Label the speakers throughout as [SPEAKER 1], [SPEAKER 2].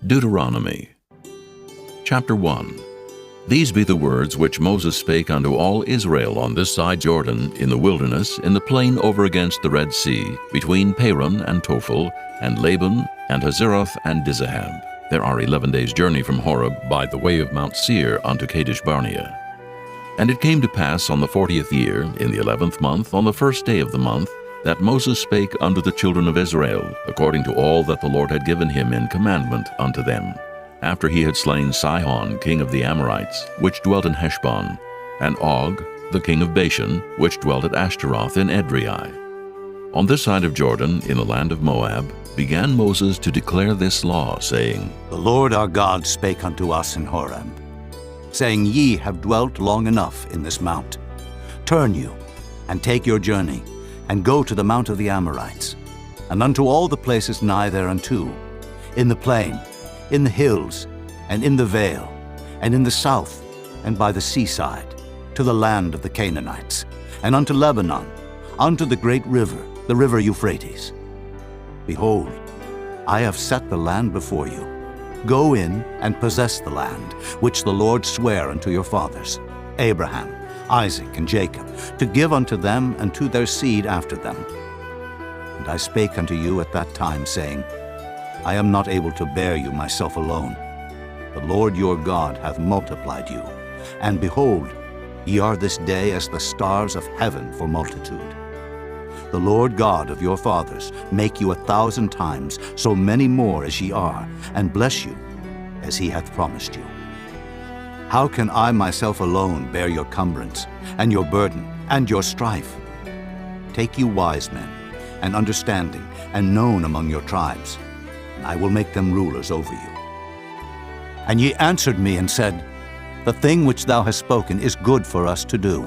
[SPEAKER 1] Deuteronomy. Chapter 1. These be the words which Moses spake unto all Israel on this side Jordan, in the wilderness, in the plain over against the Red Sea, between Paran and Tophel, and Laban, and Hazeroth, and Dizahab. There are 11 days' journey from Horeb by the way of Mount Seir unto Kadesh Barnea. And it came to pass on the 40th year, in the 11th month, on the first day of the month, that Moses spake unto the children of Israel, according to all that the Lord had given him in commandment unto them, after he had slain Sihon king of the Amorites, which dwelt in Heshbon, and Og the king of Bashan, which dwelt at Ashtaroth in Edrei. On this side of Jordan, in the land of Moab, began Moses to declare this law, saying,
[SPEAKER 2] The Lord our God spake unto us in Horeb, saying, Ye have dwelt long enough in this mount. Turn you, and take your journey, and go to the mount of the Amorites, and unto all the places nigh thereunto, in the plain, in the hills, and in the vale, and in the south, and by the seaside, to the land of the Canaanites, and unto Lebanon, unto the great river, the river Euphrates. Behold, I have set the land before you. Go in and possess the land, which the Lord sware unto your fathers, Abraham, Isaac, and Jacob, to give unto them and to their seed after them. And I spake unto you at that time, saying, I am not able to bear you myself alone. The Lord your God hath multiplied you, and behold, ye are this day as the stars of heaven for multitude. The Lord God of your fathers make you 1,000 times so many more as ye are, and bless you as he hath promised you. How can I myself alone bear your cumbrance, and your burden, and your strife? Take you wise men, and understanding, and known among your tribes, and I will make them rulers over you. And ye answered me and said, The thing which thou hast spoken is good for us to do.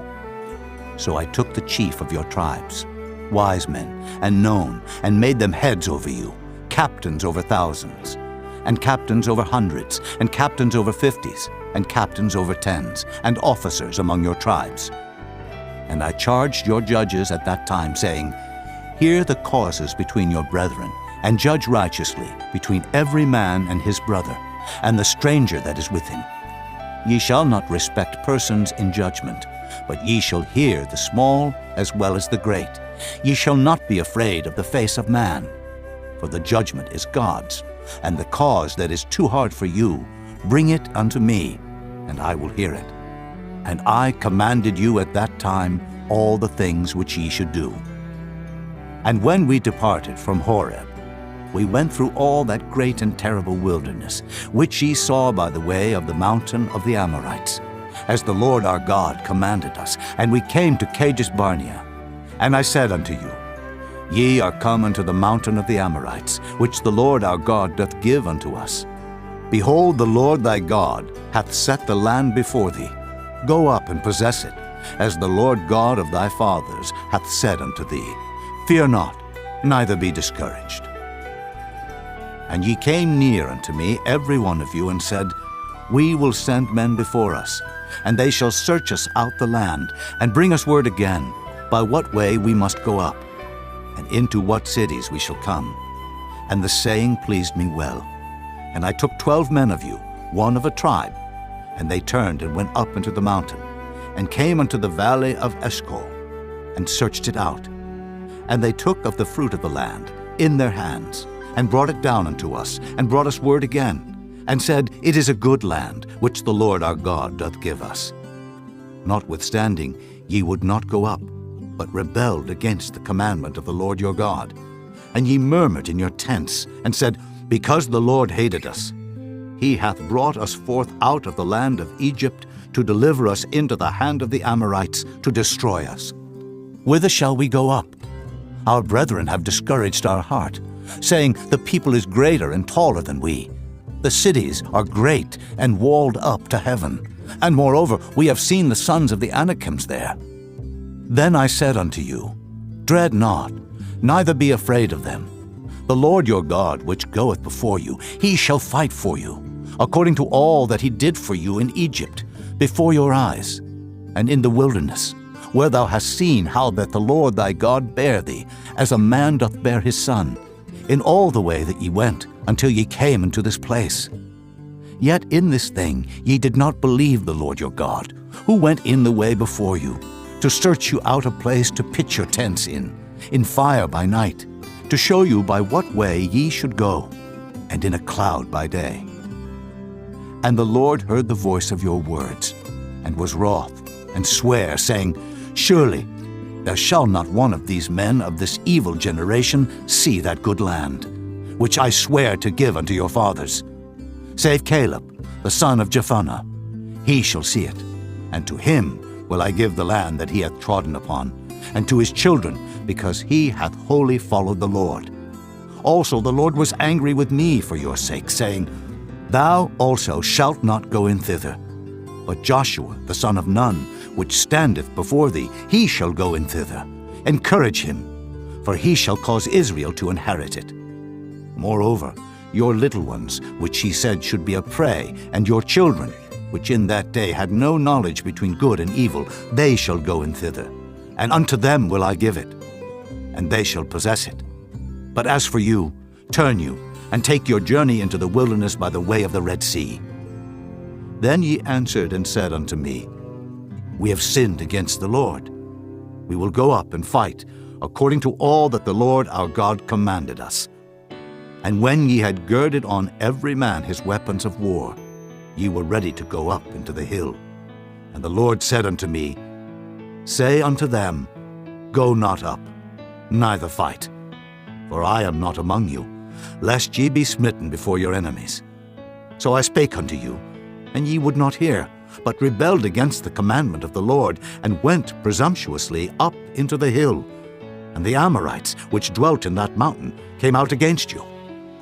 [SPEAKER 2] So I took the chief of your tribes, wise men, and known, and made them heads over you, captains over thousands, and captains over hundreds, and captains over 50s, and captains over 10s, and officers among your tribes. And I charged your judges at that time, saying, Hear the causes between your brethren, and judge righteously between every man and his brother, and the stranger that is with him. Ye shall not respect persons in judgment, but ye shall hear the small as well as the great. Ye shall not be afraid of the face of man, for the judgment is God's, and the cause that is too hard for you, bring it unto me, and I will hear it. And I commanded you at that time all the things which ye should do. And when we departed from Horeb, we went through all that great and terrible wilderness, which ye saw by the way of the mountain of the Amorites, as the Lord our God commanded us. And we came to Kadesh Barnea. And I said unto you, Ye are come unto the mountain of the Amorites, which the Lord our God doth give unto us. Behold, the Lord thy God hath set the land before thee. Go up and possess it, as the Lord God of thy fathers hath said unto thee. Fear not, neither be discouraged. And ye came near unto me, every one of you, and said, We will send men before us, and they shall search us out the land, and bring us word again, by what way we must go up, and into what cities we shall come. And the saying pleased me well. And I took 12 men of you, one of a tribe, and they turned and went up into the mountain, and came unto the valley of Eshcol, and searched it out. And they took of the fruit of the land in their hands, and brought it down unto us, and brought us word again, and said, It is a good land, which the Lord our God doth give us. Notwithstanding, ye would not go up, but rebelled against the commandment of the Lord your God. And ye murmured in your tents, and said, Because the Lord hated us, he hath brought us forth out of the land of Egypt, to deliver us into the hand of the Amorites, to destroy us. Whither shall we go up? Our brethren have discouraged our heart, saying, The people is greater and taller than we. The cities are great and walled up to heaven. And moreover, we have seen the sons of the Anakims there. Then I said unto you, Dread not, neither be afraid of them. The Lord your God, which goeth before you, he shall fight for you, according to all that he did for you in Egypt, before your eyes, and in the wilderness, where thou hast seen how that the Lord thy God bare thee, as a man doth bear his son, in all the way that ye went, until ye came into this place. Yet in this thing ye did not believe the Lord your God, who went in the way before you, to search you out a place to pitch your tents in fire by night, to show you by what way ye should go, and in a cloud by day. And the Lord heard the voice of your words, and was wroth, and sware, saying, Surely there shall not one of these men of this evil generation see that good land, which I swear to give unto your fathers, save Caleb, the son of Jephunneh. He shall see it, and to him will I give the land that he hath trodden upon, and to his children, because he hath wholly followed the Lord. Also the Lord was angry with me for your sake, saying, Thou also shalt not go in thither. But Joshua the son of Nun, which standeth before thee, he shall go in thither. Encourage him, for he shall cause Israel to inherit it. Moreover, your little ones, which he said should be a prey, and your children, which in that day had no knowledge between good and evil, they shall go in thither, and unto them will I give it, and they shall possess it. But as for you, turn you, and take your journey into the wilderness by the way of the Red Sea. Then ye answered and said unto me, We have sinned against the Lord. We will go up and fight, according to all that the Lord our God commanded us. And when ye had girded on every man his weapons of war, ye were ready to go up into the hill. And the Lord said unto me, Say unto them, Go not up, neither fight, for I am not among you, lest ye be smitten before your enemies. So I spake unto you, and ye would not hear, but rebelled against the commandment of the Lord, and went presumptuously up into the hill. And the Amorites, which dwelt in that mountain, came out against you,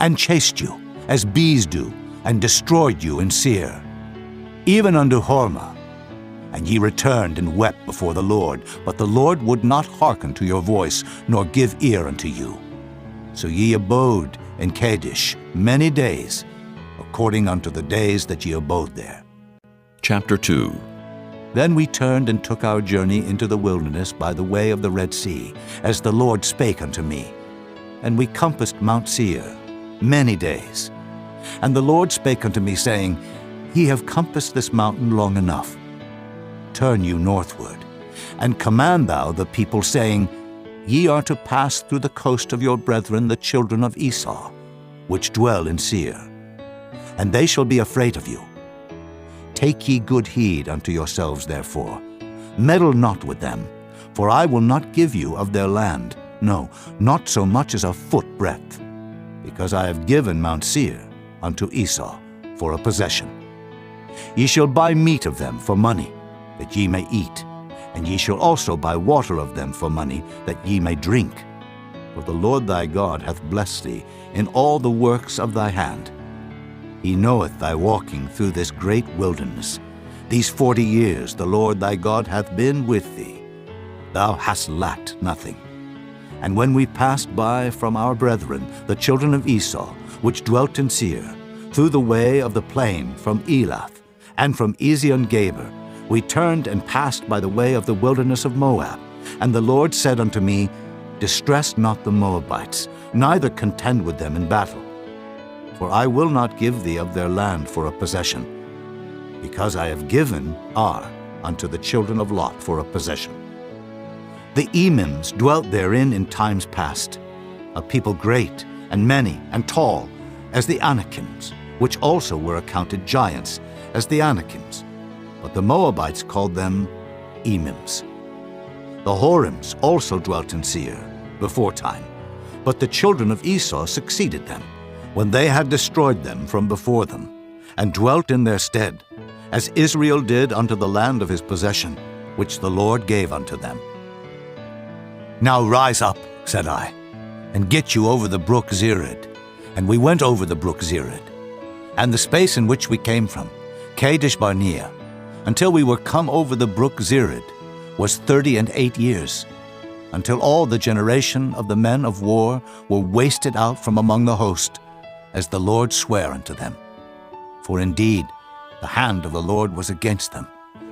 [SPEAKER 2] and chased you, as bees do, and destroyed you in Seir, even unto Hormah. And ye returned and wept before the Lord, but the Lord would not hearken to your voice, nor give ear unto you. So ye abode in Kadesh many days, according unto the days that ye abode there.
[SPEAKER 1] Chapter 2.
[SPEAKER 2] Then we turned and took our journey into the wilderness by the way of the Red Sea, as the Lord spake unto me. And we compassed Mount Seir many days. And the Lord spake unto me, saying, Ye have compassed this mountain long enough. Turn you northward, and command thou the people, saying, Ye are to pass through the coast of your brethren the children of Esau, which dwell in Seir, and they shall be afraid of you. Take ye good heed unto yourselves, therefore. Meddle not with them, for I will not give you of their land, no, not so much as a foot breadth, because I have given Mount Seir unto Esau for a possession. Ye shall buy meat of them for money, that ye may eat, and ye shall also buy water of them for money, that ye may drink. For the Lord thy God hath blessed thee in all the works of thy hand. He knoweth thy walking through this great wilderness. These 40 years the Lord thy God hath been with thee. Thou hast lacked nothing. And when we passed by from our brethren, the children of Esau, which dwelt in Seir, through the way of the plain from Elath, and from Ezion-Geber, we turned and passed by the way of the wilderness of Moab. And the Lord said unto me, Distress not the Moabites, neither contend with them in battle. For I will not give thee of their land for a possession, because I have given Ar unto the children of Lot for a possession. The Emims dwelt therein in times past, a people great and many and tall, as the Anakims, which also were accounted giants, as the Anakims. But the Moabites called them Emims. The Horims also dwelt in Seir before time, but the children of Esau succeeded them, when they had destroyed them from before them, and dwelt in their stead, as Israel did unto the land of his possession, which the Lord gave unto them. Now rise up, said I, and get you over the brook Zered. And we went over the brook Zered, and the space in which we came from, Kadesh Barnea, until we were come over the brook Zered, was 38 years, until all the generation of the men of war were wasted out from among the host, as the Lord sware unto them. For indeed the hand of the Lord was against them,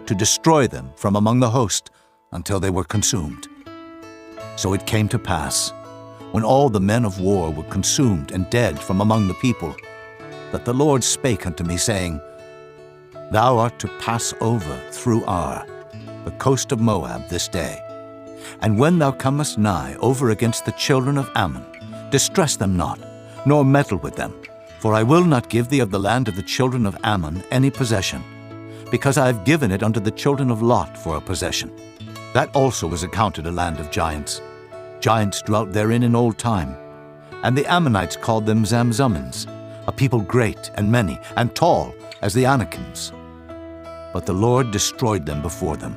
[SPEAKER 2] to destroy them from among the host, until they were consumed. So it came to pass, when all the men of war were consumed and dead from among the people, that the Lord spake unto me, saying, Thou art to pass over through Ar, the coast of Moab, this day. And when thou comest nigh over against the children of Ammon, distress them not, nor meddle with them, for I will not give thee of the land of the children of Ammon any possession, because I have given it unto the children of Lot for a possession. That also was accounted a land of giants. Giants dwelt therein in old time. And the Ammonites called them Zamzummins, a people great and many, and tall as the Anakims. But the Lord destroyed them before them,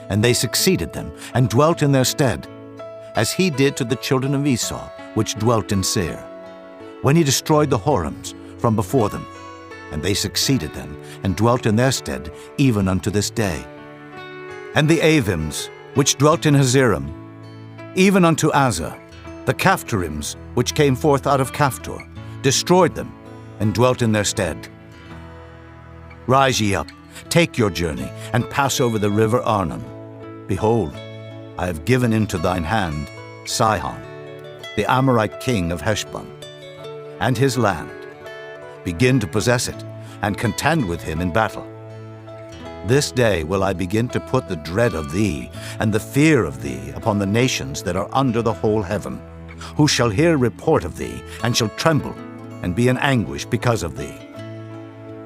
[SPEAKER 2] and they succeeded them, and dwelt in their stead, as he did to the children of Esau, which dwelt in Seir, when he destroyed the Horims from before them, and they succeeded them, and dwelt in their stead, even unto this day. And the Avims, which dwelt in Hazerim, even unto Azza, the Caphtorims, which came forth out of Caphtor, destroyed them, and dwelt in their stead. Rise ye up, take your journey, and pass over the river Arnon. Behold, I have given into thine hand Sihon, the Amorite king of Heshbon, and his land. Begin to possess it, and contend with him in battle. This day will I begin to put the dread of thee and the fear of thee upon the nations that are under the whole heaven, who shall hear report of thee, and shall tremble, and be in anguish because of thee.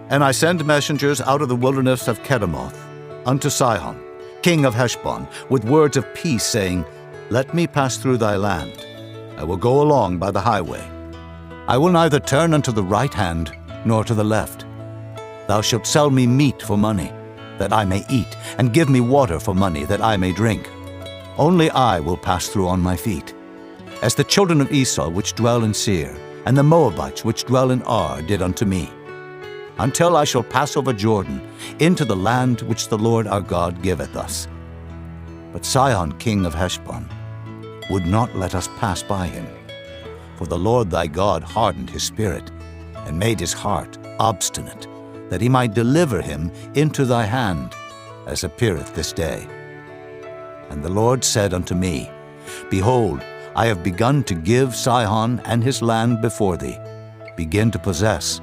[SPEAKER 2] And I send messengers out of the wilderness of Kedemoth unto Sihon, king of Heshbon, with words of peace, saying, Let me pass through thy land. I will go along by the highway. I will neither turn unto the right hand, nor to the left. Thou shalt sell me meat for money, that I may eat, and give me water for money, that I may drink. Only I will pass through on my feet. As the children of Esau which dwell in Seir, and the Moabites which dwell in Ar did unto me, until I shall pass over Jordan, into the land which the Lord our God giveth us. But Sihon king of Heshbon would not let us pass by him. For the Lord thy God hardened his spirit, and made his heart obstinate, that he might deliver him into thy hand, as appeareth this day. And the Lord said unto me, Behold, I have begun to give Sihon and his land before thee. Begin to possess,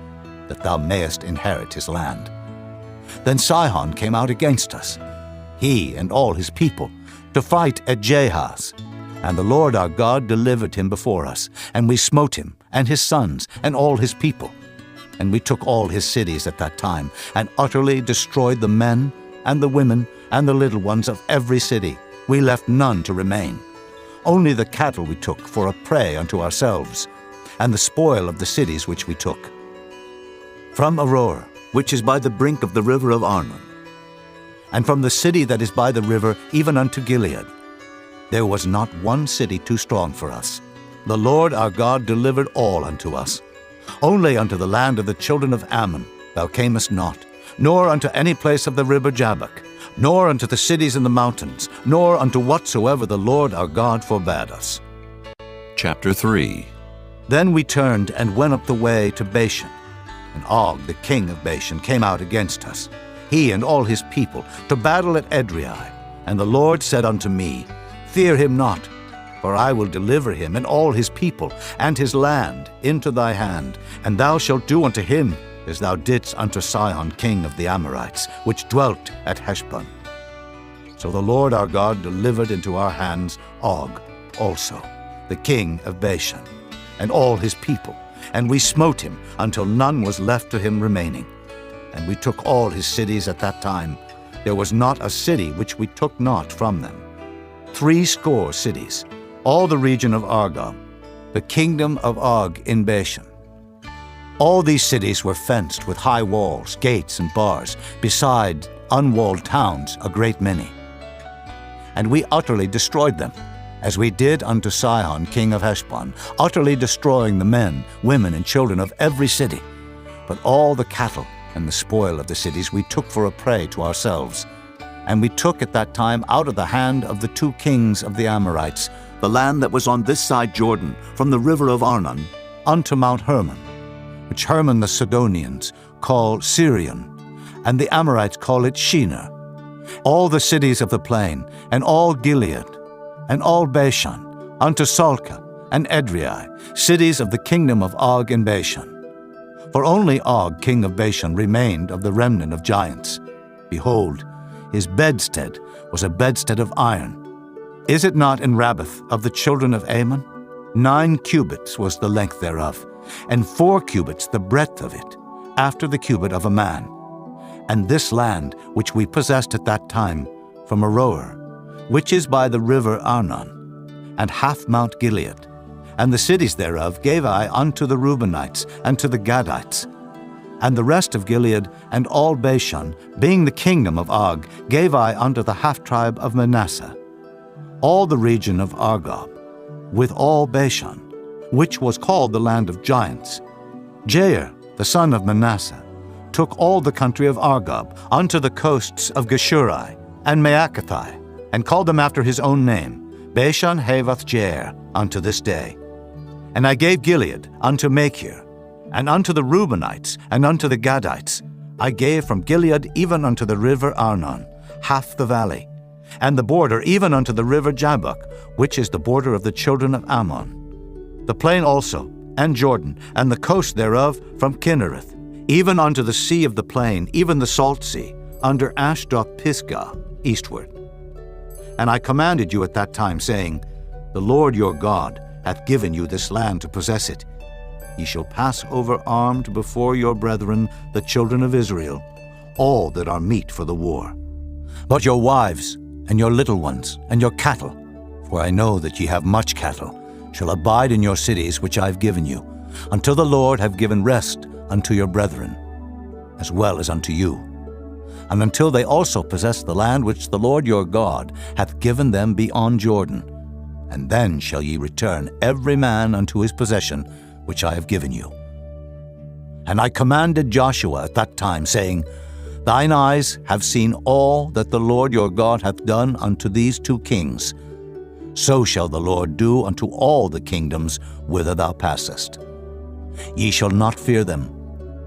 [SPEAKER 2] that thou mayest inherit his land. Then Sihon came out against us, he and all his people, to fight at Jahaz. And the Lord our God delivered him before us, and we smote him, and his sons, and all his people. And we took all his cities at that time, and utterly destroyed the men, and the women, and the little ones of every city. We left none to remain. Only the cattle we took for a prey unto ourselves, and the spoil of the cities which we took. From Aurora, which is by the brink of the river of Arnon, and from the city that is by the river even unto Gilead, there was not one city too strong for us. The Lord our God delivered all unto us. Only unto the land of the children of Ammon thou camest not, nor unto any place of the river Jabbok, nor unto the cities in the mountains, nor unto whatsoever the Lord our God forbade us.
[SPEAKER 1] Chapter 3.
[SPEAKER 2] Then we turned and went up the way to Bashan. And Og, the king of Bashan, came out against us, he and all his people, to battle at Edrei. And the Lord said unto me, Fear him not, for I will deliver him and all his people and his land into thy hand, and thou shalt do unto him as thou didst unto Sihon king of the Amorites, which dwelt at Heshbon. So the Lord our God delivered into our hands Og also, the king of Bashan, and all his people, and we smote him until none was left to him remaining. And we took all his cities at that time. There was not a city which we took not from them. 80 cities, all the region of Argob, the kingdom of Og in Bashan. All these cities were fenced with high walls, gates, and bars, beside unwalled towns a great many. And we utterly destroyed them, as we did unto Sihon king of Heshbon, utterly destroying the men, women, and children of every city. But all the cattle and the spoil of the cities we took for a prey to ourselves. And we took at that time out of the hand of the 2 kings of the Amorites the land that was on this side Jordan, from the river of Arnon unto Mount Hermon, which Hermon the Sidonians call Sirion, and the Amorites call it Shinar, all the cities of the plain, and all Gilead, and all Bashan, unto Salcah, and Edrei, cities of the kingdom of Og and Bashan. For only Og, king of Bashan, remained of the remnant of giants. Behold, his bedstead was a bedstead of iron. Is it not in Rabbath of the children of Ammon? 9 cubits was the length thereof, and 4 cubits the breadth of it, after the cubit of a man. And this land which we possessed at that time, from Aroer, which is by the river Arnon, and half Mount Gilead, and the cities thereof gave I unto the Reubenites and to the Gadites. And the rest of Gilead and all Bashan, being the kingdom of Og, gave I unto the half-tribe of Manasseh. All the region of Argob, with all Bashan, which was called the land of giants. Jair, the son of Manasseh, took all the country of Argob unto the coasts of Geshuri and Maacathai, and called them after his own name, Bashan Havoth Jair, unto this day. And I gave Gilead unto Machir, and unto the Reubenites, and unto the Gadites. I gave from Gilead even unto the river Arnon, half the valley, and the border even unto the river Jabbok, which is the border of the children of Ammon. The plain also, and Jordan, and the coast thereof from Kinnereth, even unto the sea of the plain, even the salt sea, under Ashdod Pisgah, eastward. And I commanded you at that time, saying, The Lord your God hath given you this land to possess it. Ye shall pass over armed before your brethren, the children of Israel, all that are meet for the war. But your wives, and your little ones, and your cattle, for I know that ye have much cattle, shall abide in your cities which I have given you, until the Lord have given rest unto your brethren, as well as unto you, and until they also possess the land which the Lord your God hath given them beyond Jordan. And then shall ye return every man unto his possession, which I have given you. And I commanded Joshua at that time, saying, Thine eyes have seen all that the Lord your God hath done unto these 2 kings. So shall the Lord do unto all the kingdoms whither thou passest. Ye shall not fear them,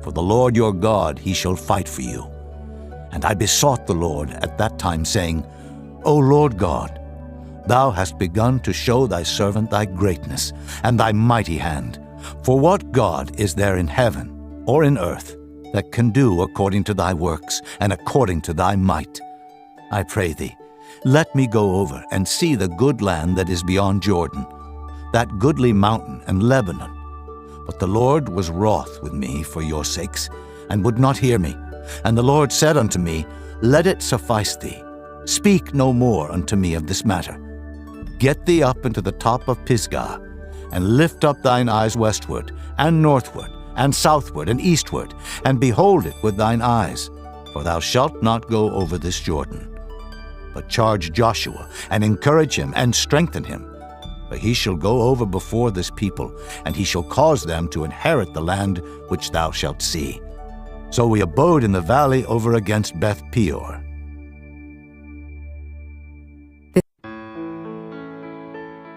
[SPEAKER 2] for the Lord your God, he shall fight for you. And I besought the Lord at that time, saying, O Lord God, thou hast begun to show thy servant thy greatness and thy mighty hand. For what God is there in heaven or in earth that can do according to thy works and according to thy might? I pray thee, let me go over and see the good land that is beyond Jordan, that goodly mountain and Lebanon. But the Lord was wroth with me for your sakes, and would not hear me. And the Lord said unto me, Let it suffice thee. Speak no more unto me of this matter. Get thee up into the top of Pisgah, and lift up thine eyes westward, and northward, and southward, and eastward, and behold it with thine eyes, for thou shalt not go over this Jordan. But charge Joshua, and encourage him, and strengthen him. For he shall go over before this people, and he shall cause them to inherit the land which thou shalt see. So we abode in the valley over against Beth Peor.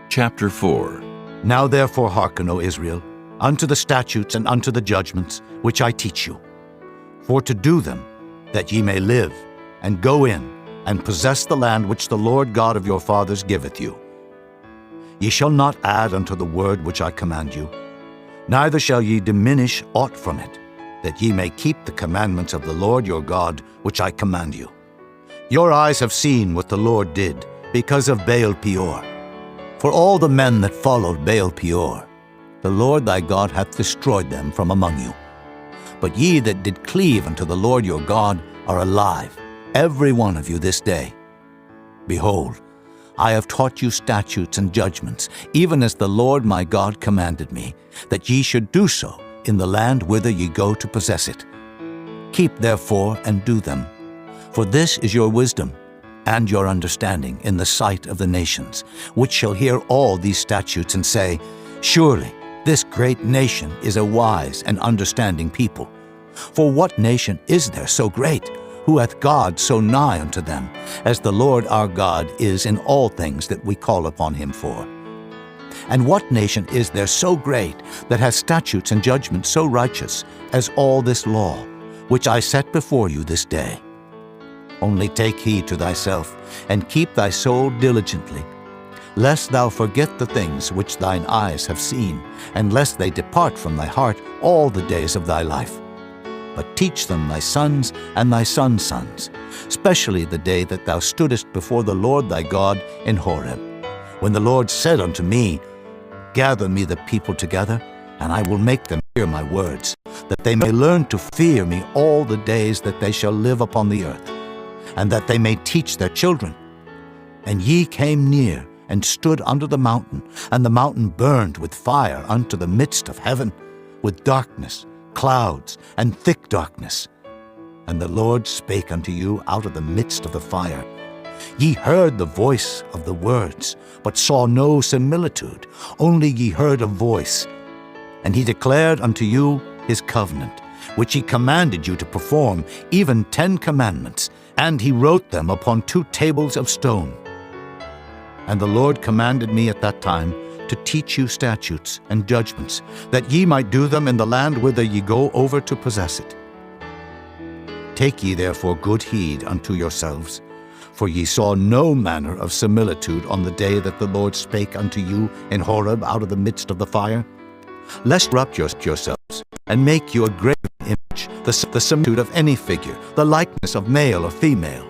[SPEAKER 1] Chapter 4.
[SPEAKER 2] Now therefore hearken, O Israel, unto the statutes and unto the judgments which I teach you, for to do them, that ye may live, and go in, and possess the land which the Lord God of your fathers giveth you. Ye shall not add unto the word which I command you, neither shall ye diminish aught from it, that ye may keep the commandments of the Lord your God which I command you. Your eyes have seen what the Lord did, because of Baal Peor. For all the men that followed Baal Peor, the Lord thy God hath destroyed them from among you. But ye that did cleave unto the Lord your God are alive, every one of you this day. Behold, I have taught you statutes and judgments, even as the Lord my God commanded me, that ye should do so in the land whither ye go to possess it. Keep therefore and do them, for this is your wisdom and your understanding in the sight of the nations, which shall hear all these statutes and say, Surely this great nation is a wise and understanding people. For what nation is there so great, who hath God so nigh unto them, as the Lord our God is in all things that we call upon him for? And what nation is there so great, that hath statutes and judgments so righteous, as all this law, which I set before you this day? Only take heed to thyself, and keep thy soul diligently, lest thou forget the things which thine eyes have seen, and lest they depart from thy heart all the days of thy life. But teach them thy sons and thy sons' sons, especially the day that thou stoodest before the Lord thy God in Horeb, when the Lord said unto me, Gather me the people together, and I will make them hear my words, that they may learn to fear me all the days that they shall live upon the earth, and that they may teach their children. And ye came near, and stood under the mountain, and the mountain burned with fire unto the midst of heaven, with darkness, clouds, and thick darkness. And the Lord spake unto you out of the midst of the fire. Ye heard the voice of the words, but saw no similitude, only ye heard a voice. And he declared unto you his covenant, which he commanded you to perform, even 10 commandments, and he wrote them upon 2 tables of stone. And the Lord commanded me at that time to teach you statutes and judgments, that ye might do them in the land whither ye go over to possess it. Take ye therefore good heed unto yourselves, for ye saw no manner of similitude on the day that the Lord spake unto you in Horeb out of the midst of the fire, lest corrupt yourselves, and make you a graven image, the similitude of any figure, the likeness of male or female,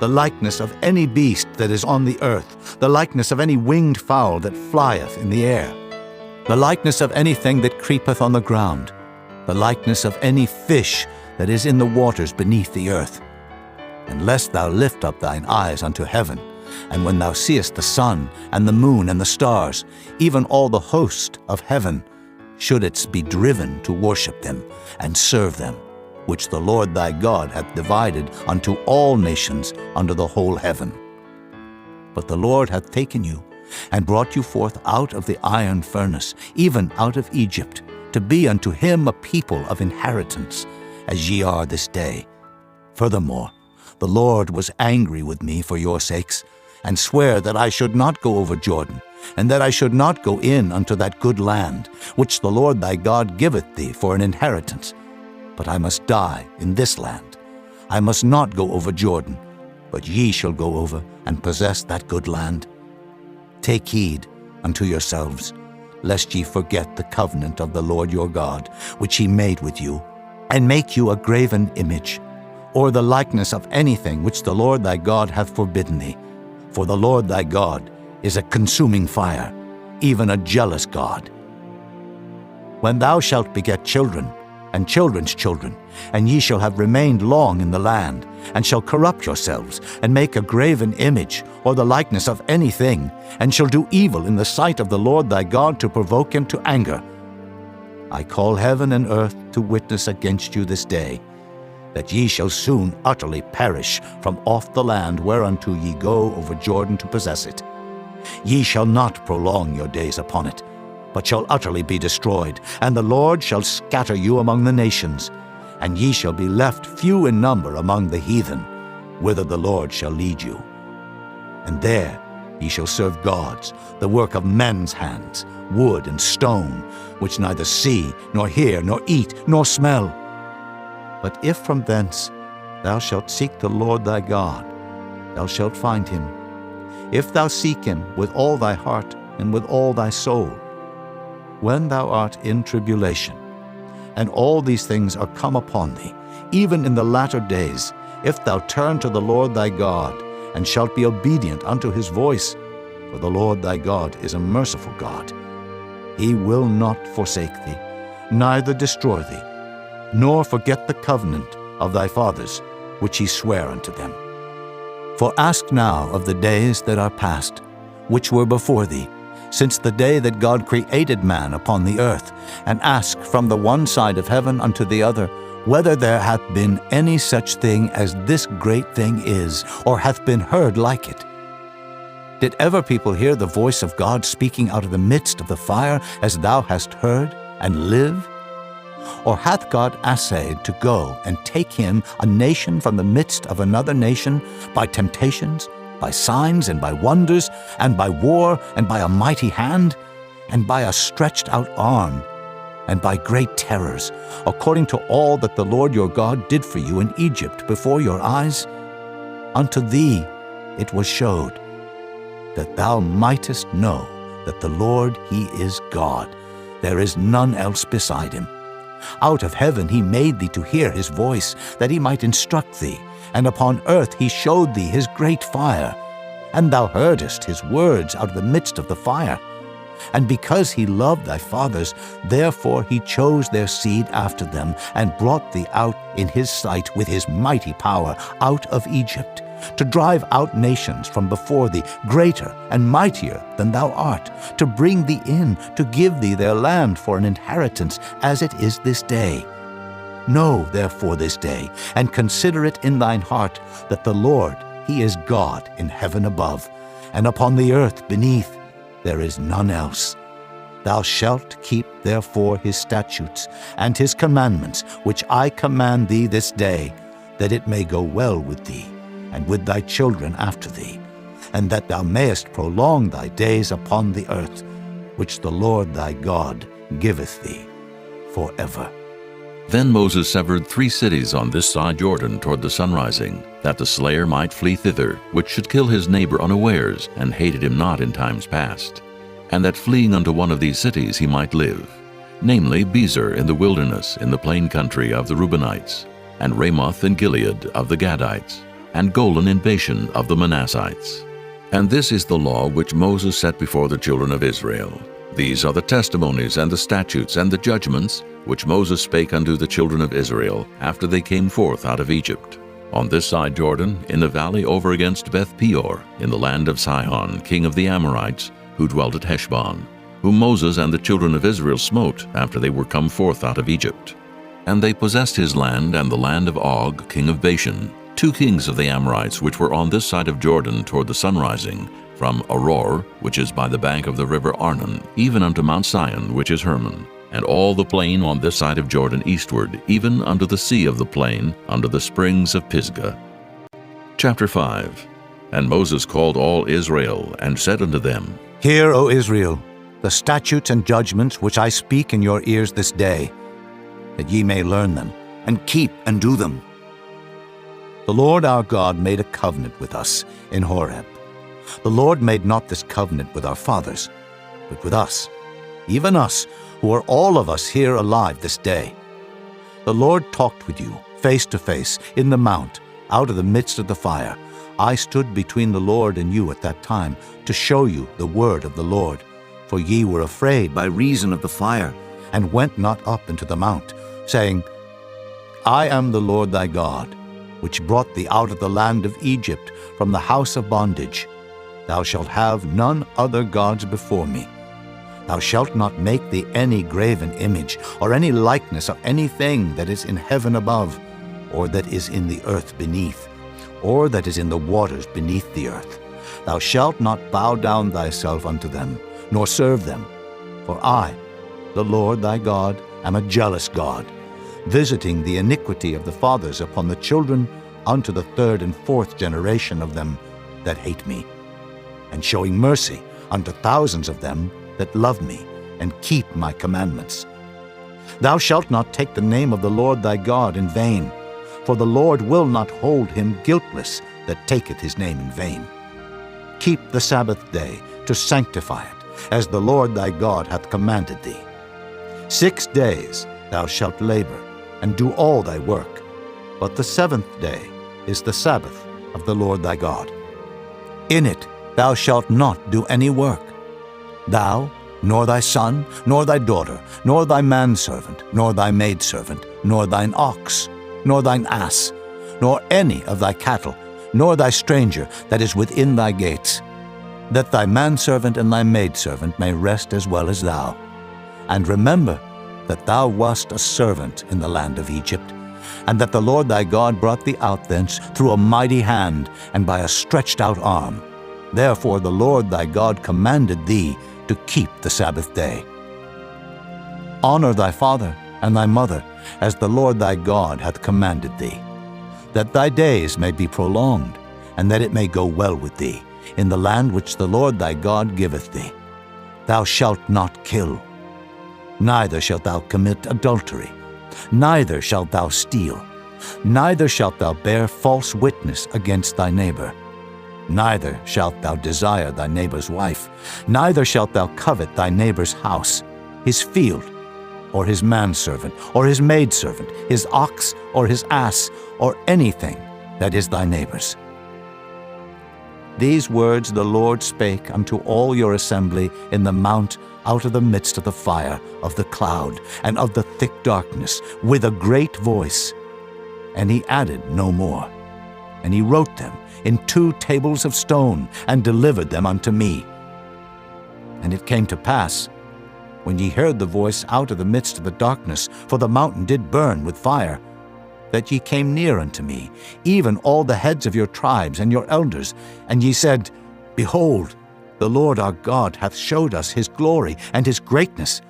[SPEAKER 2] the likeness of any beast that is on the earth, the likeness of any winged fowl that flieth in the air, the likeness of anything that creepeth on the ground, the likeness of any fish that is in the waters beneath the earth. And lest thou lift up thine eyes unto heaven, and when thou seest the sun and the moon and the stars, even all the host of heaven, shouldest be driven to worship them and serve them, which the Lord thy God hath divided unto all nations under the whole heaven. But the Lord hath taken you, and brought you forth out of the iron furnace, even out of Egypt, to be unto him a people of inheritance, as ye are this day. Furthermore, the Lord was angry with me for your sakes, and sware that I should not go over Jordan, and that I should not go in unto that good land, which the Lord thy God giveth thee for an inheritance. But I must die in this land. I must not go over Jordan, but ye shall go over and possess that good land. Take heed unto yourselves, lest ye forget the covenant of the Lord your God, which he made with you, and make you a graven image, or the likeness of anything which the Lord thy God hath forbidden thee. For the Lord thy God is a consuming fire, even a jealous God. When thou shalt beget children, and children's children, and ye shall have remained long in the land, and shall corrupt yourselves, and make a graven image, or the likeness of anything, and shall do evil in the sight of the Lord thy God to provoke him to anger, I call heaven and earth to witness against you this day, that ye shall soon utterly perish from off the land whereunto ye go over Jordan to possess it. Ye shall not prolong your days upon it, but shall utterly be destroyed, and the Lord shall scatter you among the nations, and ye shall be left few in number among the heathen, whither the Lord shall lead you. And there ye shall serve gods, the work of men's hands, wood and stone, which neither see, nor hear, nor eat, nor smell. But if from thence thou shalt seek the Lord thy God, thou shalt find him, if thou seek him with all thy heart and with all thy soul. When thou art in tribulation, and all these things are come upon thee, even in the latter days, if thou turn to the Lord thy God, and shalt be obedient unto his voice, for the Lord thy God is a merciful God. He will not forsake thee, neither destroy thee, nor forget the covenant of thy fathers, which he sware unto them. For ask now of the days that are past, which were before thee, since the day that God created man upon the earth, and ask from the one side of heaven unto the other, whether there hath been any such thing as this great thing is, or hath been heard like it. Did ever people hear the voice of God speaking out of the midst of the fire, as thou hast heard, and live? Or hath God assayed to go and take him, a nation from the midst of another nation, by temptations, by signs and by wonders, and by war, and by a mighty hand, and by a stretched out arm, and by great terrors, according to all that the Lord your God did for you in Egypt before your eyes? Unto thee it was showed. that thou mightest know that the Lord, he is God. There is none else beside him. Out of heaven he made thee to hear his voice, that he might instruct thee, and upon earth he showed thee his great fire. And thou heardest his words out of the midst of the fire. And because he loved thy fathers, therefore he chose their seed after them, and brought thee out in his sight with his mighty power out of Egypt, to drive out nations from before thee, greater and mightier than thou art, to bring thee in, to give thee their land for an inheritance, as it is this day. Know therefore this day, and consider it in thine heart, that the Lord, he is God in heaven above, and upon the earth beneath. There is none else. Thou shalt keep therefore his statutes and his commandments, which I command thee this day, that it may go well with thee, and with thy children after thee, and that thou mayest prolong thy days upon the earth, which the Lord thy God giveth thee forever.
[SPEAKER 1] Then Moses severed 3 cities on this side Jordan toward the sunrising, that the slayer might flee thither, which should kill his neighbor unawares, and hated him not in times past, and that fleeing unto one of these cities he might live, namely Bezer in the wilderness in the plain country of the Reubenites, and Ramoth in Gilead of the Gadites, and Golan in Bashan of the Manassites. And this is the law which Moses set before the children of Israel. These are the testimonies and the statutes and the judgments which Moses spake unto the children of Israel after they came forth out of Egypt, on this side Jordan, in the valley over against Beth Peor, in the land of Sihon, king of the Amorites, who dwelt at Heshbon, whom Moses and the children of Israel smote after they were come forth out of Egypt. And they possessed his land and the land of Og, king of Bashan, 2 kings of the Amorites which were on this side of Jordan toward the sunrising, from Aror, which is by the bank of the river Arnon, even unto Mount Sion, which is Hermon, and all the plain on this side of Jordan eastward, even unto the sea of the plain, unto the springs of Pisgah. Chapter 5. And Moses called all Israel, and said unto them,
[SPEAKER 2] Hear, O Israel, the statutes and judgments which I speak in your ears this day, that ye may learn them, and keep and do them. The Lord our God made a covenant with us in Horeb. The Lord made not this covenant with our fathers, but with us, even us, who are all of us here alive this day. The Lord talked with you face to face in the mount, out of the midst of the fire. I stood between the Lord and you at that time, to show you the word of the Lord. For ye were afraid by reason of the fire, and went not up into the mount, saying, I am the Lord thy God, which brought thee out of the land of Egypt, from the house of bondage. Thou shalt have none other gods before me. Thou shalt not make thee any graven image, or any likeness of anything that is in heaven above, or that is in the earth beneath, or that is in the waters beneath the earth. Thou shalt not bow down thyself unto them, nor serve them. For I, the Lord thy God, am a jealous God, visiting the iniquity of the fathers upon the children unto the 3rd and 4th generation of them that hate me, and showing mercy unto thousands of them that love me and keep my commandments. Thou shalt not take the name of the Lord thy God in vain, for the Lord will not hold him guiltless that taketh his name in vain. Keep the Sabbath day to sanctify it, as the Lord thy God hath commanded thee. 6 days thou shalt labor, and do all thy work, but the 7th day is the Sabbath of the Lord thy God. In it thou shalt not do any work, thou, nor thy son, nor thy daughter, nor thy manservant, nor thy maidservant, nor thine ox, nor thine ass, nor any of thy cattle, nor thy stranger that is within thy gates, that thy manservant and thy maidservant may rest as well as thou. And remember that thou wast a servant in the land of Egypt, and that the Lord thy God brought thee out thence through a mighty hand and by a stretched out arm. Therefore the Lord thy God commanded thee to keep the Sabbath day. Honor thy father and thy mother, as the Lord thy God hath commanded thee, that thy days may be prolonged, and that it may go well with thee, in the land which the Lord thy God giveth thee. Thou shalt not kill, neither shalt thou commit adultery, neither shalt thou steal, neither shalt thou bear false witness against thy neighbor, Neither shalt thou desire thy neighbor's wife, neither shalt thou covet thy neighbor's house, his field, or his manservant, or his maidservant, his ox, or his ass, or anything that is thy neighbor's. These words the Lord spake unto all your assembly in the mount out of the midst of the fire, of the cloud, and of the thick darkness, with a great voice. And he added no more. And he wrote them in 2 tables of stone, and delivered them unto me. And it came to pass, when ye heard the voice out of the midst of the darkness, for the mountain did burn with fire, that ye came near unto me, even all the heads of your tribes and your elders, and ye said, Behold, the Lord our God hath showed us his glory and his greatness,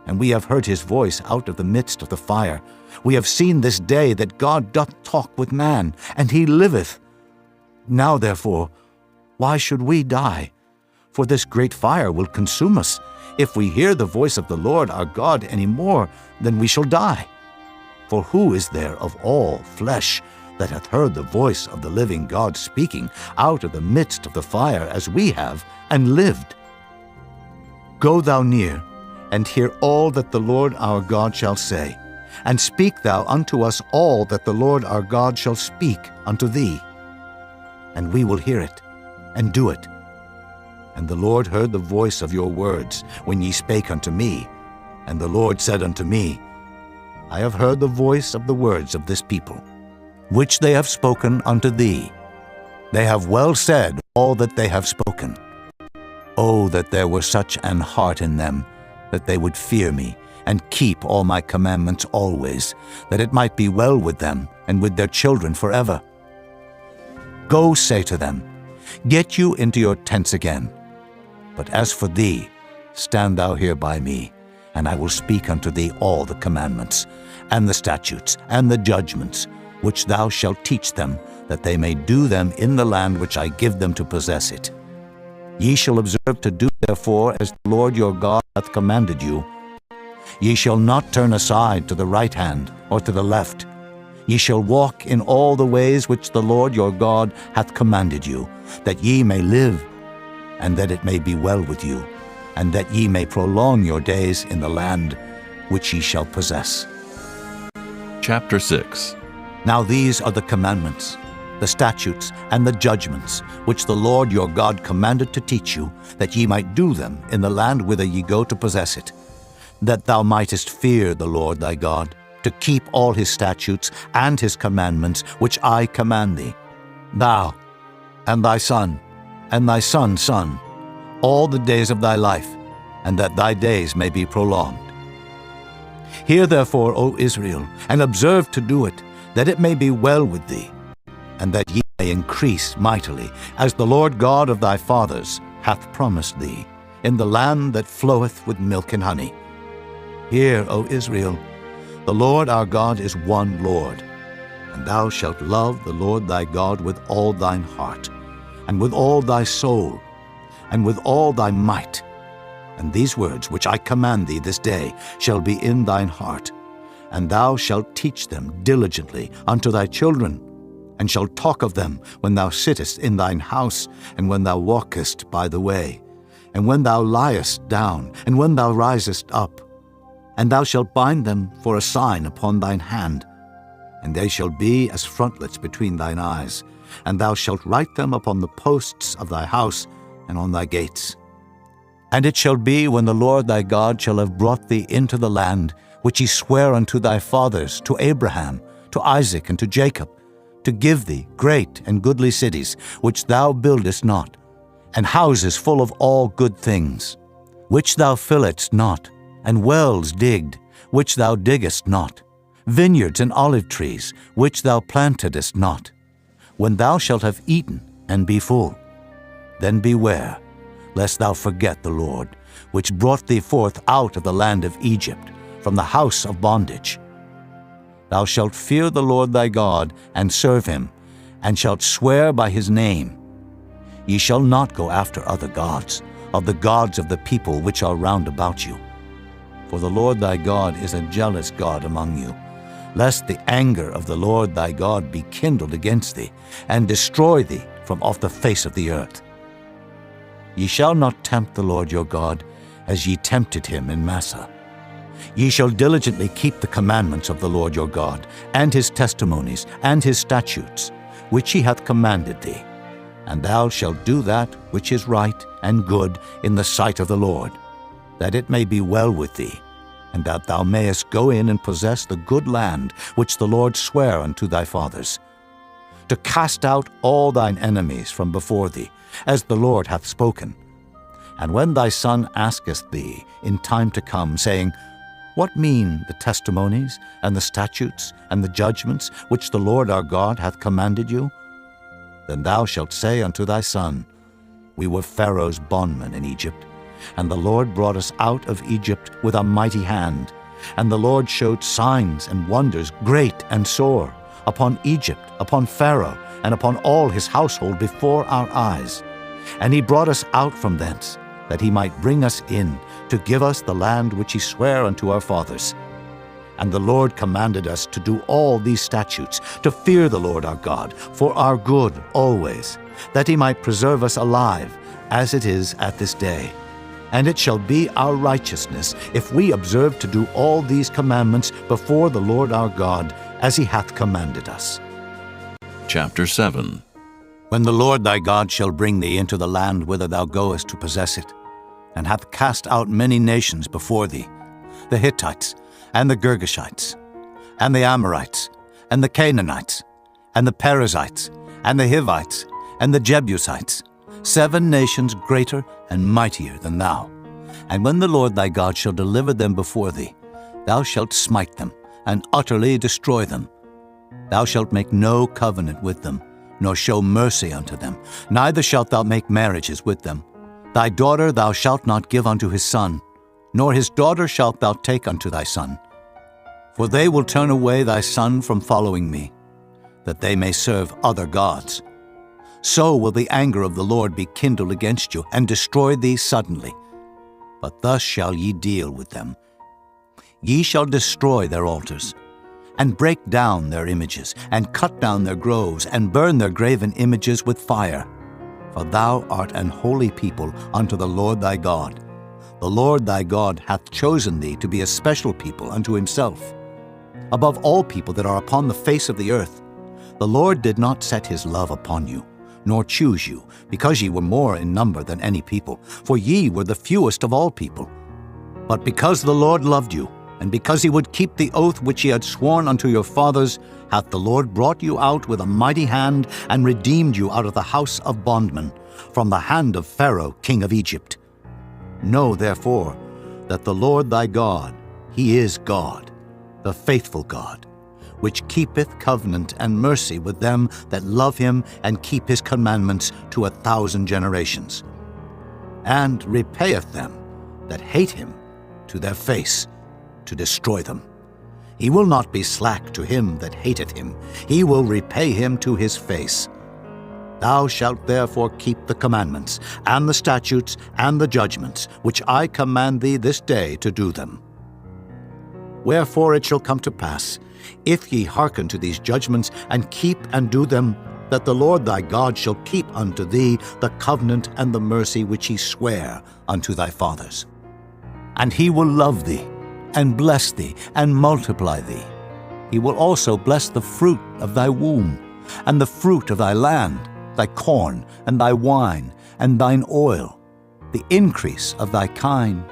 [SPEAKER 2] and we have heard his voice out of the midst of the fire. We have seen this day that God doth talk with man, and he liveth. Now therefore, why should we die? For this great fire will consume us. If we hear the voice of the Lord our God any more, then we shall die. For who is there of all flesh that hath heard the voice of the living God speaking out of the midst of the fire as we have, and lived? Go thou near, and hear all that the Lord our God shall say, and speak thou unto us all that the Lord our God shall speak unto thee. And we will hear it, and do it. And the Lord heard the voice of your words when ye spake unto me. And the Lord said unto me, I have heard the voice of the words of this people, which they have spoken unto thee. They have well said all that they have spoken. Oh, that there were such an heart in them, that they would fear me, and keep all my commandments always, that it might be well with them, and with their children forever. Go say to them, Get you into your tents again. But as for thee, stand thou here by me, and I will speak unto thee all the commandments, and the statutes, and the judgments, which thou shalt teach them, that they may do them in the land which I give them to possess it. Ye shall observe to do therefore as the Lord your God hath commanded you. Ye shall not turn aside to the right hand or to the left. Ye shall walk in all the ways which the Lord your God hath commanded you, that ye may live, and that it may be well with you, and that ye may prolong your days in the land which ye shall possess.
[SPEAKER 1] Chapter 6.
[SPEAKER 2] Now these are the commandments, the statutes, and the judgments, which the Lord your God commanded to teach you, that ye might do them in the land whither ye go to possess it, that thou mightest fear the Lord thy God, to keep all his statutes and his commandments, which I command thee, thou, and thy son, and thy son's son, all the days of thy life, and that thy days may be prolonged. Hear therefore, O Israel, and observe to do it, that it may be well with thee, and that ye may increase mightily, as the Lord God of thy fathers hath promised thee, in the land that floweth with milk and honey. Hear, O Israel, the Lord our God is one Lord, and thou shalt love the Lord thy God with all thine heart, and with all thy soul, and with all thy might. And these words which I command thee this day shall be in thine heart, and thou shalt teach them diligently unto thy children, and shalt talk of them when thou sittest in thine house, and when thou walkest by the way, and when thou liest down, and when thou risest up. And thou shalt bind them for a sign upon thine hand, and they shall be as frontlets between thine eyes, and thou shalt write them upon the posts of thy house and on thy gates. And it shall be, when the Lord thy God shall have brought thee into the land, which he sware unto thy fathers, to Abraham, to Isaac, and to Jacob, to give thee great and goodly cities, which thou buildest not, and houses full of all good things, which thou filledst not, and wells digged, which thou diggest not, vineyards and olive trees, which thou plantedest not. When thou shalt have eaten and be full, then beware, lest thou forget the Lord, which brought thee forth out of the land of Egypt, from the house of bondage. Thou shalt fear the Lord thy God, and serve him, and shalt swear by his name. Ye shall not go after other gods, of the gods of the people which are round about you. For the Lord thy God is a jealous God among you, lest the anger of the Lord thy God be kindled against thee, and destroy thee from off the face of the earth. Ye shall not tempt the Lord your God, as ye tempted him in Massah. Ye shall diligently keep the commandments of the Lord your God, and his testimonies, and his statutes, which he hath commanded thee. And thou shalt do that which is right and good in the sight of the Lord, that it may be well with thee, and that thou mayest go in and possess the good land which the Lord sware unto thy fathers, to cast out all thine enemies from before thee, as the Lord hath spoken. And when thy son asketh thee in time to come, saying, What mean the testimonies, and the statutes, and the judgments, which the Lord our God hath commanded you? Then thou shalt say unto thy son, We were Pharaoh's bondmen in Egypt, and the Lord brought us out of Egypt with a mighty hand. And the Lord showed signs and wonders great and sore upon Egypt, upon Pharaoh, and upon all his household before our eyes. And he brought us out from thence, that he might bring us in, to give us the land which he sware unto our fathers. And the Lord commanded us to do all these statutes, to fear the Lord our God, for our good always, that he might preserve us alive, as it is at this day. And it shall be our righteousness, if we observe to do all these commandments before the Lord our God, as he hath commanded us.
[SPEAKER 1] Chapter 7.
[SPEAKER 2] When the Lord thy God shall bring thee into the land whither thou goest to possess it, and hath cast out many nations before thee, the Hittites, and the Girgashites, and the Amorites, and the Canaanites, and the Perizzites, and the Hivites, and the Jebusites, 7 nations greater and mightier than thou. And when the Lord thy God shall deliver them before thee, thou shalt smite them, and utterly destroy them. Thou shalt make no covenant with them, nor show mercy unto them, neither shalt thou make marriages with them. Thy daughter thou shalt not give unto his son, nor his daughter shalt thou take unto thy son. For they will turn away thy son from following me, that they may serve other gods. So will the anger of the Lord be kindled against you, and destroy thee suddenly. But thus shall ye deal with them. Ye shall destroy their altars, and break down their images, and cut down their groves, and burn their graven images with fire. For thou art an holy people unto the Lord thy God. The Lord thy God hath chosen thee to be a special people unto himself. Above all people that are upon the face of the earth, the Lord did not set his love upon you, nor choose you, because ye were more in number than any people, for ye were the fewest of all people. But because the Lord loved you, and because he would keep the oath which he had sworn unto your fathers, hath the Lord brought you out with a mighty hand, and redeemed you out of the house of bondmen, from the hand of Pharaoh king of Egypt. Know therefore that the Lord thy God, he is God, the faithful God, which keepeth covenant and mercy with them that love him and keep his commandments to 1,000 generations, and repayeth them that hate him to their face, to destroy them. He will not be slack to him that hateth him. He will repay him to his face. Thou shalt therefore keep the commandments, and the statutes, and the judgments, which I command thee this day to do them. Wherefore it shall come to pass, if ye hearken to these judgments, and keep and do them, that the Lord thy God shall keep unto thee the covenant and the mercy which he sware unto thy fathers. And he will love thee, and bless thee, and multiply thee. He will also bless the fruit of thy womb, and the fruit of thy land, thy corn, and thy wine, and thine oil, the increase of thy kine,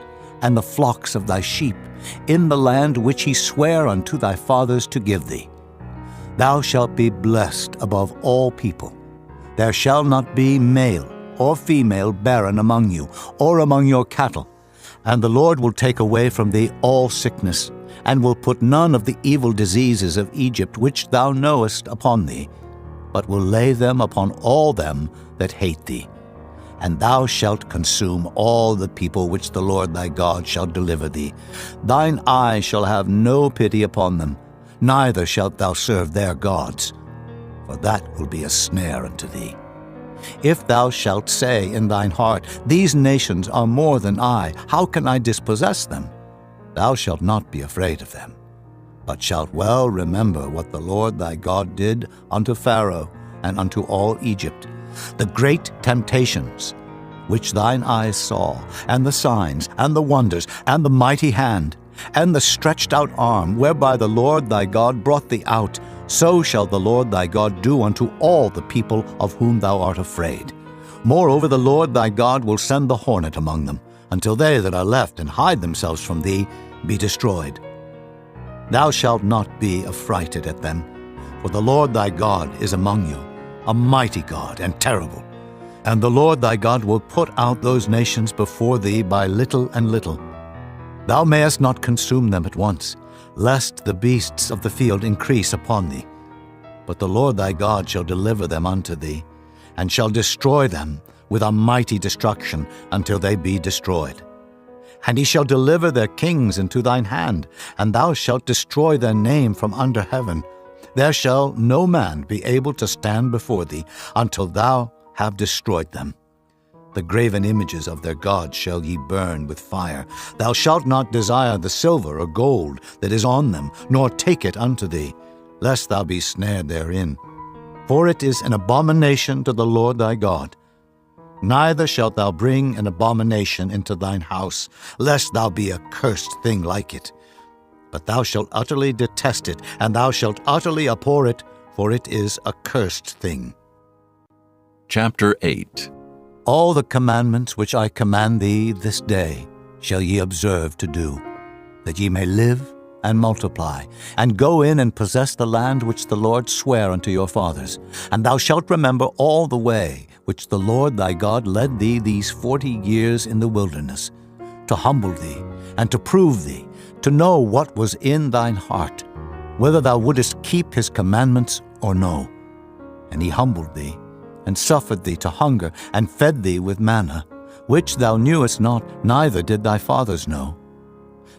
[SPEAKER 2] and the flocks of thy sheep, in the land which he sware unto thy fathers to give thee. Thou shalt be blessed above all people. There shall not be male or female barren among you, or among your cattle. And the Lord will take away from thee all sickness, and will put none of the evil diseases of Egypt which thou knowest upon thee, but will lay them upon all them that hate thee. And thou shalt consume all the people which the Lord thy God shall deliver thee. Thine eye shall have no pity upon them, neither shalt thou serve their gods, for that will be a snare unto thee. If thou shalt say in thine heart, These nations are more than I, how can I dispossess them? Thou shalt not be afraid of them, but shalt well remember what the Lord thy God did unto Pharaoh and unto all Egypt, the great temptations which thine eyes saw, and the signs, and the wonders, and the mighty hand, and the stretched out arm, whereby the Lord thy God brought thee out, so shall the Lord thy God do unto all the people of whom thou art afraid. Moreover, the Lord thy God will send the hornet among them, until they that are left and hide themselves from thee be destroyed. Thou shalt not be affrighted at them, for the Lord thy God is among you, a mighty God and terrible. And the Lord thy God will put out those nations before thee by little and little. Thou mayest not consume them at once, lest the beasts of the field increase upon thee. But the Lord thy God shall deliver them unto thee, and shall destroy them with a mighty destruction until they be destroyed. And he shall deliver their kings into thine hand, and thou shalt destroy their name from under heaven. There shall no man be able to stand before thee until thou have destroyed them. The graven images of their gods shall ye burn with fire. Thou shalt not desire the silver or gold that is on them, nor take it unto thee, lest thou be snared therein. For it is an abomination to the Lord thy God. Neither shalt thou bring an abomination into thine house, lest thou be a cursed thing like it. But thou shalt utterly detest it, and thou shalt utterly abhor it, for it is a cursed thing.
[SPEAKER 1] Chapter 8.
[SPEAKER 2] All the commandments which I command thee this day shall ye observe to do, that ye may live and multiply, and go in and possess the land which the Lord sware unto your fathers. And thou shalt remember all the way which the Lord thy God led thee these 40 years in the wilderness, to humble thee, and to prove thee, to know what was in thine heart, whether thou wouldest keep his commandments or no. And he humbled thee, and suffered thee to hunger, and fed thee with manna, which thou knewest not, neither did thy fathers know,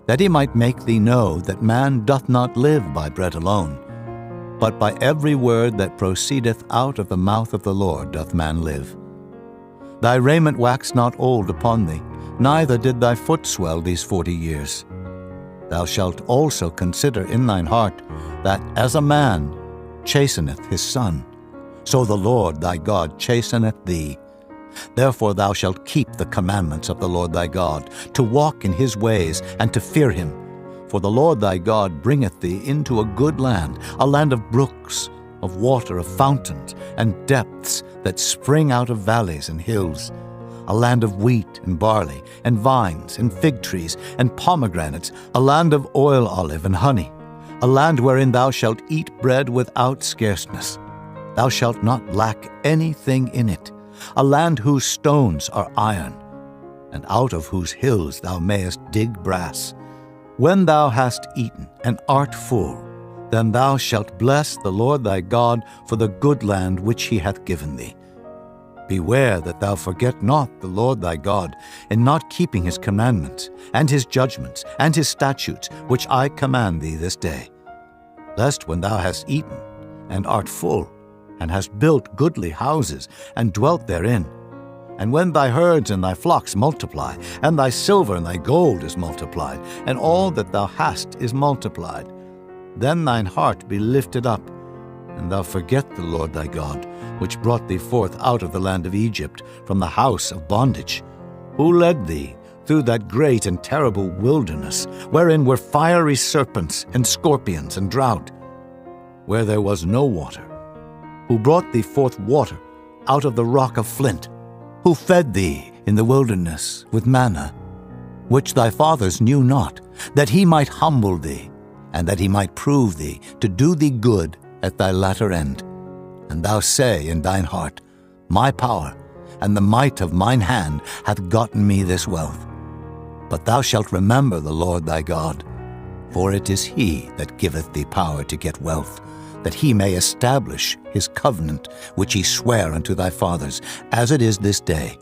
[SPEAKER 2] that he might make thee know that man doth not live by bread alone, but by every word that proceedeth out of the mouth of the Lord doth man live. Thy raiment waxed not old upon thee, neither did thy foot swell these 40 years. Thou shalt also consider in thine heart that as a man chasteneth his son, so the Lord thy God chasteneth thee. Therefore thou shalt keep the commandments of the Lord thy God, to walk in his ways, and to fear him. For the Lord thy God bringeth thee into a good land, a land of brooks, of water, of fountains, and depths that spring out of valleys and hills, a land of wheat and barley, and vines, and fig trees, and pomegranates, a land of oil olive and honey, a land wherein thou shalt eat bread without scarceness. Thou shalt not lack anything in it, a land whose stones are iron, and out of whose hills thou mayest dig brass. When thou hast eaten and art full, then thou shalt bless the Lord thy God for the good land which he hath given thee. Beware that thou forget not the Lord thy God in not keeping his commandments, and his judgments, and his statutes, which I command thee this day. Lest when thou hast eaten and art full, and hast built goodly houses, and dwelt therein, and when thy herds and thy flocks multiply, and thy silver and thy gold is multiplied, and all that thou hast is multiplied, then thine heart be lifted up, and thou forget the Lord thy God, which brought thee forth out of the land of Egypt, from the house of bondage, who led thee through that great and terrible wilderness, wherein were fiery serpents and scorpions and drought, where there was no water, who brought thee forth water out of the rock of flint, who fed thee in the wilderness with manna, which thy fathers knew not, that he might humble thee, and that he might prove thee, to do thee good at thy latter end. And thou say in thine heart, My power and the might of mine hand hath gotten me this wealth. But thou shalt remember the Lord thy God, for it is he that giveth thee power to get wealth, that he may establish his covenant which he sware unto thy fathers, as it is this day.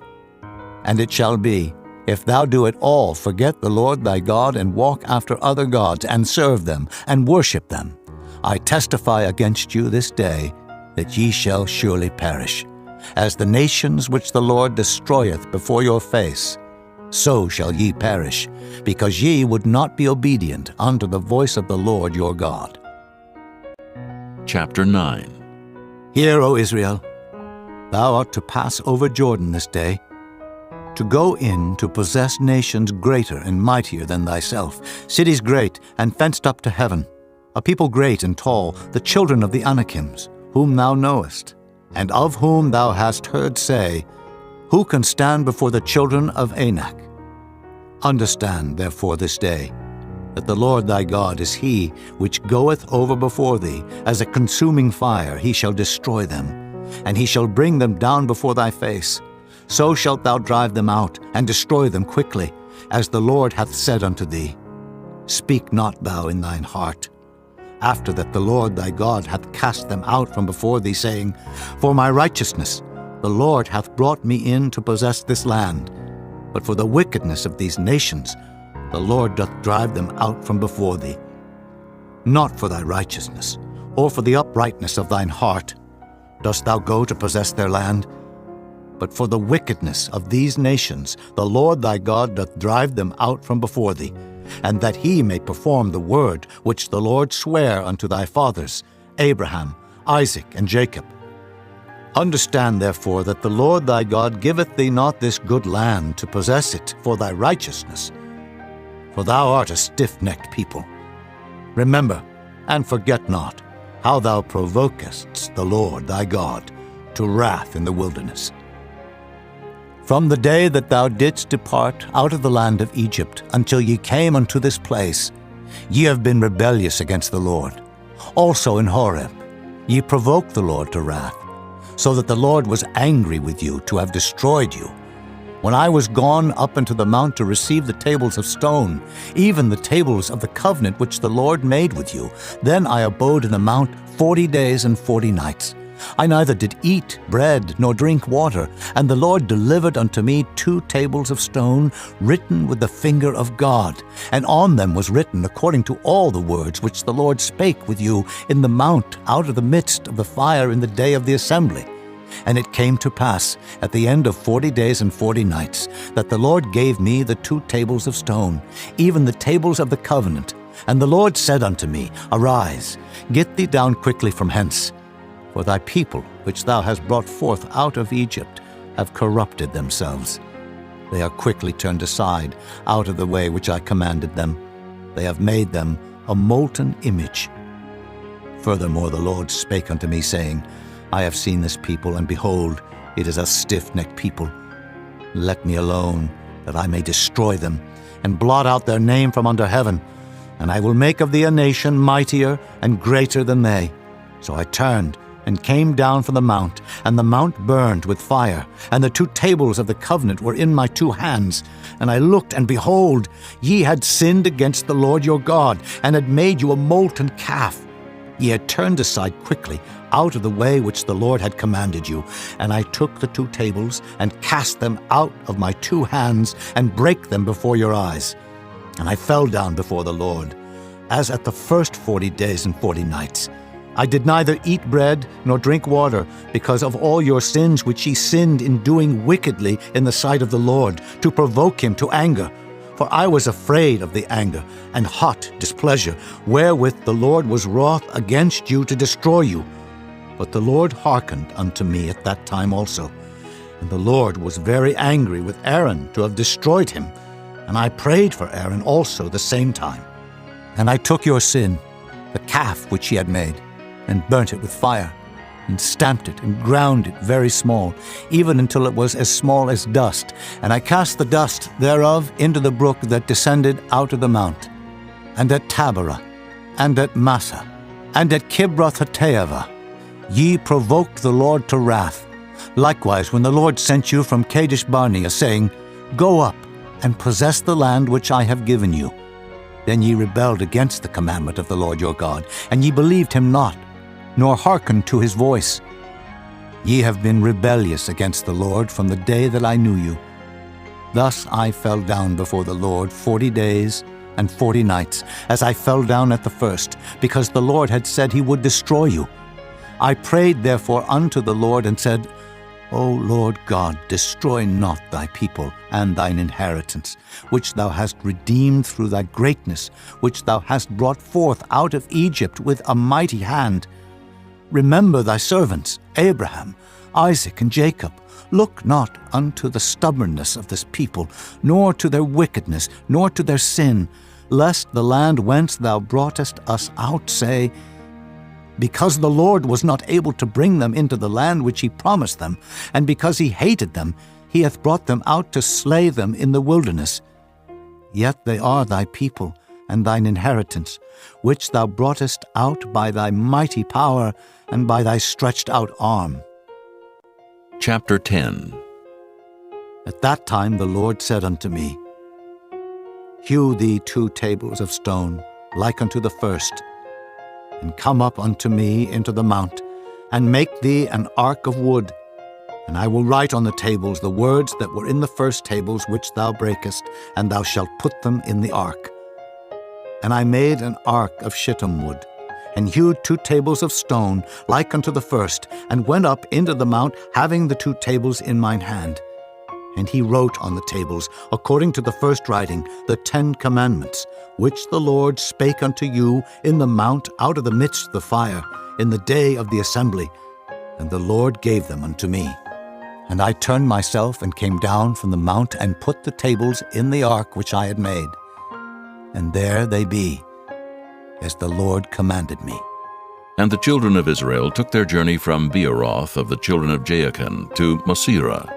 [SPEAKER 2] And it shall be, if thou do at all forget the Lord thy God, and walk after other gods, and serve them, and worship them, I testify against you this day that ye shall surely perish. As the nations which the Lord destroyeth before your face, so shall ye perish, because ye would not be obedient unto the voice of the Lord your God.
[SPEAKER 1] Chapter 9.
[SPEAKER 2] Hear, O Israel, Thou art to pass over Jordan this day, to go in to possess nations greater and mightier than thyself, cities great and fenced up to heaven, a people great and tall, the children of the Anakims, whom thou knowest, and of whom thou hast heard say, Who can stand before the children of Anak? Understand, therefore, this day, that the Lord thy God is he which goeth over before thee, as a consuming fire he shall destroy them, and he shall bring them down before thy face. So shalt thou drive them out, and destroy them quickly, as the Lord hath said unto thee. Speak not thou in thine heart, after that the Lord thy God hath cast them out from before thee, saying, For my righteousness the Lord hath brought me in to possess this land. But for the wickedness of these nations the Lord doth drive them out from before thee. Not for thy righteousness, or for the uprightness of thine heart, dost thou go to possess their land, but for the wickedness of these nations the Lord thy God doth drive them out from before thee, and that he may perform the word which the Lord sware unto thy fathers, Abraham, Isaac, and Jacob. Understand therefore that the Lord thy God giveth thee not this good land to possess it for thy righteousness, for thou art a stiff-necked people. Remember, and forget not, how thou provokest the Lord thy God to wrath in the wilderness. From the day that thou didst depart out of the land of Egypt until ye came unto this place, ye have been rebellious against the Lord. Also in Horeb ye provoked the Lord to wrath, so that the Lord was angry with you to have destroyed you. When I was gone up into the mount to receive the tables of stone, even the tables of the covenant which the Lord made with you, then I abode in the mount 40 days and 40 nights. I neither did eat bread nor drink water, and the Lord delivered unto me 2 tables of stone, written with the finger of God, and on them was written according to all the words which the Lord spake with you in the mount out of the midst of the fire in the day of the assembly. And it came to pass, at the end of 40 days and 40 nights, that the Lord gave me the 2 tables of stone, even the tables of the covenant. And the Lord said unto me, Arise, get thee down quickly from hence. For thy people, which thou hast brought forth out of Egypt, have corrupted themselves. They are quickly turned aside out of the way which I commanded them. They have made them a molten image. Furthermore the Lord spake unto me, saying, I have seen this people, and behold, it is a stiff-necked people. Let me alone, that I may destroy them, and blot out their name from under heaven. And I will make of thee a nation mightier and greater than they. So I turned, and came down from the mount, and the mount burned with fire, and the 2 tables of the covenant were in my 2 hands. And I looked, and behold, ye had sinned against the Lord your God, and had made you a molten calf. Ye had turned aside quickly out of the way which the Lord had commanded you. And I took the 2 tables, and cast them out of my 2 hands, and brake them before your eyes. And I fell down before the Lord, as at the first 40 days and 40 nights. I did neither eat bread nor drink water, because of all your sins which ye sinned in doing wickedly in the sight of the Lord, to provoke him to anger. For I was afraid of the anger and hot displeasure, wherewith the Lord was wroth against you to destroy you. But the Lord hearkened unto me at that time also. And the Lord was very angry with Aaron to have destroyed him. And I prayed for Aaron also the same time. And I took your sin, the calf which ye had made, and burnt it with fire, and stamped it, and ground it very small, even until it was as small as dust. And I cast the dust thereof into the brook that descended out of the mount. And at Taberah, and at Massah, and at Kibroth-hattaavah, ye provoked the Lord to wrath. Likewise, when the Lord sent you from Kadesh-barnea, saying, Go up, and possess the land which I have given you. Then ye rebelled against the commandment of the Lord your God, and ye believed him not, nor hearkened to his voice. Ye have been rebellious against the Lord from the day that I knew you. Thus I fell down before the Lord 40 days and 40 nights, as I fell down at the first, because the Lord had said he would destroy you. I prayed therefore unto the Lord, and said, O Lord God, destroy not thy people and thine inheritance, which thou hast redeemed through thy greatness, which thou hast brought forth out of Egypt with a mighty hand. Remember thy servants, Abraham, Isaac and Jacob. Look not unto the stubbornness of this people, nor to their wickedness, nor to their sin, lest the land whence thou broughtest us out say, because the Lord was not able to bring them into the land which he promised them, and because he hated them, he hath brought them out to slay them in the wilderness. Yet they are thy people, and thine inheritance, which thou broughtest out by thy mighty power and by thy stretched out arm.
[SPEAKER 1] Chapter 10.
[SPEAKER 2] At that time the Lord said unto me, Hew thee 2 tables of stone, like unto the first, and come up unto me into the mount, and make thee an ark of wood. And I will write on the tables the words that were in the first tables which thou breakest, and thou shalt put them in the ark. And I made an ark of shittim wood, and hewed 2 tables of stone, like unto the first, and went up into the mount, having the 2 tables in mine hand. And he wrote on the tables, according to the first writing, the 10 commandments, which the Lord spake unto you in the mount out of the midst of the fire, in the day of the assembly. And the Lord gave them unto me. And I turned myself and came down from the mount, and put the tables in the ark which I had made. And there they be, as the Lord commanded me.
[SPEAKER 1] And the children of Israel took their journey from Beeroth of the children of Jaachan to Mosera.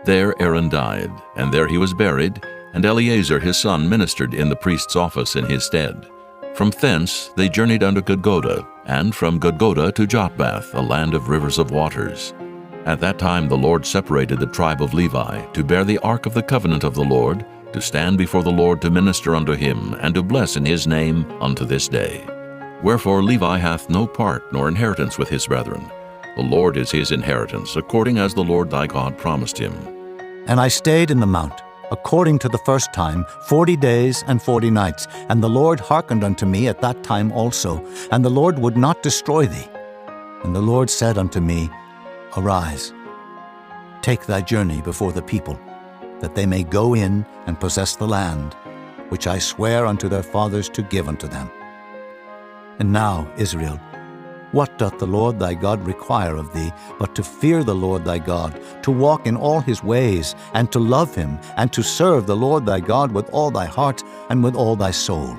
[SPEAKER 1] There Aaron died, and there he was buried, and Eleazar his son ministered in the priest's office in his stead. From thence they journeyed unto Gudgoda, and from Gudgoda to Jotbath, a land of rivers of waters. At that time the Lord separated the tribe of Levi, to bear the ark of the covenant of the Lord, to stand before the Lord to minister unto him, and to bless in his name unto this day. Wherefore Levi hath no part nor inheritance with his brethren. The Lord is his inheritance, according as the Lord thy God promised him.
[SPEAKER 2] And I stayed in the mount, according to the first time, 40 days and 40 nights. And the Lord hearkened unto me at that time also, and the Lord would not destroy thee. And the Lord said unto me, Arise, take thy journey before the people, that they may go in and possess the land, which I swear unto their fathers to give unto them. And now, Israel, what doth the Lord thy God require of thee, but to fear the Lord thy God, to walk in all his ways, and to love him, and to serve the Lord thy God with all thy heart and with all thy soul,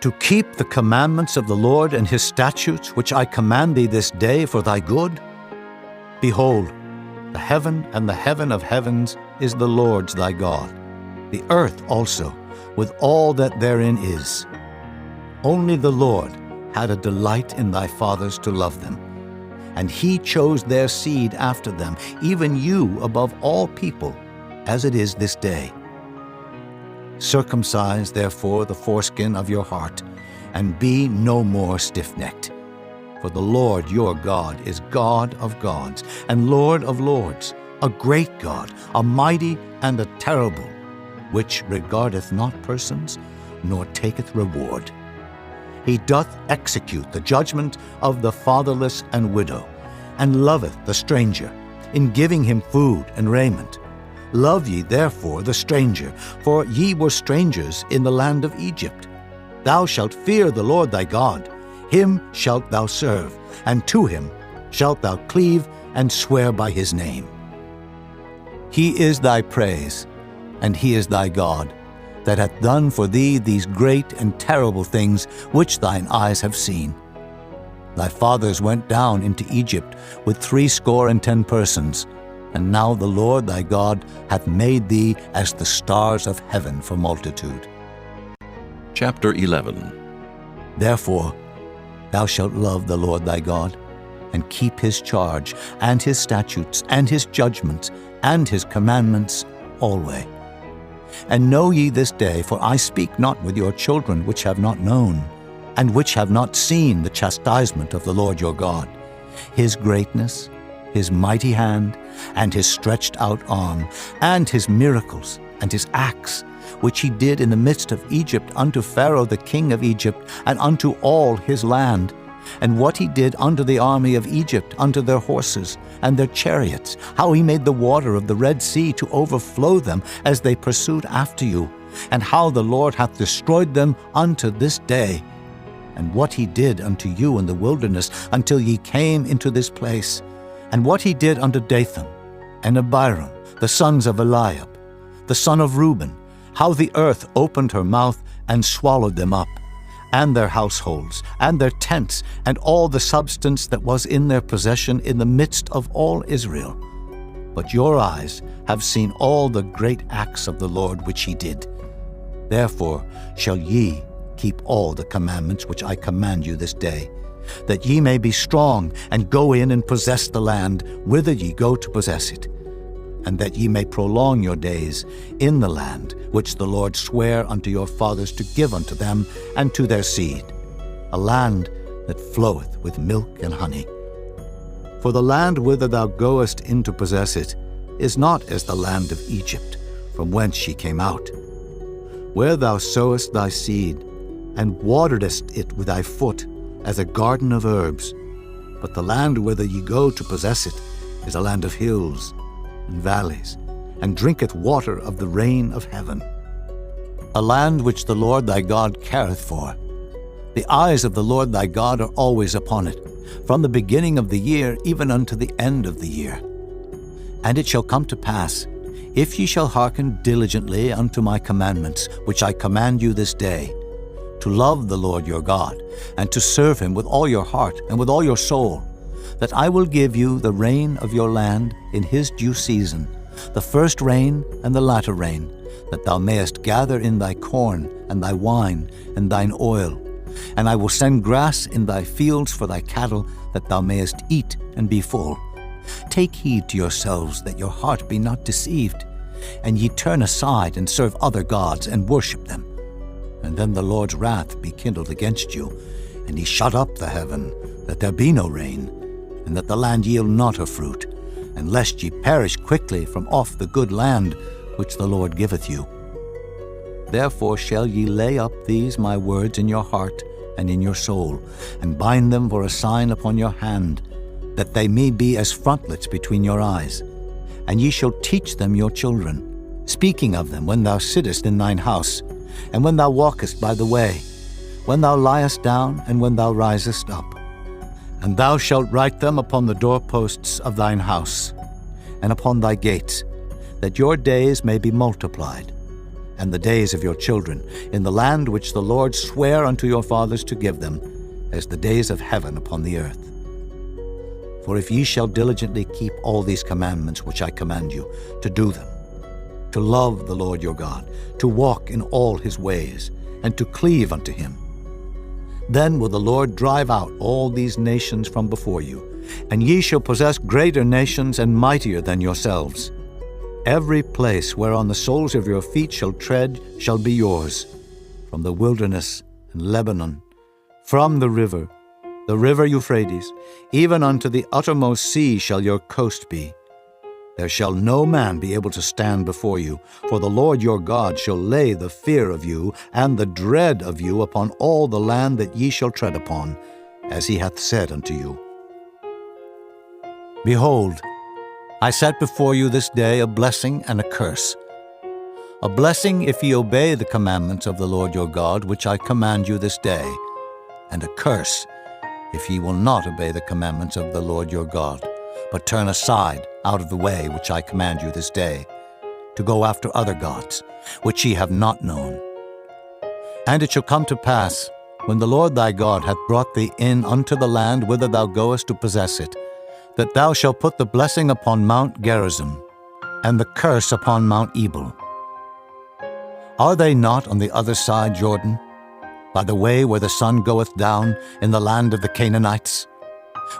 [SPEAKER 2] to keep the commandments of the Lord and his statutes, which I command thee this day for thy good? Behold, the heaven and the heaven of heavens is the Lord's thy God, the earth also, with all that therein is. Only the Lord had a delight in thy fathers to love them, and he chose their seed after them, even you above all people, as it is this day. Circumcise therefore the foreskin of your heart, and be no more stiff-necked. For the Lord your God is God of gods, and Lord of lords, a great God, a mighty and a terrible, which regardeth not persons, nor taketh reward. He doth execute the judgment of the fatherless and widow, and loveth the stranger, in giving him food and raiment. Love ye therefore the stranger, for ye were strangers in the land of Egypt. Thou shalt fear the Lord thy God, him shalt thou serve, and to him shalt thou cleave and swear by his name. He is thy praise, and he is thy God, that hath done for thee these great and terrible things which thine eyes have seen. Thy fathers went down into Egypt with 70 persons, and now the Lord thy God hath made thee as the stars of heaven for multitude.
[SPEAKER 1] Chapter 11.
[SPEAKER 2] Therefore thou shalt love the Lord thy God, and keep his charge, and his statutes, and his judgments, and his commandments alway. And know ye this day, for I speak not with your children which have not known, and which have not seen the chastisement of the Lord your God, his greatness, his mighty hand, and his stretched out arm, and his miracles, and his acts, which he did in the midst of Egypt unto Pharaoh the king of Egypt, and unto all his land, and what he did unto the army of Egypt, unto their horses and their chariots, how he made the water of the Red Sea to overflow them as they pursued after you, and how the Lord hath destroyed them unto this day, and what he did unto you in the wilderness until ye came into this place, and what he did unto Dathan and Abiram, the sons of Eliab, the son of Reuben, how the earth opened her mouth and swallowed them up, and their households, and their tents, and all the substance that was in their possession in the midst of all Israel. But your eyes have seen all the great acts of the Lord which he did. Therefore shall ye keep all the commandments which I command you this day, that ye may be strong, and go in and possess the land whither ye go to possess it, and that ye may prolong your days in the land which the Lord sware unto your fathers to give unto them and to their seed, a land that floweth with milk and honey. For the land whither thou goest in to possess it is not as the land of Egypt, from whence ye came out, where thou sowest thy seed, and waterest it with thy foot, as a garden of herbs. But the land whither ye go to possess it is a land of hills and valleys, and drinketh water of the rain of heaven, a land which the Lord thy God careth for. The eyes of the Lord thy God are always upon it, from the beginning of the year even unto the end of the year. And it shall come to pass, if ye shall hearken diligently unto my commandments, which I command you this day, to love the Lord your God, and to serve him with all your heart and with all your soul, that I will give you the rain of your land in his due season, the first rain and the latter rain, that thou mayest gather in thy corn and thy wine and thine oil. And I will send grass in thy fields for thy cattle, that thou mayest eat and be full. Take heed to yourselves that your heart be not deceived, and ye turn aside and serve other gods and worship them. And then the Lord's wrath be kindled against you, and he shut up the heaven, that there be no rain, and that the land yield not her fruit, and lest ye perish quickly from off the good land which the Lord giveth you. Therefore shall ye lay up these my words in your heart and in your soul, and bind them for a sign upon your hand, that they may be as frontlets between your eyes. And ye shall teach them your children, speaking of them when thou sittest in thine house, and when thou walkest by the way, when thou liest down, and when thou risest up. And thou shalt write them upon the doorposts of thine house, and upon thy gates, that your days may be multiplied, and the days of your children, in the land which the Lord sware unto your fathers to give them, as the days of heaven upon the earth. For if ye shall diligently keep all these commandments which I command you, to do them, to love the Lord your God, to walk in all his ways, and to cleave unto him, then will the Lord drive out all these nations from before you, and ye shall possess greater nations and mightier than yourselves. Every place whereon the soles of your feet shall tread shall be yours, from the wilderness and Lebanon, from the river Euphrates, even unto the uttermost sea shall your coast be. There shall no man be able to stand before you, for the Lord your God shall lay the fear of you and the dread of you upon all the land that ye shall tread upon, as he hath said unto you. Behold, I set before you this day a blessing and a curse. A blessing if ye obey the commandments of the Lord your God, which I command you this day, and a curse if ye will not obey the commandments of the Lord your God, but turn aside out of the way which I command you this day, to go after other gods, which ye have not known. And it shall come to pass, when the Lord thy God hath brought thee in unto the land whither thou goest to possess it, that thou shalt put the blessing upon Mount Gerizim, and the curse upon Mount Ebal. Are they not on the other side Jordan, by the way where the sun goeth down, in the land of the Canaanites,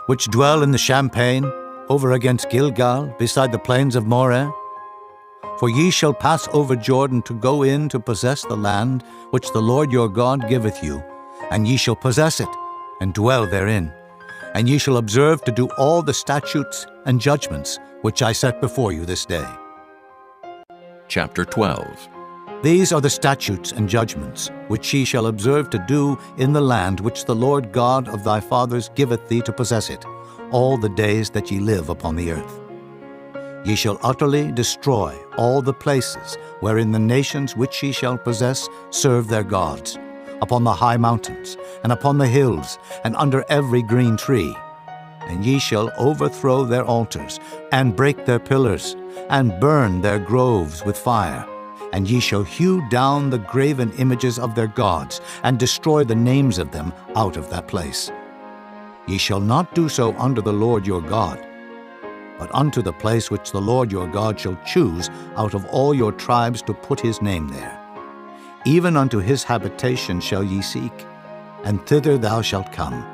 [SPEAKER 2] which dwell in the champaign, over against Gilgal, beside the plains of Moreh? For ye shall pass over Jordan to go in to possess the land which the Lord your God giveth you, and ye shall possess it, and dwell therein. And ye shall observe to do all the statutes and judgments which I set before you this day.
[SPEAKER 1] Chapter 12.
[SPEAKER 2] These are the statutes and judgments which ye shall observe to do in the land which the Lord God of thy fathers giveth thee to possess it, all the days that ye live upon the earth. Ye shall utterly destroy all the places wherein the nations which ye shall possess serve their gods, upon the high mountains, and upon the hills, and under every green tree. and ye shall overthrow their altars, and break their pillars, and burn their groves with fire. And ye shall hew down the graven images of their gods, and destroy the names of them out of that place. Ye shall not do so unto the Lord your God, but unto the place which the Lord your God shall choose out of all your tribes to put his name there. Even unto his habitation shall ye seek, and thither thou shalt come.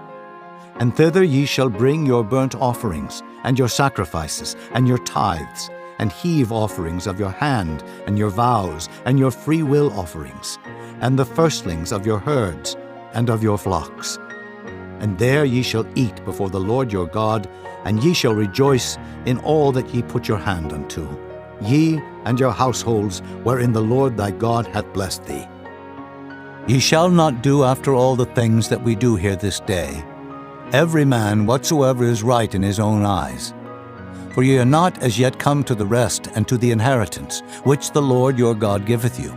[SPEAKER 2] And thither ye shall bring your burnt offerings, and your sacrifices, and your tithes, and heave offerings of your hand, and your vows, and your freewill offerings, and the firstlings of your herds, and of your flocks. And there ye shall eat before the Lord your God, and ye shall rejoice in all that ye put your hand unto, ye and your households wherein the Lord thy God hath blessed thee. Ye shall not do after all the things that we do here this day, every man whatsoever is right in his own eyes. For ye are not as yet come to the rest and to the inheritance, which the Lord your God giveth you.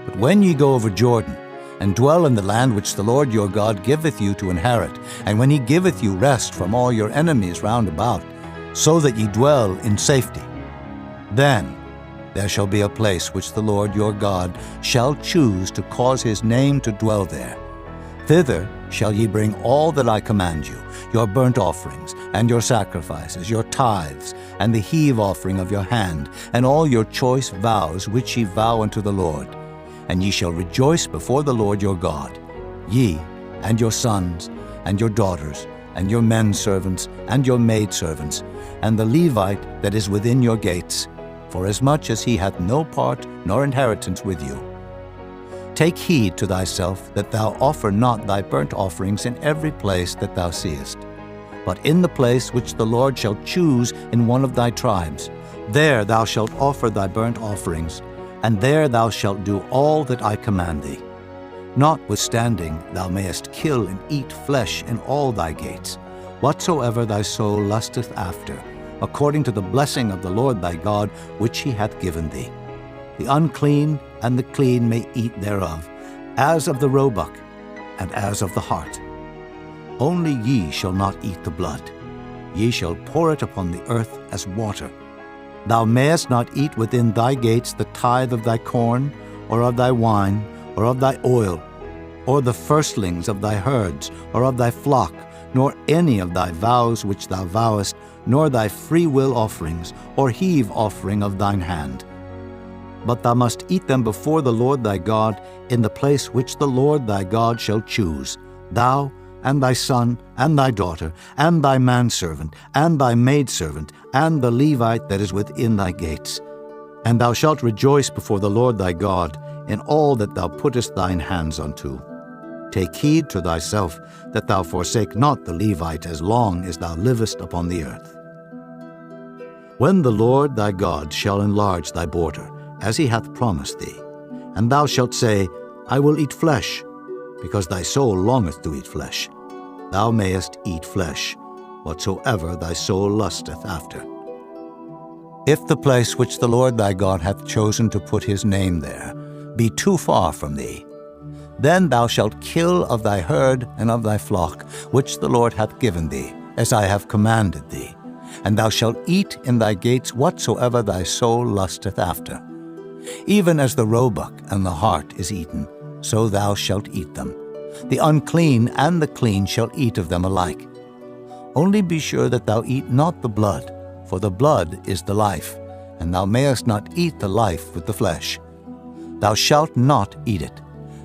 [SPEAKER 2] But when ye go over Jordan, and dwell in the land which the Lord your God giveth you to inherit, and when he giveth you rest from all your enemies round about, so that ye dwell in safety, then there shall be a place which the Lord your God shall choose to cause his name to dwell there. Thither shall ye bring all that I command you, your burnt offerings, and your sacrifices, your tithes, and the heave offering of your hand, and all your choice vows which ye vow unto the Lord. And ye shall rejoice before the Lord your God, ye, and your sons, and your daughters, and your men servants, and your maid servants, and the Levite that is within your gates, forasmuch as he hath no part nor inheritance with you. Take heed to thyself that thou offer not thy burnt offerings in every place that thou seest, but in the place which the Lord shall choose in one of thy tribes. There thou shalt offer thy burnt offerings, and there thou shalt do all that I command thee. Notwithstanding, thou mayest kill and eat flesh in all thy gates, whatsoever thy soul lusteth after, according to the blessing of the Lord thy God, which he hath given thee. The unclean and the clean may eat thereof, as of the roebuck, and as of the hart. Only ye shall not eat the blood. Ye shall pour it upon the earth as water. Thou mayest not eat within thy gates the tithe of thy corn, or of thy wine, or of thy oil, or the firstlings of thy herds, or of thy flock, nor any of thy vows which thou vowest, nor thy freewill offerings, or heave offering of thine hand. But thou must eat them before the Lord thy God in the place which the Lord thy God shall choose, thou, and thy son, and thy daughter, and thy manservant, and thy maidservant, and the Levite that is within thy gates. And thou shalt rejoice before the Lord thy God in all that thou puttest thine hands unto. Take heed to thyself that thou forsake not the Levite as long as thou livest upon the earth. When the Lord thy God shall enlarge thy border, as he hath promised thee, and thou shalt say, I will eat flesh, because thy soul longeth to eat flesh, thou mayest eat flesh, whatsoever thy soul lusteth after. If the place which the Lord thy God hath chosen to put his name there be too far from thee, then thou shalt kill of thy herd and of thy flock, which the Lord hath given thee, as I have commanded thee, and thou shalt eat in thy gates whatsoever thy soul lusteth after. Even as the roebuck and the hart is eaten, so thou shalt eat them. The unclean and the clean shall eat of them alike. Only be sure that thou eat not the blood, for the blood is the life, and thou mayest not eat the life with the flesh. Thou shalt not eat it.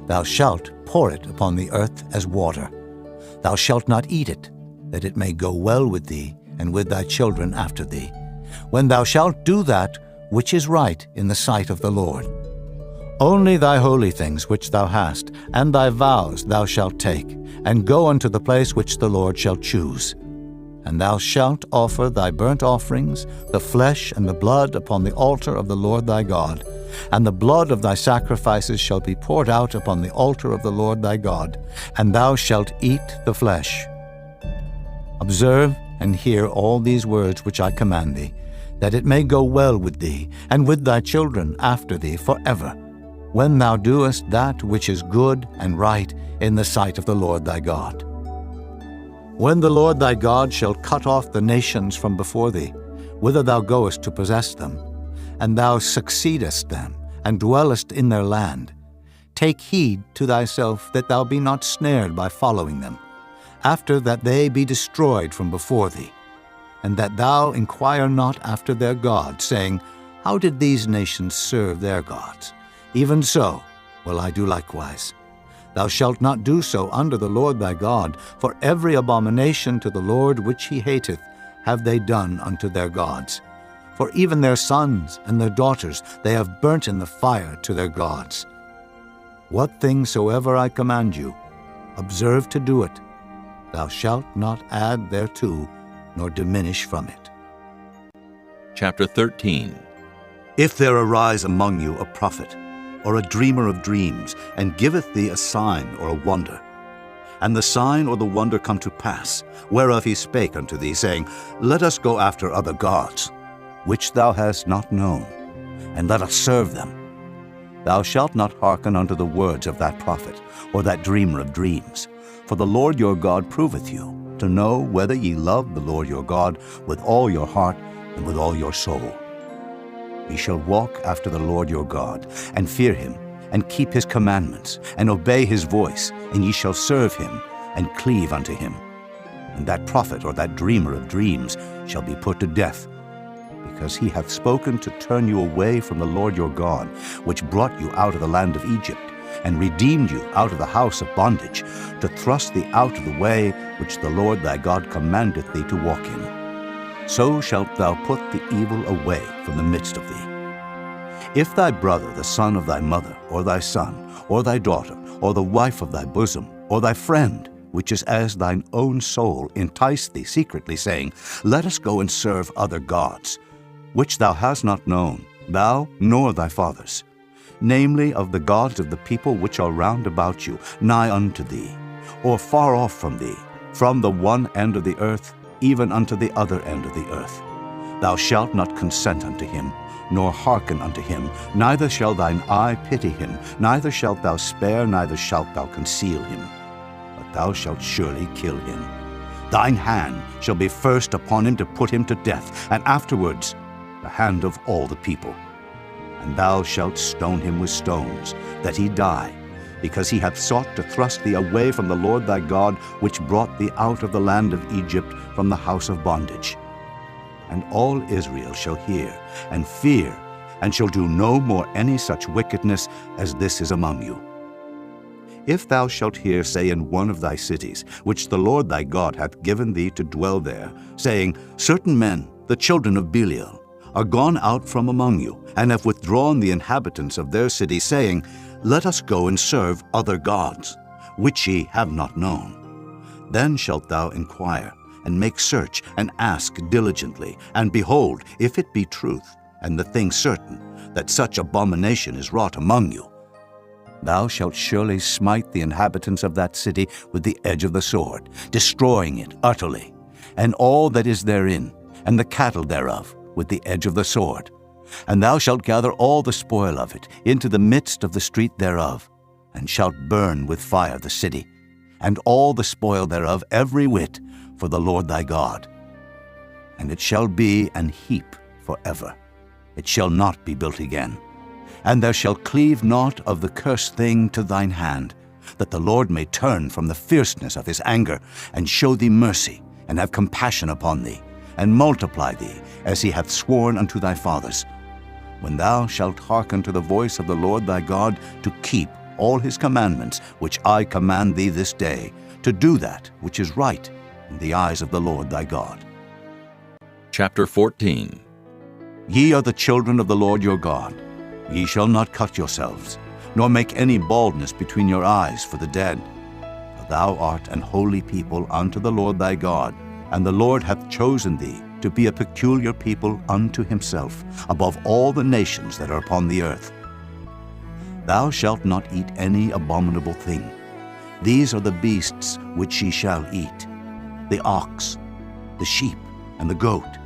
[SPEAKER 2] Thou shalt pour it upon the earth as water. Thou shalt not eat it, that it may go well with thee and with thy children after thee, when thou shalt do that which is right in the sight of the Lord. Only thy holy things which thou hast, and thy vows thou shalt take, and go unto the place which the Lord shall choose. And thou shalt offer thy burnt offerings, the flesh and the blood upon the altar of the Lord thy God, and the blood of thy sacrifices shall be poured out upon the altar of the Lord thy God, and thou shalt eat the flesh. Observe and hear all these words which I command thee, that it may go well with thee, and with thy children after thee forever, when thou doest that which is good and right in the sight of the Lord thy God. When the Lord thy God shall cut off the nations from before thee, whither thou goest to possess them, and thou succeedest them, and dwellest in their land, take heed to thyself that thou be not snared by following them, after that they be destroyed from before thee, and that thou inquire not after their gods, saying, How did these nations serve their gods? Even so will I do likewise. Thou shalt not do so under the Lord thy God, for every abomination to the Lord which he hateth have they done unto their gods. For even their sons and their daughters they have burnt in the fire to their gods. What thing soever I command you, observe to do it. Thou shalt not add thereto, nor diminish from it.
[SPEAKER 1] Chapter 13.
[SPEAKER 2] If there arise among you a prophet, or a dreamer of dreams, and giveth thee a sign or a wonder, and the sign or the wonder come to pass, whereof he spake unto thee, saying, Let us go after other gods, which thou hast not known, and let us serve them. Thou shalt not hearken unto the words of that prophet, or that dreamer of dreams. For the Lord your God proveth you, to know whether ye love the Lord your God with all your heart and with all your soul. Ye shall walk after the Lord your God, and fear him, and keep his commandments, and obey his voice, and ye shall serve him, and cleave unto him. And that prophet or that dreamer of dreams shall be put to death, because he hath spoken to turn you away from the Lord your God, which brought you out of the land of Egypt, and redeemed you out of the house of bondage, to thrust thee out of the way which the Lord thy God commandeth thee to walk in. So shalt thou put the evil away from the midst of thee. If thy brother, the son of thy mother, or thy son, or thy daughter, or the wife of thy bosom, or thy friend, which is as thine own soul, entice thee secretly, saying, Let us go and serve other gods, which thou hast not known, thou nor thy fathers, namely of the gods of the people which are round about you, nigh unto thee, or far off from thee, from the one end of the earth even unto the other end of the earth. Thou shalt not consent unto him, nor hearken unto him, neither shall thine eye pity him, neither shalt thou spare, neither shalt thou conceal him, but thou shalt surely kill him. Thine hand shall be first upon him to put him to death, and afterwards the hand of all the people. And thou shalt stone him with stones, that he die, because he hath sought to thrust thee away from the Lord thy God, which brought thee out of the land of Egypt from the house of bondage. And all Israel shall hear and fear, and shall do no more any such wickedness as this is among you. If thou shalt hear say in one of thy cities, which the Lord thy God hath given thee to dwell there, saying, Certain men, the children of Belial, are gone out from among you, and have withdrawn the inhabitants of their city, saying, Let us go and serve other gods, which ye have not known. Then shalt thou inquire, and make search, and ask diligently, and behold, if it be truth, and the thing certain, that such abomination is wrought among you, thou shalt surely smite the inhabitants of that city with the edge of the sword, destroying it utterly, and all that is therein, and the cattle thereof, with the edge of the sword. And thou shalt gather all the spoil of it into the midst of the street thereof, and shalt burn with fire the city, and all the spoil thereof every whit, for the Lord thy God. And it shall be an heap forever. It shall not be built again. And there shall cleave naught of the cursed thing to thine hand, that the Lord may turn from the fierceness of his anger, and show thee mercy, and have compassion upon thee, and multiply thee, as he hath sworn unto thy fathers, when thou shalt hearken to the voice of the Lord thy God, to keep all his commandments which I command thee this day, to do that which is right in the eyes of the Lord thy God.
[SPEAKER 1] Chapter 14.
[SPEAKER 2] Ye are the children of the Lord your God. Ye shall not cut yourselves, nor make any baldness between your eyes for the dead. For thou art an holy people unto the Lord thy God, and the Lord hath chosen thee to be a peculiar people unto himself, above all the nations that are upon the earth. Thou shalt not eat any abominable thing. These are the beasts which ye shall eat: the ox, the sheep, and the goat,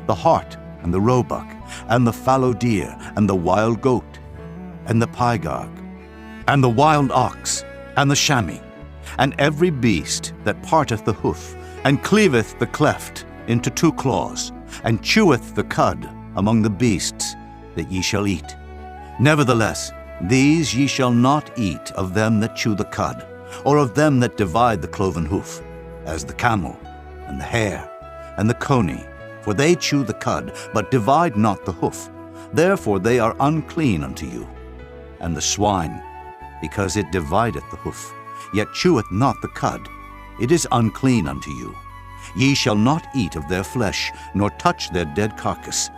[SPEAKER 2] the hart, and the roebuck, and the fallow deer, and the wild goat, and the pygarg, and the wild ox, and the chamois, and every beast that parteth the hoof, and cleaveth the cleft into 2 claws, and cheweth the cud among the beasts that ye shall eat. Nevertheless, these ye shall not eat of them that chew the cud, or of them that divide the cloven hoof, as the camel, and the hare, and the coney, for they chew the cud, but divide not the hoof. Therefore they are unclean unto you. And the swine, because it divideth the hoof, yet cheweth not the cud, it is unclean unto you. Ye shall not eat of their flesh, nor touch their dead carcass.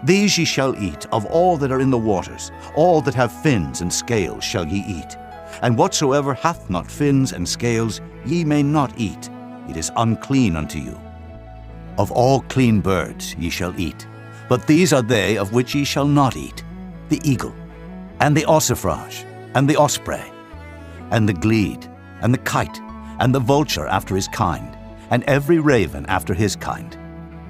[SPEAKER 2] These ye shall eat of all that are in the waters, all that have fins and scales shall ye eat. And whatsoever hath not fins and scales ye may not eat, it is unclean unto you. Of all clean birds ye shall eat, but these are they of which ye shall not eat: the eagle, and the ossifrage, and the osprey, and the glede, and the kite, and the vulture after his kind, and every raven after his kind,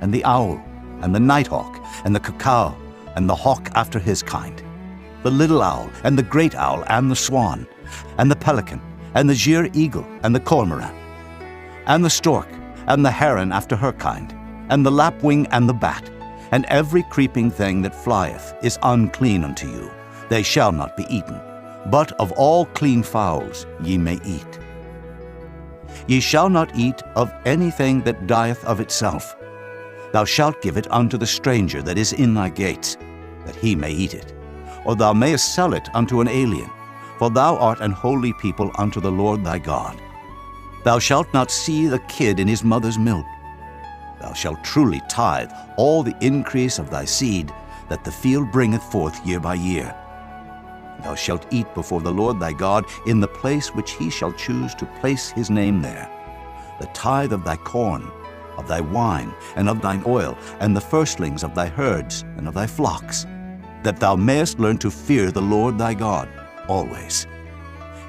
[SPEAKER 2] and the owl, and the nighthawk, and the cuckoo, and the hawk after his kind, the little owl, and the great owl, and the swan, and the pelican, and the gier eagle, and the cormorant, and the stork, and the heron after her kind, and the lapwing, and the bat, and every creeping thing that flieth is unclean unto you. They shall not be eaten. But of all clean fowls ye may eat. Ye shall not eat of anything that dieth of itself. Thou shalt give it unto the stranger that is in thy gates, that he may eat it. Or thou mayest sell it unto an alien, for thou art an holy people unto the Lord thy God. Thou shalt not see the kid in his mother's milk. Thou shalt truly tithe all the increase of thy seed that the field bringeth forth year by year. Thou shalt eat before the Lord thy God in the place which he shall choose to place his name there. The tithe of thy corn, of thy wine, and of thine oil, and the firstlings of thy herds and of thy flocks, that thou mayest learn to fear the Lord thy God always.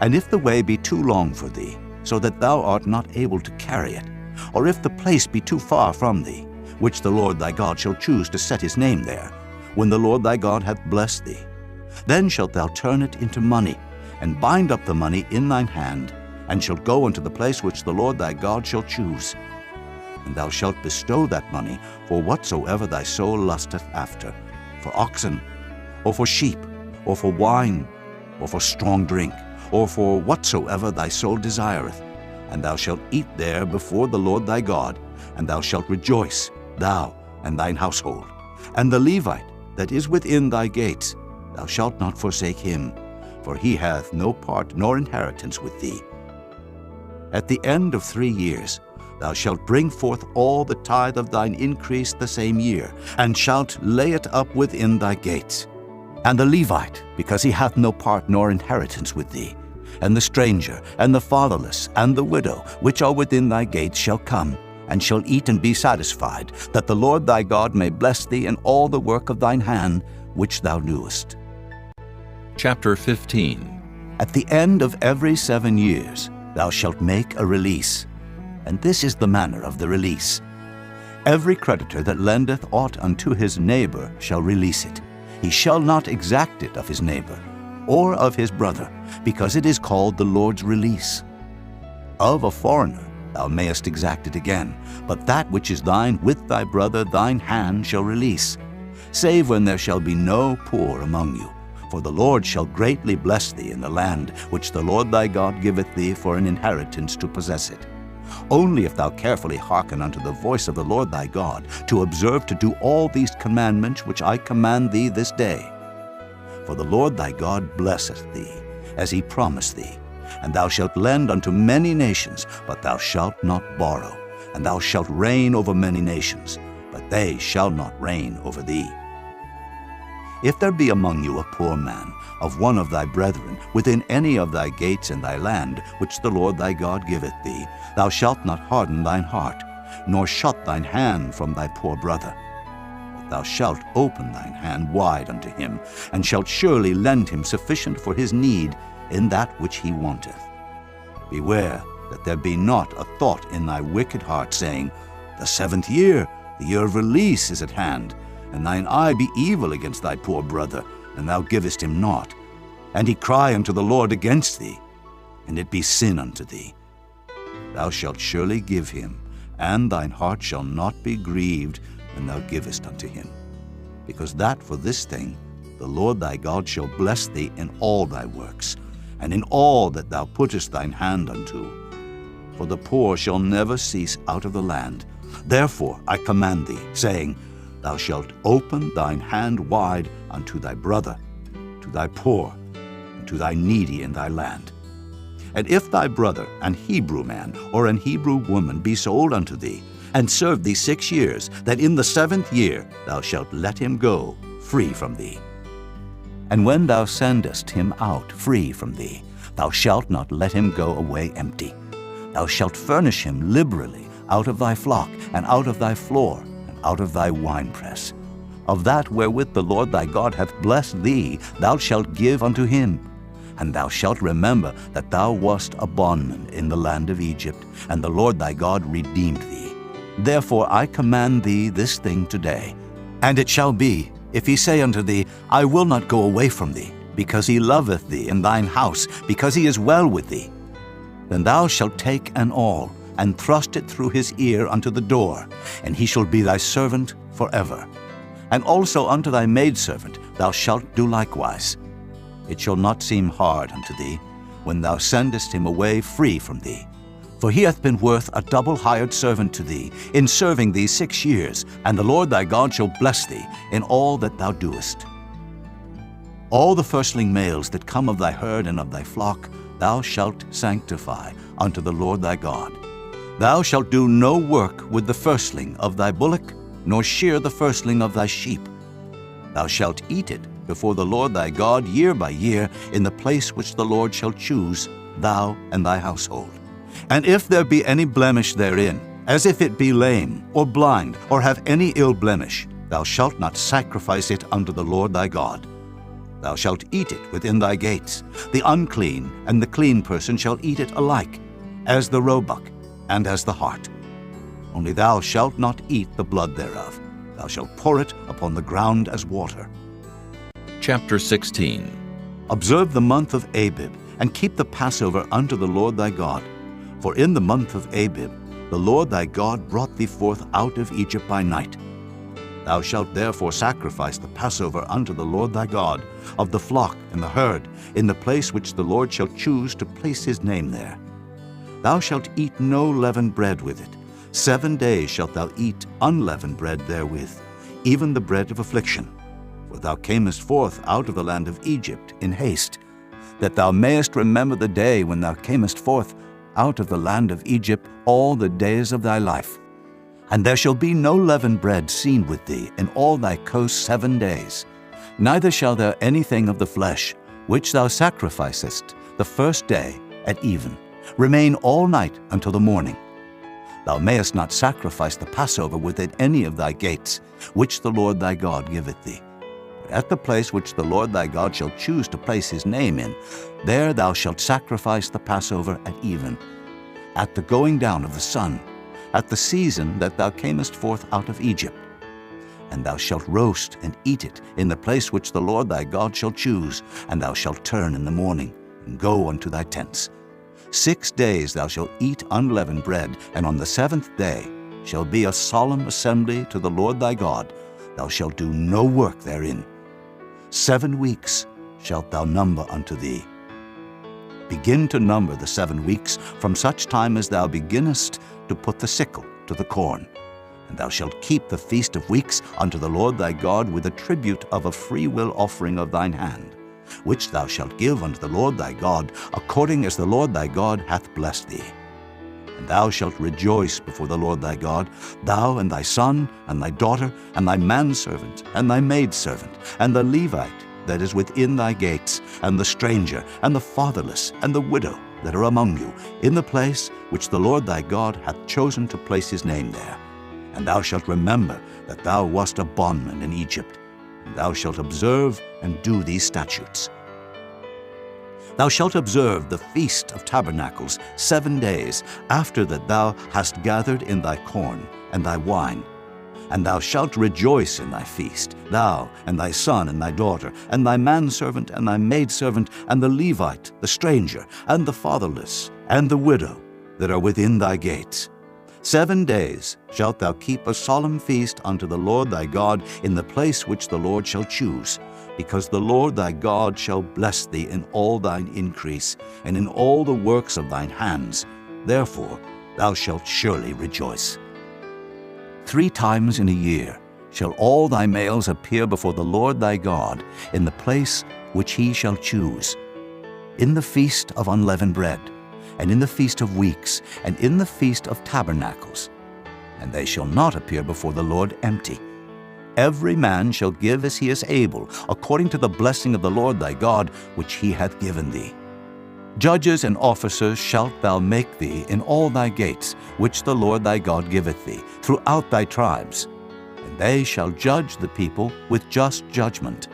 [SPEAKER 2] And if the way be too long for thee, so that thou art not able to carry it, or if the place be too far from thee, which the Lord thy God shall choose to set his name there, when the Lord thy God hath blessed thee, then shalt thou turn it into money, and bind up the money in thine hand, and shalt go unto the place which the Lord thy God shall choose. And thou shalt bestow that money for whatsoever thy soul lusteth after, for oxen, or for sheep, or for wine, or for strong drink, or for whatsoever thy soul desireth. And thou shalt eat there before the Lord thy God, and thou shalt rejoice, thou and thine household. And the Levite that is within thy gates, thou shalt not forsake him, for he hath no part nor inheritance with thee. At the end of 3 years thou shalt bring forth all the tithe of thine increase the same year, and shalt lay it up within thy gates. And the Levite, because he hath no part nor inheritance with thee, and the stranger, and the fatherless, and the widow, which are within thy gates, shall come, and shall eat and be satisfied, that the Lord thy God may bless thee in all the work of thine hand, which thou doest.
[SPEAKER 1] Chapter 15.
[SPEAKER 2] At the end of every 7 years thou shalt make a release, and this is the manner of the release. Every creditor that lendeth aught unto his neighbor shall release it. He shall not exact it of his neighbor, or of his brother, because it is called the Lord's release. Of a foreigner thou mayest exact it again, but that which is thine with thy brother thine hand shall release, save when there shall be no poor among you. For the Lord shall greatly bless thee in the land which the Lord thy God giveth thee for an inheritance to possess it. Only if thou carefully hearken unto the voice of the Lord thy God, to observe to do all these commandments which I command thee this day. For the Lord thy God blesseth thee, as he promised thee. And thou shalt lend unto many nations, but thou shalt not borrow. And thou shalt reign over many nations, but they shall not reign over thee. If there be among you a poor man, of one of thy brethren, within any of thy gates in thy land, which the Lord thy God giveth thee, thou shalt not harden thine heart, nor shut thine hand from thy poor brother. But thou shalt open thine hand wide unto him, and shalt surely lend him sufficient for his need in that which he wanteth. Beware that there be not a thought in thy wicked heart, saying, The 7th year, the year of release, is at hand, and thine eye be evil against thy poor brother, and thou givest him naught, and he cry unto the Lord against thee, and it be sin unto thee. Thou shalt surely give him, and thine heart shall not be grieved when thou givest unto him. Because that for this thing the Lord thy God shall bless thee in all thy works, and in all that thou puttest thine hand unto. For the poor shall never cease out of the land. Therefore I command thee, saying, Thou shalt open thine hand wide unto thy brother, to thy poor, and to thy needy in thy land. And if thy brother, an Hebrew man or an Hebrew woman, be sold unto thee, and serve thee 6 years, that in the 7th year thou shalt let him go free from thee. And when thou sendest him out free from thee, thou shalt not let him go away empty. Thou shalt furnish him liberally out of thy flock, and out of thy floor, and out of thy winepress. Of that wherewith the Lord thy God hath blessed thee, thou shalt give unto him. And thou shalt remember that thou wast a bondman in the land of Egypt, and the Lord thy God redeemed thee. Therefore I command thee this thing today. And it shall be, if he say unto thee, I will not go away from thee, because he loveth thee and thine house, because he is well with thee, then thou shalt take an awl, and thrust it through his ear unto the door, and he shall be thy servant forever. And also unto thy maidservant thou shalt do likewise. It shall not seem hard unto thee, when thou sendest him away free from thee. For he hath been worth a double hired servant to thee, in serving thee 6 years, and the Lord thy God shall bless thee in all that thou doest. All the firstling males that come of thy herd and of thy flock thou shalt sanctify unto the Lord thy God. Thou shalt do no work with the firstling of thy bullock, nor shear the firstling of thy sheep. Thou shalt eat it before the Lord thy God year by year in the place which the Lord shall choose, thou and thy household. And if there be any blemish therein, as if it be lame, or blind, or have any ill blemish, thou shalt not sacrifice it unto the Lord thy God. Thou shalt eat it within thy gates. The unclean and the clean person shall eat it alike, as the roebuck and as the hart. Only thou shalt not eat the blood thereof. Thou shalt pour it upon the ground as water.
[SPEAKER 1] Chapter 16.
[SPEAKER 2] Observe the month of Abib, and keep the Passover unto the Lord thy God. For in the month of Abib the Lord thy God brought thee forth out of Egypt by night. Thou shalt therefore sacrifice the Passover unto the Lord thy God, of the flock and the herd, in the place which the Lord shall choose to place his name there. Thou shalt eat no leavened bread with it. 7 days shalt thou eat unleavened bread therewith, even the bread of affliction. For thou camest forth out of the land of Egypt in haste, that thou mayest remember the day when thou camest forth out of the land of Egypt all the days of thy life. And there shall be no leavened bread seen with thee in all thy coast 7 days. Neither shall there anything of the flesh, which thou sacrificest the first day at even, remain all night until the morning. Thou mayest not sacrifice the Passover within any of thy gates, which the Lord thy God giveth thee. But at the place which the Lord thy God shall choose to place his name in, there thou shalt sacrifice the Passover at even, at the going down of the sun, at the season that thou camest forth out of Egypt. And thou shalt roast and eat it in the place which the Lord thy God shall choose, and thou shalt turn in the morning, and go unto thy tents. 6 days thou shalt eat unleavened bread, and on the 7th day shall be a solemn assembly to the Lord thy God. Thou shalt do no work therein. 7 weeks shalt thou number unto thee. Begin to number the 7 weeks from such time as thou beginnest to put the sickle to the corn. And thou shalt keep the feast of weeks unto the Lord thy God with a tribute of a freewill offering of thine hand, which thou shalt give unto the Lord thy God, according as the Lord thy God hath blessed thee. And thou shalt rejoice before the Lord thy God, thou and thy son, and thy daughter, and thy manservant, and thy maidservant, and the Levite that is within thy gates, and the stranger, and the fatherless, and the widow that are among you, in the place which the Lord thy God hath chosen to place his name there. And thou shalt remember that thou wast a bondman in Egypt, and thou shalt observe and do these statutes. Thou shalt observe the Feast of Tabernacles 7 days after that thou hast gathered in thy corn and thy wine. And thou shalt rejoice in thy feast, thou and thy son and thy daughter, and thy manservant and thy maidservant, and the Levite, the stranger, and the fatherless, and the widow that are within thy gates. 7 days shalt thou keep a solemn feast unto the Lord thy God in the place which the Lord shall choose, because the Lord thy God shall bless thee in all thine increase, and in all the works of thine hands. Therefore thou shalt surely rejoice. 3 times in a year shall all thy males appear before the Lord thy God in the place which he shall choose, in the feast of unleavened bread, and in the feast of weeks, and in the feast of tabernacles. And they shall not appear before the Lord empty. Every man shall give as he is able, according to the blessing of the Lord thy God, which he hath given thee. Judges and officers shalt thou make thee in all thy gates, which the Lord thy God giveth thee, throughout thy tribes. And they shall judge the people with just judgment.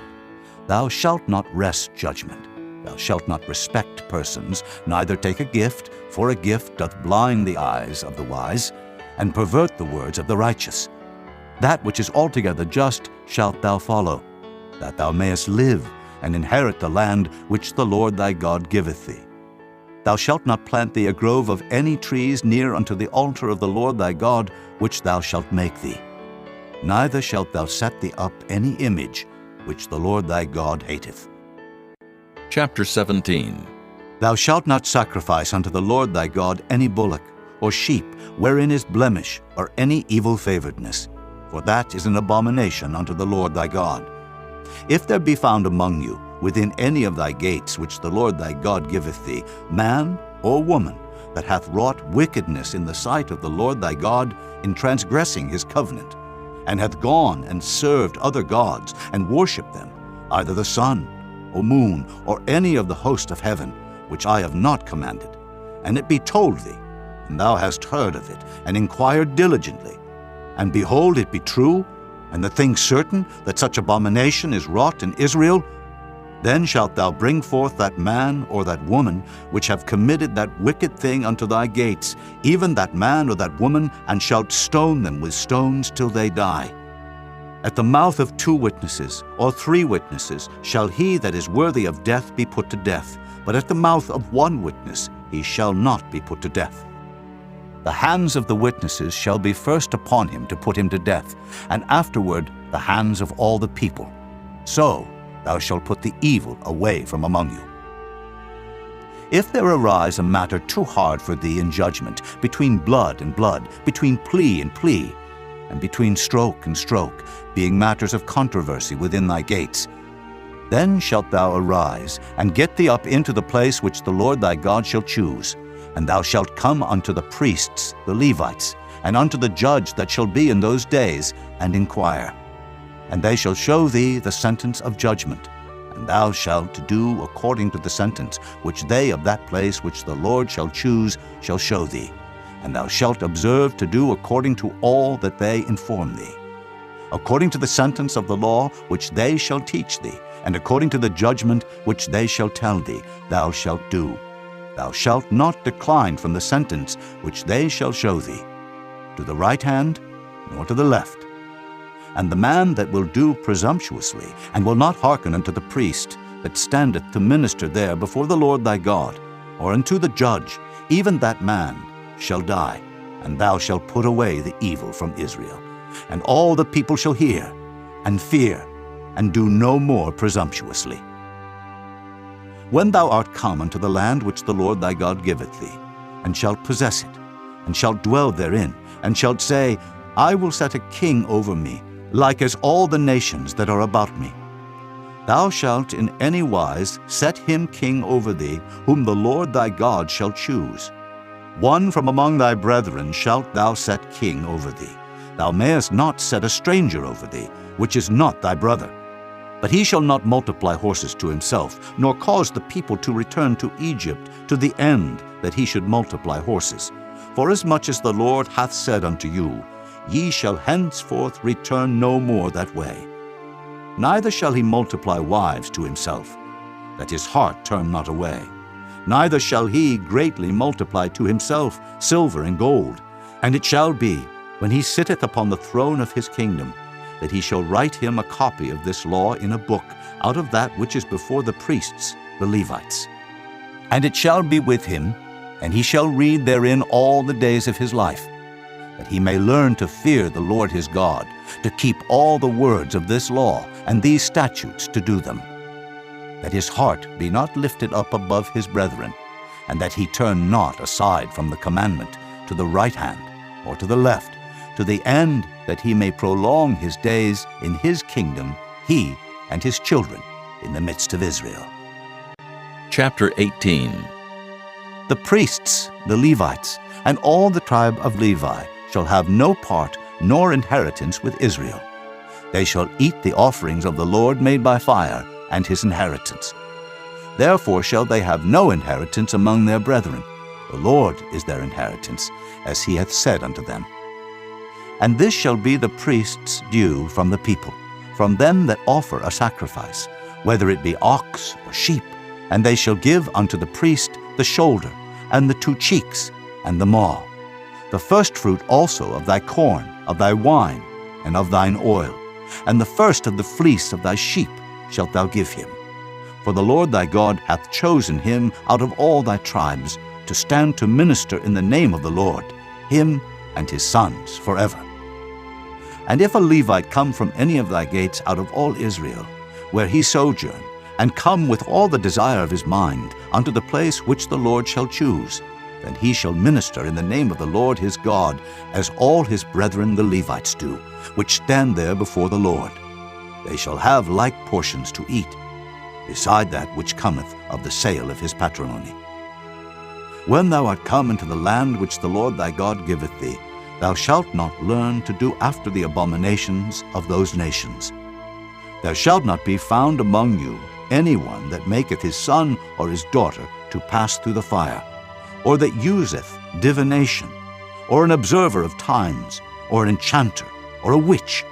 [SPEAKER 2] Thou shalt not wrest judgment. Thou shalt not respect persons, neither take a gift, for a gift doth blind the eyes of the wise, and pervert the words of the righteous. That which is altogether just shalt thou follow, that thou mayest live, and inherit the land which the Lord thy God giveth thee. Thou shalt not plant thee a grove of any trees near unto the altar of the Lord thy God, which thou shalt make thee. Neither shalt thou set thee up any image, which the Lord thy God hateth.
[SPEAKER 1] Chapter 17.
[SPEAKER 2] Thou shalt not sacrifice unto the Lord thy God any bullock, or sheep, wherein is blemish, or any evil favoredness, for that is an abomination unto the Lord thy God. If there be found among you, within any of thy gates which the Lord thy God giveth thee, man or woman, that hath wrought wickedness in the sight of the Lord thy God, in transgressing his covenant, and hath gone and served other gods, and worshipped them, either the sun, or moon, or any of the host of heaven, which I have not commanded, and it be told thee, and thou hast heard of it, and inquired diligently, and behold, it be true, and the thing certain, that such abomination is wrought in Israel, then shalt thou bring forth that man or that woman which have committed that wicked thing unto thy gates, even that man or that woman, and shalt stone them with stones till they die. At the mouth of 2 witnesses or 3 witnesses shall he that is worthy of death be put to death, but at the mouth of 1 witness he shall not be put to death. The hands of the witnesses shall be first upon him to put him to death, and afterward the hands of all the people. So thou shalt put the evil away from among you. If there arise a matter too hard for thee in judgment, between blood and blood, between plea and plea, and between stroke and stroke, being matters of controversy within thy gates, then shalt thou arise, and get thee up into the place which the Lord thy God shall choose, and thou shalt come unto the priests, the Levites, and unto the judge that shall be in those days, and inquire. And they shall show thee the sentence of judgment, and thou shalt do according to the sentence which they of that place which the Lord shall choose shall show thee, and thou shalt observe to do according to all that they inform thee. According to the sentence of the law which they shall teach thee, and according to the judgment which they shall tell thee, thou shalt do. Thou shalt not decline from the sentence which they shall show thee, to the right hand, nor to the left. And the man that will do presumptuously, and will not hearken unto the priest that standeth to minister there before the Lord thy God, or unto the judge, even that man shall die, and thou shalt put away the evil from Israel. And all the people shall hear, and fear, and do no more presumptuously. When thou art come unto the land which the Lord thy God giveth thee, and shalt possess it, and shalt dwell therein, and shalt say, I will set a king over me, like as all the nations that are about me. Thou shalt in any wise set him king over thee, whom the Lord thy God shall choose. One from among thy brethren shalt thou set king over thee. Thou mayest not set a stranger over thee, which is not thy brother. But he shall not multiply horses to himself, nor cause the people to return to Egypt, to the end that he should multiply horses. Forasmuch as the Lord hath said unto you, Ye shall henceforth return no more that way. Neither shall he multiply wives to himself, that his heart turn not away. Neither shall he greatly multiply to himself silver and gold. And it shall be, when he sitteth upon the throne of his kingdom, that he shall write him a copy of this law in a book, out of that which is before the priests, the Levites. And it shall be with him, and he shall read therein all the days of his life, that he may learn to fear the Lord his God, to keep all the words of this law and these statutes to do them, that his heart be not lifted up above his brethren, and that he turn not aside from the commandment to the right hand or to the left, to the end that he may prolong his days in his kingdom, he and his children in the midst of Israel.
[SPEAKER 1] Chapter 18.
[SPEAKER 2] The priests, the Levites, and all the tribe of Levi shall have no part nor inheritance with Israel. They shall eat the offerings of the Lord made by fire, and his inheritance. Therefore shall they have no inheritance among their brethren. The Lord is their inheritance, as he hath said unto them. And this shall be the priest's due from the people, from them that offer a sacrifice, whether it be ox or sheep, and they shall give unto the priest the shoulder, and the 2 cheeks, and the maw. The firstfruit also of thy corn, of thy wine, and of thine oil, and the first of the fleece of thy sheep shalt thou give him. For the Lord thy God hath chosen him out of all thy tribes to stand to minister in the name of the Lord, him and his sons forever. And if a Levite come from any of thy gates out of all Israel, where he sojourn, and come with all the desire of his mind unto the place which the Lord shall choose, then he shall minister in the name of the Lord his God, as all his brethren the Levites do, which stand there before the Lord. They shall have like portions to eat, beside that which cometh of the sale of his patrimony. When thou art come into the land which the Lord thy God giveth thee, thou shalt not learn to do after the abominations of those nations. There shall not be found among you any one that maketh his son or his daughter to pass through the fire, or that useth divination, or an observer of times, or an enchanter, or a witch,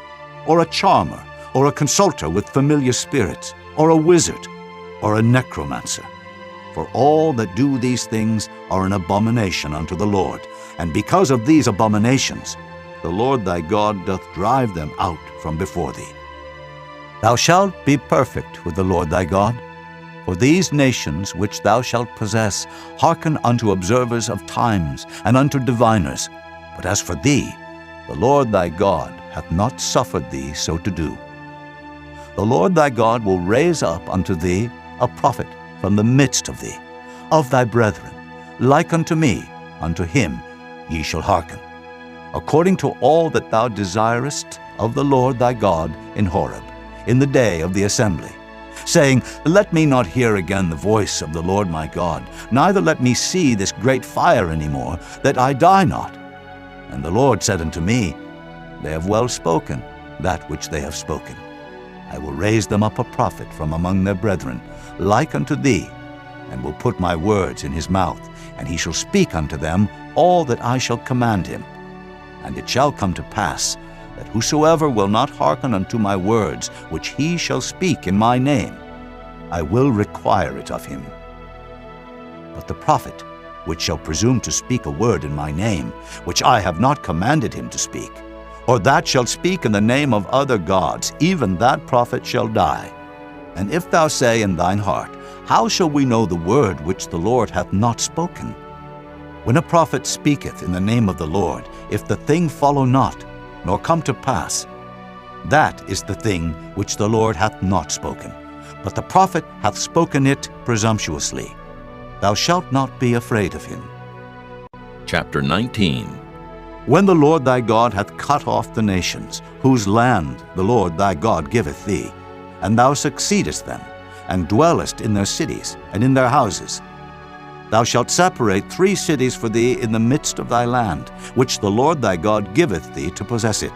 [SPEAKER 2] or a charmer, or a consulter with familiar spirits, or a wizard, or a necromancer. For all that do these things are an abomination unto the Lord, and because of these abominations the Lord thy God doth drive them out from before thee. Thou shalt be perfect with the Lord thy God, for these nations which thou shalt possess hearken unto observers of times and unto diviners. But as for thee, the Lord thy God hath not suffered thee so to do. The Lord thy God will raise up unto thee a prophet from the midst of thee, of thy brethren, like unto me, unto him ye shall hearken, according to all that thou desirest of the Lord thy God in Horeb, in the day of the assembly, saying, Let me not hear again the voice of the Lord my God, neither let me see this great fire any more, that I die not. And the Lord said unto me, They have well spoken that which they have spoken. I will raise them up a prophet from among their brethren, like unto thee, and will put my words in his mouth, and he shall speak unto them all that I shall command him. And it shall come to pass, that whosoever will not hearken unto my words, which he shall speak in my name, I will require it of him. But the prophet, which shall presume to speak a word in my name, which I have not commanded him to speak, or that shall speak in the name of other gods, even that prophet shall die. And if thou say in thine heart, How shall we know the word which the Lord hath not spoken? When a prophet speaketh in the name of the Lord, if the thing follow not, nor come to pass, that is the thing which the Lord hath not spoken, but the prophet hath spoken it presumptuously. Thou shalt not be afraid of him.
[SPEAKER 1] Chapter 19.
[SPEAKER 2] When the Lord thy God hath cut off the nations, whose land the Lord thy God giveth thee, and thou succeedest them, and dwellest in their cities and in their houses, thou shalt separate 3 cities for thee in the midst of thy land, which the Lord thy God giveth thee to possess it.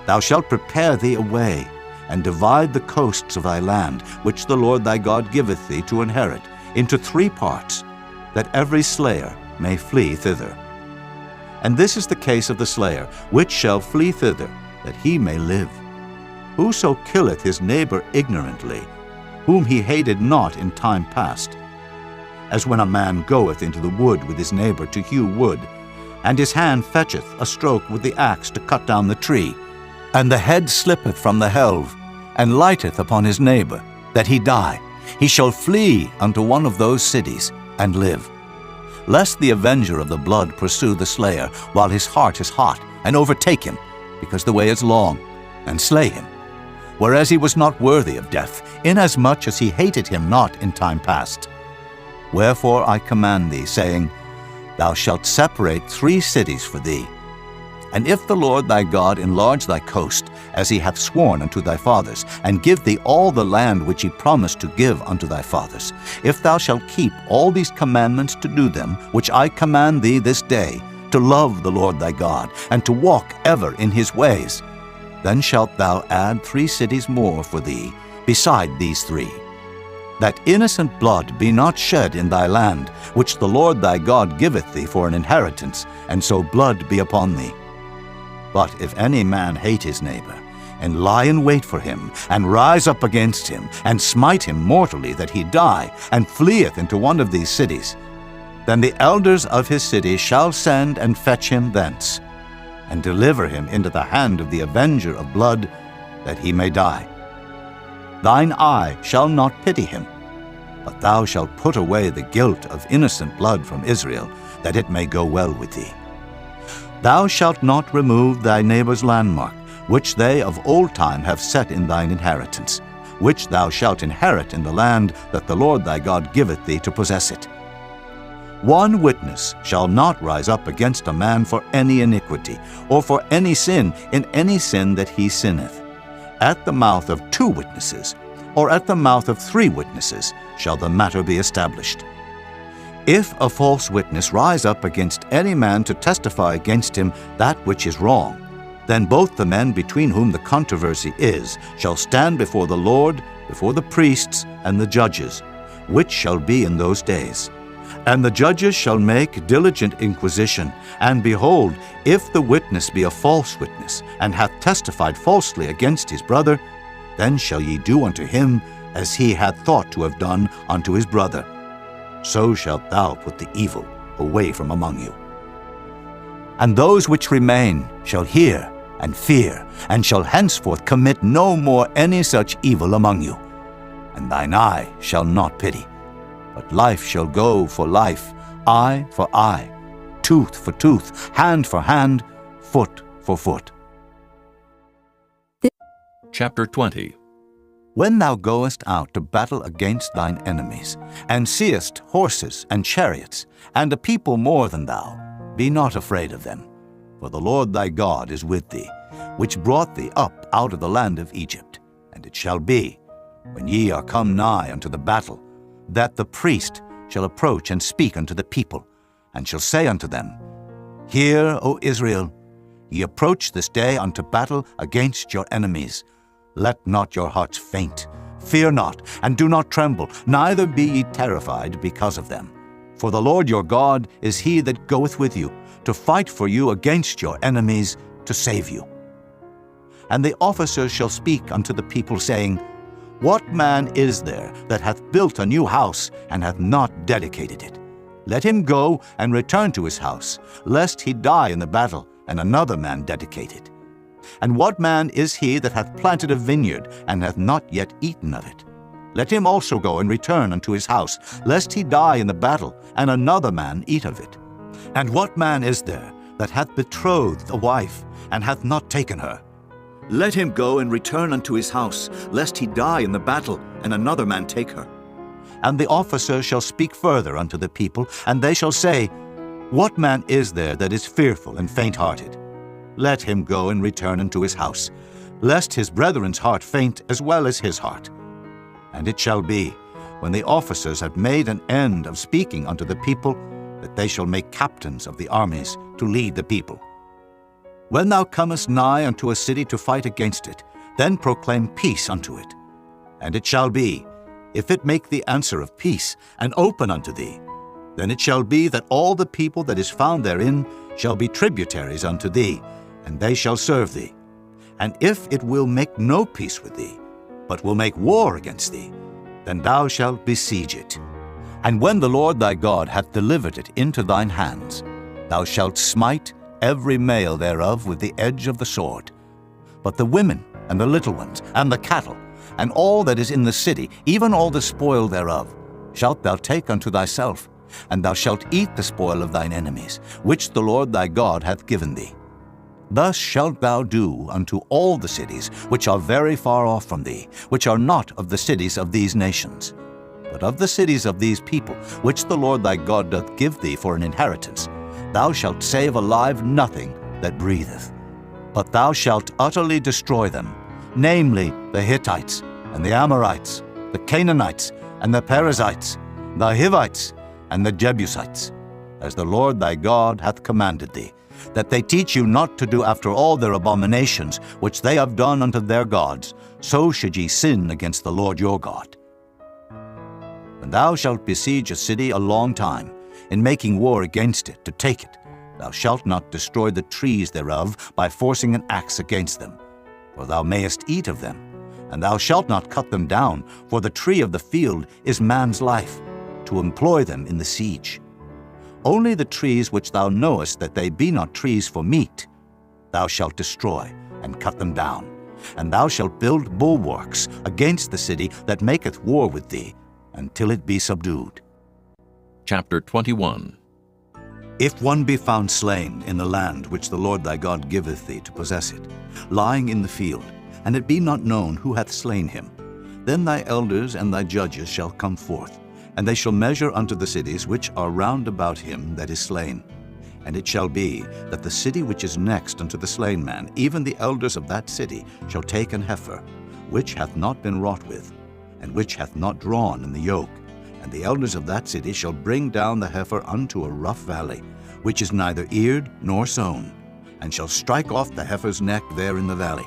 [SPEAKER 2] Thou shalt prepare thee a way, and divide the coasts of thy land, which the Lord thy God giveth thee to inherit, into 3 parts, that every slayer may flee thither. And this is the case of the slayer, which shall flee thither, that he may live. Whoso killeth his neighbor ignorantly, whom he hated not in time past, as when a man goeth into the wood with his neighbor to hew wood, and his hand fetcheth a stroke with the axe to cut down the tree, and the head slippeth from the helve, and lighteth upon his neighbor, that he die, he shall flee unto one of those cities, and live. Lest the avenger of the blood pursue the slayer, while his heart is hot, and overtake him, because the way is long, and slay him, whereas he was not worthy of death, inasmuch as he hated him not in time past. Wherefore I command thee, saying, Thou shalt separate 3 cities for thee. And if the Lord thy God enlarge thy coast, as he hath sworn unto thy fathers, and give thee all the land which he promised to give unto thy fathers, if thou shalt keep all these commandments to do them, which I command thee this day, to love the Lord thy God, and to walk ever in his ways, then shalt thou add 3 cities more for thee, beside these 3, that innocent blood be not shed in thy land, which the Lord thy God giveth thee for an inheritance, and so blood be upon thee. But if any man hate his neighbor, and lie in wait for him, and rise up against him, and smite him mortally that he die, and fleeth into one of these cities, then the elders of his city shall send and fetch him thence, and deliver him into the hand of the avenger of blood, that he may die. Thine eye shall not pity him, but thou shalt put away the guilt of innocent blood from Israel, that it may go well with thee. Thou shalt not remove thy neighbor's landmark, which they of old time have set in thine inheritance, which thou shalt inherit in the land that the Lord thy God giveth thee to possess it. One witness shall not rise up against a man for any iniquity, or for any sin in any sin that he sinneth. At the mouth of 2 witnesses, or at the mouth of 3 witnesses, shall the matter be established. If a false witness rise up against any man to testify against him that which is wrong, then both the men between whom the controversy is shall stand before the Lord, before the priests and the judges, which shall be in those days. And the judges shall make diligent inquisition, and behold, if the witness be a false witness, and hath testified falsely against his brother, then shall ye do unto him as he had thought to have done unto his brother. So shalt thou put the evil away from among you. And those which remain shall hear and fear, and shall henceforth commit no more any such evil among you. And thine eye shall not pity, but life shall go for life, eye for eye, tooth for tooth, hand for hand, foot for foot.
[SPEAKER 1] Chapter 20.
[SPEAKER 2] When thou goest out to battle against thine enemies, and seest horses and chariots, and a people more than thou, be not afraid of them, for the Lord thy God is with thee, which brought thee up out of the land of Egypt. And it shall be, when ye are come nigh unto the battle, that the priest shall approach and speak unto the people, and shall say unto them, Hear, O Israel, ye approach this day unto battle against your enemies. Let not your hearts faint, fear not, and do not tremble, neither be ye terrified because of them. For the Lord your God is he that goeth with you, to fight for you against your enemies, to save you. And the officers shall speak unto the people, saying, What man is there that hath built a new house, and hath not dedicated it? Let him go and return to his house, lest he die in the battle, and another man dedicate it. And what man is he that hath planted a vineyard, and hath not yet eaten of it? Let him also go and return unto his house, lest he die in the battle, and another man eat of it. And what man is there that hath betrothed a wife, and hath not taken her? Let him go and return unto his house, lest he die in the battle, and another man take her. And the officers shall speak further unto the people, and they shall say, What man is there that is fearful and faint-hearted? Let him go and return unto his house, lest his brethren's heart faint as well as his heart. And it shall be, when the officers have made an end of speaking unto the people, that they shall make captains of the armies to lead the people. When thou comest nigh unto a city to fight against it, then proclaim peace unto it. And it shall be, if it make the answer of peace, and open unto thee, then it shall be that all the people that is found therein shall be tributaries unto thee, and they shall serve thee. And if it will make no peace with thee, but will make war against thee, then thou shalt besiege it. And when the Lord thy God hath delivered it into thine hands, thou shalt smite every male thereof with the edge of the sword. But the women, and the little ones, and the cattle, and all that is in the city, even all the spoil thereof, shalt thou take unto thyself, and thou shalt eat the spoil of thine enemies, which the Lord thy God hath given thee. Thus shalt thou do unto all the cities which are very far off from thee, which are not of the cities of these nations. But of the cities of these people, which the Lord thy God doth give thee for an inheritance, thou shalt save alive nothing that breatheth. But thou shalt utterly destroy them, namely the Hittites, and the Amorites, the Canaanites, and the Perizzites, the Hivites, and the Jebusites, as the Lord thy God hath commanded thee, that they teach you not to do after all their abominations which they have done unto their gods, so should ye sin against the Lord your God. When thou shalt besiege a city a long time, in making war against it to take it, thou shalt not destroy the trees thereof by forcing an axe against them, for thou mayest eat of them. And thou shalt not cut them down, for the tree of the field is man's life, to employ them in the siege. Only the trees which thou knowest that they be not trees for meat, thou shalt destroy and cut them down. And thou shalt build bulwarks against the city that maketh war with thee, until it be subdued.
[SPEAKER 1] Chapter 21.
[SPEAKER 2] If one be found slain in the land which the Lord thy God giveth thee to possess it, lying in the field, and it be not known who hath slain him, then thy elders and thy judges shall come forth, and they shall measure unto the cities which are round about him that is slain. And it shall be that the city which is next unto the slain man, even the elders of that city, shall take an heifer, which hath not been wrought with, and which hath not drawn in the yoke. And the elders of that city shall bring down the heifer unto a rough valley, which is neither eared nor sown, and shall strike off the heifer's neck there in the valley.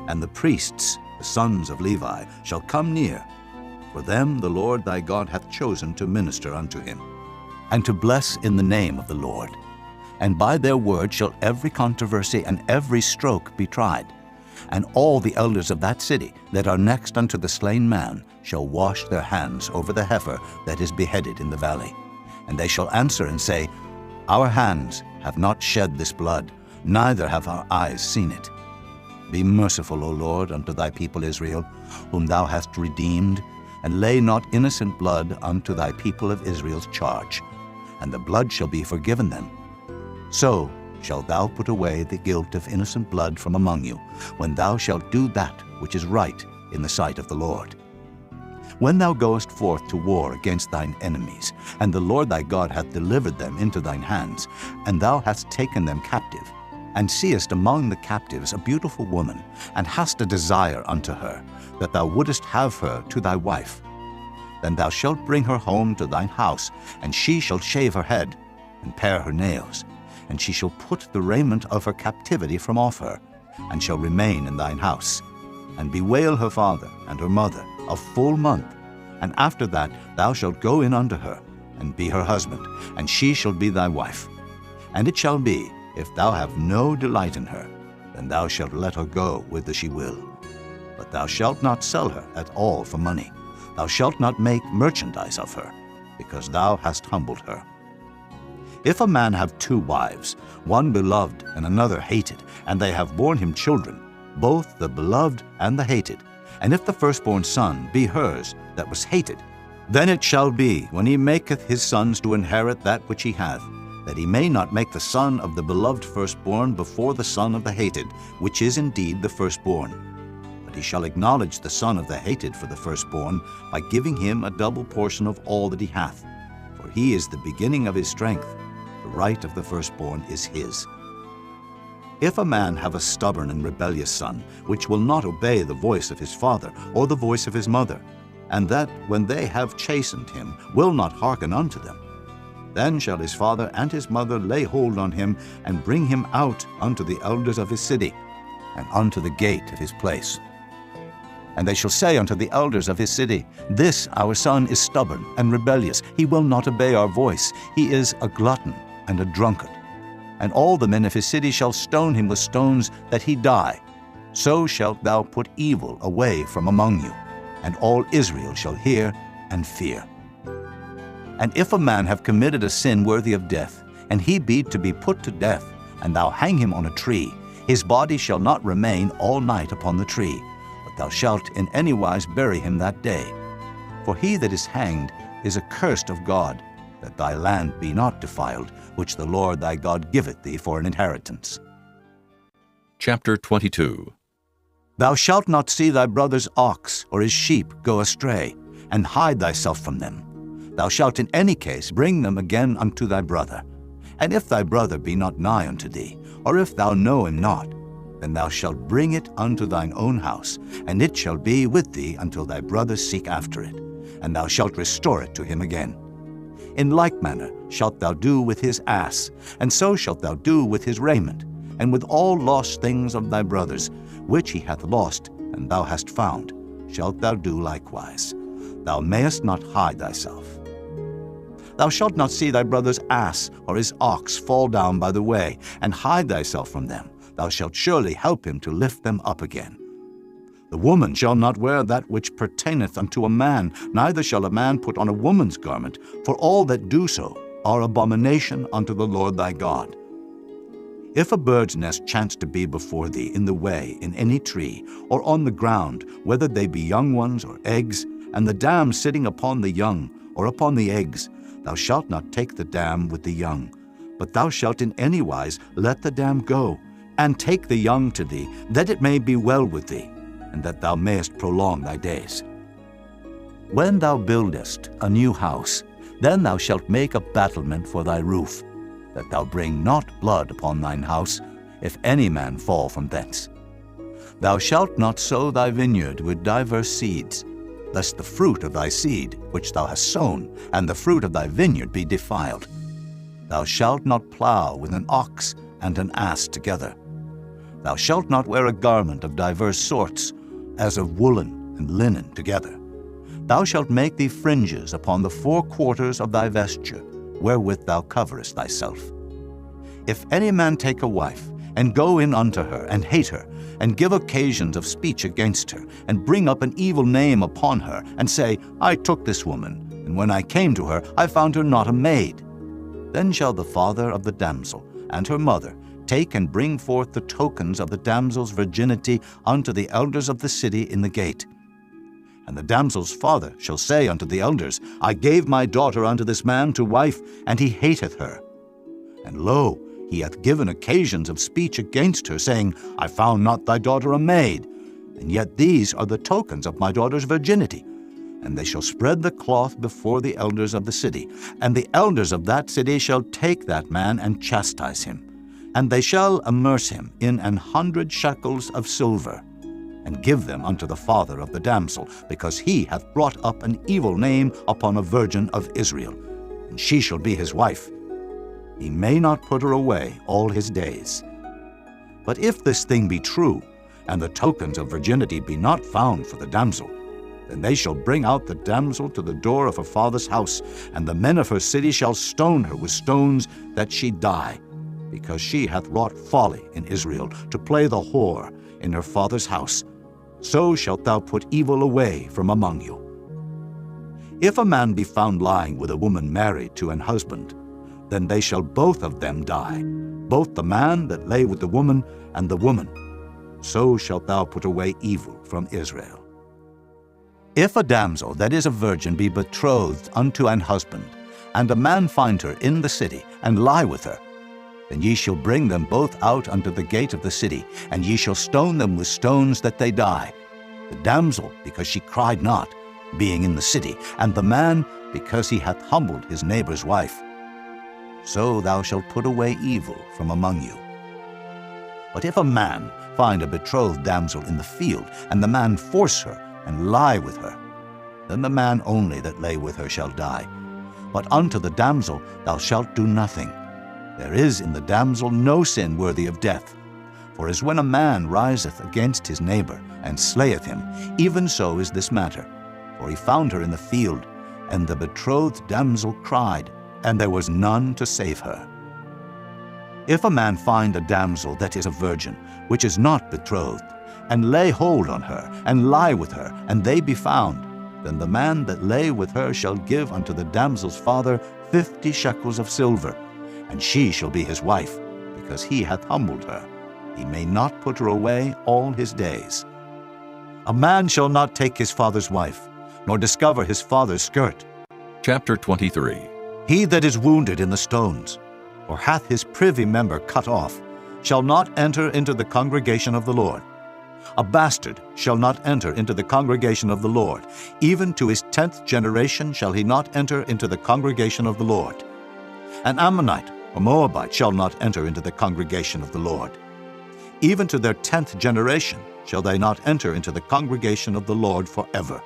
[SPEAKER 2] And the priests, the sons of Levi, shall come near, for them the Lord thy God hath chosen to minister unto him, and to bless in the name of the Lord. And by their word shall every controversy and every stroke be tried. And all the elders of that city that are next unto the slain man shall wash their hands over the heifer that is beheaded in the valley. And they shall answer and say, Our hands have not shed this blood, neither have our eyes seen it. Be merciful, O Lord, unto thy people Israel, whom thou hast redeemed, and lay not innocent blood unto thy people of Israel's charge, and the blood shall be forgiven them. So shalt thou put away the guilt of innocent blood from among you, when thou shalt do that which is right in the sight of the Lord. When thou goest forth to war against thine enemies, and the Lord thy God hath delivered them into thine hands, and thou hast taken them captive, and seest among the captives a beautiful woman, and hast a desire unto her, that thou wouldest have her to thy wife, then thou shalt bring her home to thine house, and she shall shave her head, and pare her nails, and she shall put the raiment of her captivity from off her, and shall remain in thine house, and bewail her father and her mother a full month. And after that thou shalt go in unto her, and be her husband, and she shall be thy wife. And it shall be, if thou have no delight in her, then thou shalt let her go whither she will. But thou shalt not sell her at all for money. Thou shalt not make merchandise of her, because thou hast humbled her. If a man have two wives, one beloved and another hated, and they have borne him children, both the beloved and the hated, and if the firstborn son be hers that was hated, then it shall be, when he maketh his sons to inherit that which he hath, that he may not make the son of the beloved firstborn before the son of the hated, which is indeed the firstborn. But he shall acknowledge the son of the hated for the firstborn, by giving him a double portion of all that he hath. For he is the beginning of his strength, the right of the firstborn is his. If a man have a stubborn and rebellious son, which will not obey the voice of his father or the voice of his mother, and that, when they have chastened him, will not hearken unto them, then shall his father and his mother lay hold on him, and bring him out unto the elders of his city, and unto the gate of his place. And they shall say unto the elders of his city, This our son is stubborn and rebellious, he will not obey our voice, he is a glutton and a drunkard. And all the men of his city shall stone him with stones, that he die. So shalt thou put evil away from among you, and all Israel shall hear and fear. And if a man have committed a sin worthy of death, and he be to be put to death, and thou hang him on a tree, his body shall not remain all night upon the tree, but thou shalt in any wise bury him that day. For he that is hanged is accursed of God, that thy land be not defiled, which the Lord thy God giveth thee for an inheritance.
[SPEAKER 1] Chapter 22.
[SPEAKER 2] Thou shalt not see thy brother's ox or his sheep go astray, and hide thyself from them. Thou shalt in any case bring them again unto thy brother. And if thy brother be not nigh unto thee, or if thou know him not, then thou shalt bring it unto thine own house, and it shall be with thee until thy brother seek after it, and thou shalt restore it to him again. In like manner shalt thou do with his ass, and so shalt thou do with his raiment, and with all lost things of thy brother's, which he hath lost, and thou hast found, shalt thou do likewise. Thou mayest not hide thyself. Thou shalt not see thy brother's ass or his ox fall down by the way, and hide thyself from them. Thou shalt surely help him to lift them up again. The woman shall not wear that which pertaineth unto a man, neither shall a man put on a woman's garment, for all that do so are abomination unto the Lord thy God. If a bird's nest chance to be before thee in the way, in any tree, or on the ground, whether they be young ones or eggs, and the dam sitting upon the young, or upon the eggs, thou shalt not take the dam with the young, but thou shalt in any wise let the dam go, and take the young to thee, that it may be well with thee, and that thou mayest prolong thy days. When thou buildest a new house, then thou shalt make a battlement for thy roof, that thou bring not blood upon thine house, if any man fall from thence. Thou shalt not sow thy vineyard with divers seeds, lest the fruit of thy seed which thou hast sown, and the fruit of thy vineyard be defiled. Thou shalt not plow with an ox and an ass together. Thou shalt not wear a garment of divers sorts, as of woolen and linen together. Thou shalt make thee fringes upon the four quarters of thy vesture, wherewith thou coverest thyself. If any man take a wife, and go in unto her, and hate her, and give occasions of speech against her, and bring up an evil name upon her, and say, I took this woman, and when I came to her, I found her not a maid, then shall the father of the damsel and her mother take and bring forth the tokens of the damsel's virginity unto the elders of the city in the gate. And the damsel's father shall say unto the elders, I gave my daughter unto this man to wife, and he hateth her. And lo, he hath given occasions of speech against her, saying, I found not thy daughter a maid, and yet these are the tokens of my daughter's virginity. And they shall spread the cloth before the elders of the city, and the elders of that city shall take that man and chastise him. And they shall immerse him in 100 shekels of silver, and give them unto the father of the damsel, because he hath brought up an evil name upon a virgin of Israel, and she shall be his wife. He may not put her away all his days. But if this thing be true, and the tokens of virginity be not found for the damsel, then they shall bring out the damsel to the door of her father's house, and the men of her city shall stone her with stones, that she die, because she hath wrought folly in Israel, to play the whore in her father's house. So shalt thou put evil away from among you. If a man be found lying with a woman married to an husband, then they shall both of them die, both the man that lay with the woman, and the woman. So shalt thou put away evil from Israel. If a damsel that is a virgin be betrothed unto an husband, and a man find her in the city, and lie with her, then ye shall bring them both out unto the gate of the city, and ye shall stone them with stones that they die, the damsel because she cried not, being in the city, and the man because he hath humbled his neighbor's wife. So thou shalt put away evil from among you. But if a man find a betrothed damsel in the field, and the man force her, and lie with her, then the man only that lay with her shall die. But unto the damsel thou shalt do nothing. There is in the damsel no sin worthy of death. For as when a man riseth against his neighbor, and slayeth him, even so is this matter. For he found her in the field, and the betrothed damsel cried, and there was none to save her. If a man find a damsel that is a virgin, which is not betrothed, and lay hold on her, and lie with her, and they be found, then the man that lay with her shall give unto the damsel's father 50 shekels of silver, and she shall be his wife, because he hath humbled her. He may not put her away all his days. A man shall not take his father's wife, nor discover his father's skirt.
[SPEAKER 1] Chapter 23.
[SPEAKER 2] He that is wounded in the stones, or hath his privy member cut off, shall not enter into the congregation of the Lord. A bastard shall not enter into the congregation of the Lord. Even to his 10th generation shall he not enter into the congregation of the Lord. An Ammonite or Moabite shall not enter into the congregation of the Lord. Even to their 10th generation shall they not enter into the congregation of the Lord forever.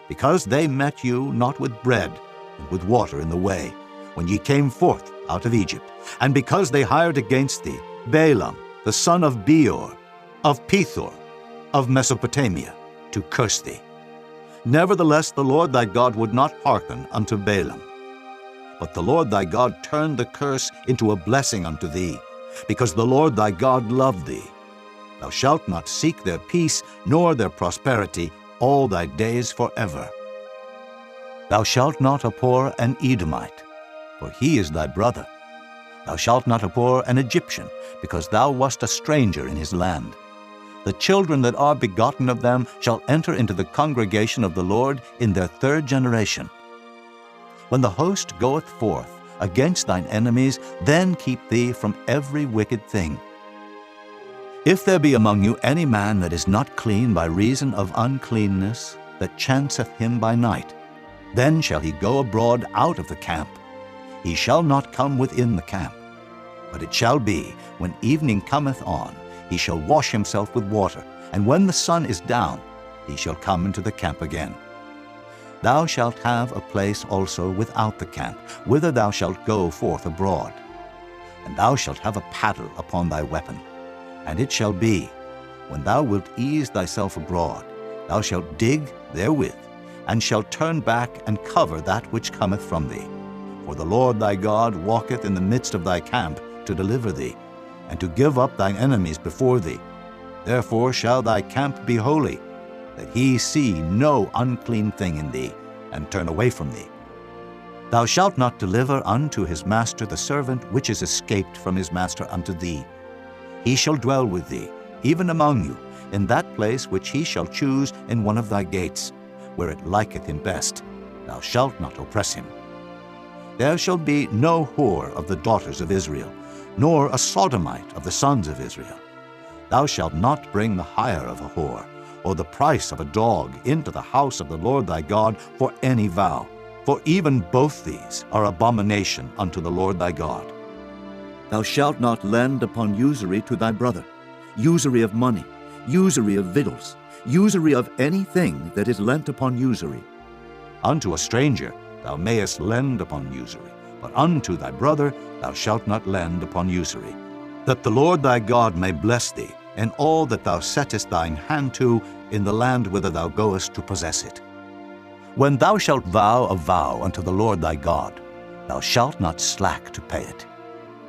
[SPEAKER 2] Because they met you not with bread and with water in the way, when ye came forth out of Egypt, and because they hired against thee Balaam, the son of Beor, of Pethor, of Mesopotamia, to curse thee. Nevertheless the Lord thy God would not hearken unto Balaam. But the Lord thy God turned the curse into a blessing unto thee, because the Lord thy God loved thee. Thou shalt not seek their peace nor their prosperity all thy days forever. Thou shalt not abhor an Edomite, for he is thy brother. Thou shalt not abhor an Egyptian, because thou wast a stranger in his land. The children that are begotten of them shall enter into the congregation of the Lord in their 3rd generation. When the host goeth forth against thine enemies, then keep thee from every wicked thing. If there be among you any man that is not clean by reason of uncleanness, that chanceth him by night, then shall he go abroad out of the camp. He shall not come within the camp. But it shall be, when evening cometh on, he shall wash himself with water, and when the sun is down, he shall come into the camp again. Thou shalt have a place also without the camp, whither thou shalt go forth abroad. And thou shalt have a paddle upon thy weapon. And it shall be, when thou wilt ease thyself abroad, thou shalt dig therewith, and shalt turn back and cover that which cometh from thee. For the Lord thy God walketh in the midst of thy camp to deliver thee, and to give up thine enemies before thee. Therefore shall thy camp be holy, that he see no unclean thing in thee, and turn away from thee. Thou shalt not deliver unto his master the servant which is escaped from his master unto thee. He shall dwell with thee, even among you, in that place which he shall choose in one of thy gates, where it liketh him best. Thou shalt not oppress him. There shall be no whore of the daughters of Israel, nor a sodomite of the sons of Israel. Thou shalt not bring the hire of a whore, or the price of a dog into the house of the Lord thy God for any vow, for even both these are abomination unto the Lord thy God. Thou shalt not lend upon usury to thy brother, usury of money, usury of victuals, usury of anything that is lent upon usury. Unto a stranger thou mayest lend upon usury, but unto thy brother thou shalt not lend upon usury, that the Lord thy God may bless thee in all that thou settest thine hand to in the land whither thou goest to possess it. When thou shalt vow a vow unto the Lord thy God, thou shalt not slack to pay it.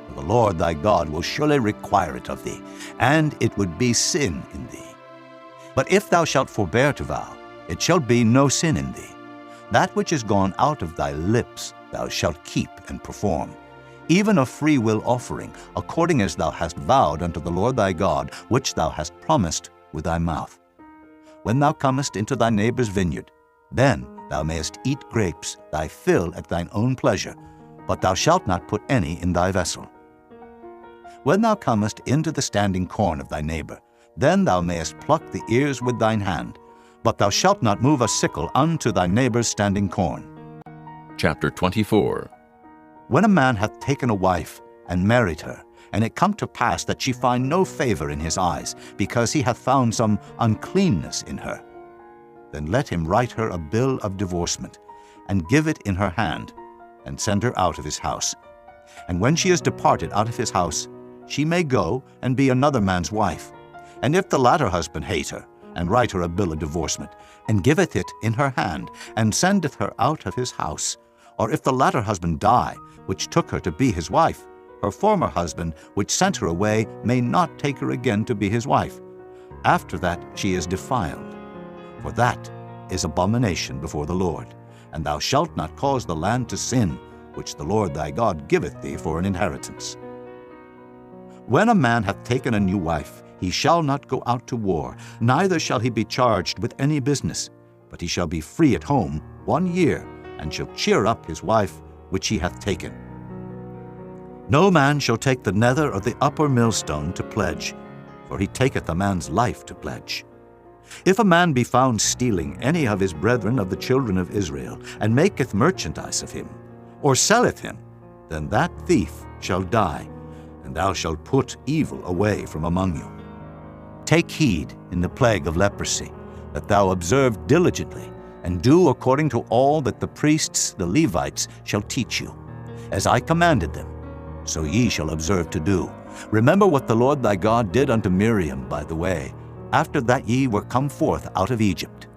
[SPEAKER 2] For the Lord thy God will surely require it of thee, and it would be sin in thee. But if thou shalt forbear to vow, it shall be no sin in thee. That which is gone out of thy lips thou shalt keep and perform, even a free will offering, according as thou hast vowed unto the Lord thy God, which thou hast promised with thy mouth. When thou comest into thy neighbor's vineyard, then thou mayest eat grapes, thy fill at thine own pleasure, but thou shalt not put any in thy vessel. When thou comest into the standing corn of thy neighbor, then thou mayest pluck the ears with thine hand, but thou shalt not move a sickle unto thy neighbor's standing corn.
[SPEAKER 1] Chapter 24.
[SPEAKER 2] When a man hath taken a wife and married her, and it come to pass that she find no favor in his eyes, because he hath found some uncleanness in her, then let him write her a bill of divorcement, and give it in her hand, and send her out of his house. And when she is departed out of his house, she may go and be another man's wife. And if the latter husband hate her, and write her a bill of divorcement, and giveth it in her hand, and sendeth her out of his house, or if the latter husband die, which took her to be his wife, her former husband, which sent her away, may not take her again to be his wife. After that she is defiled. For that is abomination before the Lord, and thou shalt not cause the land to sin, which the Lord thy God giveth thee for an inheritance. When a man hath taken a new wife, he shall not go out to war, neither shall he be charged with any business, but he shall be free at home 1 year, and shall cheer up his wife which he hath taken. No man shall take the nether or the upper millstone to pledge, for he taketh a man's life to pledge. If a man be found stealing any of his brethren of the children of Israel, and maketh merchandise of him, or selleth him, then that thief shall die, and thou shalt put evil away from among you. Take heed in the plague of leprosy, that thou observe diligently, and do according to all that the priests, the Levites, shall teach you. As I commanded them, so ye shall observe to do. Remember what the Lord thy God did unto Miriam by the way, after that ye were come forth out of Egypt.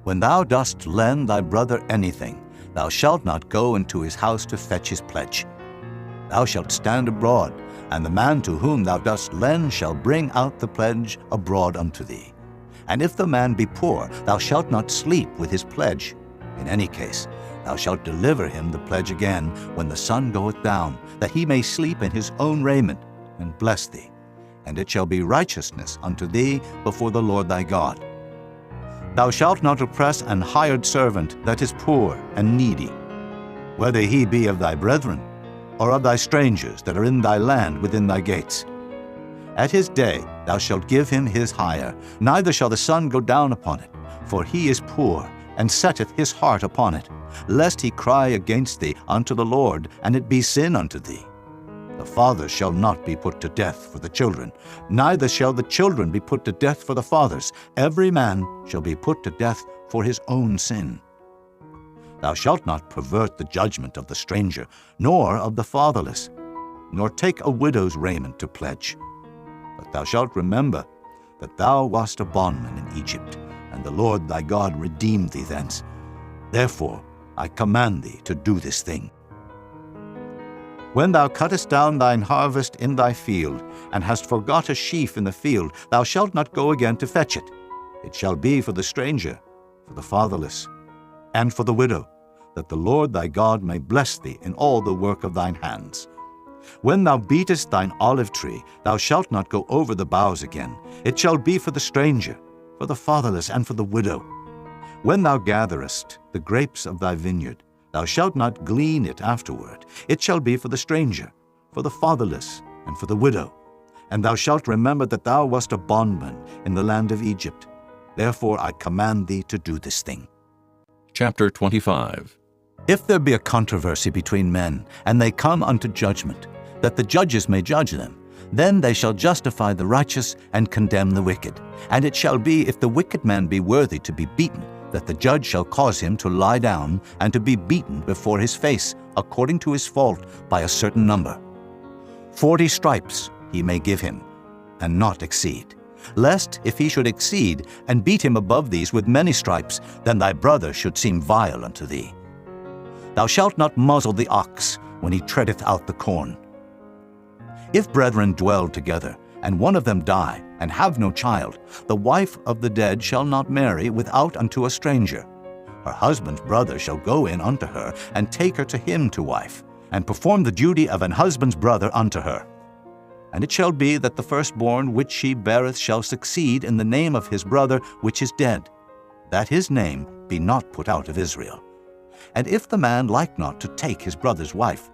[SPEAKER 2] When thou dost lend thy brother anything, thou shalt not go into his house to fetch his pledge. Thou shalt stand abroad, and the man to whom thou dost lend shall bring out the pledge abroad unto thee. And if the man be poor, thou shalt not sleep with his pledge. In any case, thou shalt deliver him the pledge again when the sun goeth down, that he may sleep in his own raiment, and bless thee. And it shall be righteousness unto thee before the Lord thy God. Thou shalt not oppress an hired servant that is poor and needy, whether he be of thy brethren, or of thy strangers that are in thy land within thy gates. At his day thou shalt give him his hire, neither shall the sun go down upon it, for he is poor, and setteth his heart upon it, lest he cry against thee unto the Lord, and it be sin unto thee. The fathers shall not be put to death for the children, neither shall the children be put to death for the fathers. Every man shall be put to death for his own sin. Thou shalt not pervert the judgment of the stranger, nor of the fatherless, nor take a widow's raiment to pledge. But thou shalt remember that thou wast a bondman in Egypt, and the Lord thy God redeemed thee thence. Therefore I command thee to do this thing. When thou cuttest down thine harvest in thy field, and hast forgot a sheaf in the field, thou shalt not go again to fetch it. It shall be for the stranger, for the fatherless, and for the widow, that the Lord thy God may bless thee in all the work of thine hands. When thou beatest thine olive tree, thou shalt not go over the boughs again. It shall be for the stranger, for the fatherless, and for the widow. When thou gatherest the grapes of thy vineyard, thou shalt not glean it afterward. It shall be for the stranger, for the fatherless, and for the widow. And thou shalt remember that thou wast a bondman in the land of Egypt. Therefore I command thee to do this thing.
[SPEAKER 1] Chapter 25.
[SPEAKER 2] If there be a controversy between men, and they come unto judgment, that the judges may judge them, then they shall justify the righteous and condemn the wicked. And it shall be, if the wicked man be worthy to be beaten, that the judge shall cause him to lie down and to be beaten before his face, according to his fault, by a certain number. 40 stripes he may give him, and not exceed. Lest, if he should exceed, and beat him above these with many stripes, then thy brother should seem vile unto thee. Thou shalt not muzzle the ox when he treadeth out the corn. If brethren dwell together, and one of them die, and have no child, the wife of the dead shall not marry without unto a stranger. Her husband's brother shall go in unto her, and take her to him to wife, and perform the duty of an husband's brother unto her. And it shall be that the firstborn which she beareth shall succeed in the name of his brother which is dead, that his name be not put out of Israel. And if the man like not to take his brother's wife,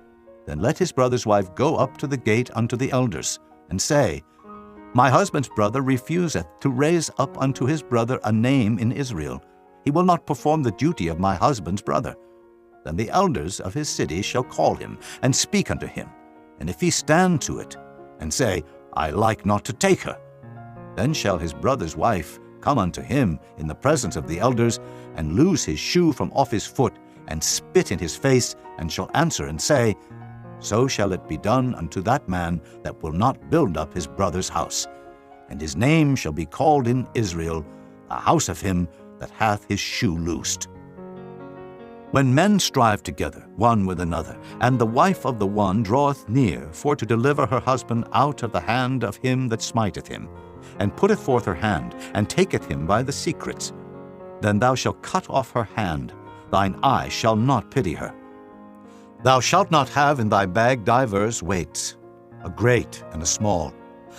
[SPEAKER 2] then let his brother's wife go up to the gate unto the elders, and say, My husband's brother refuseth to raise up unto his brother a name in Israel. He will not perform the duty of my husband's brother. Then the elders of his city shall call him, and speak unto him. And if he stand to it, and say, I like not to take her, then shall his brother's wife come unto him in the presence of the elders, and loose his shoe from off his foot, and spit in his face, and shall answer and say, So shall it be done unto that man that will not build up his brother's house. And his name shall be called in Israel, a house of him that hath his shoe loosed. When men strive together one with another, and the wife of the one draweth near for to deliver her husband out of the hand of him that smiteth him, and putteth forth her hand, and taketh him by the secrets, then thou shalt cut off her hand, thine eye shall not pity her. Thou shalt not have in thy bag divers weights, a great and a small.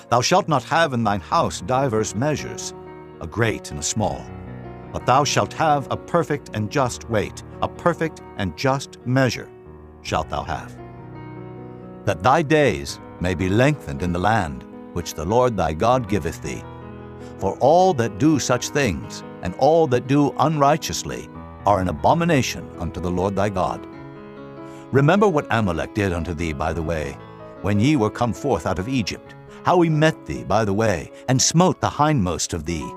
[SPEAKER 2] Thou shalt not have in thine house divers measures, a great and a small. But thou shalt have a perfect and just weight, a perfect and just measure shalt thou have. that thy days may be lengthened in the land which the Lord thy God giveth thee. For all that do such things, and all that do unrighteously, are an abomination unto the Lord thy God. Remember what Amalek did unto thee by the way, when ye were come forth out of Egypt, how he met thee by the way, and smote the hindmost of thee,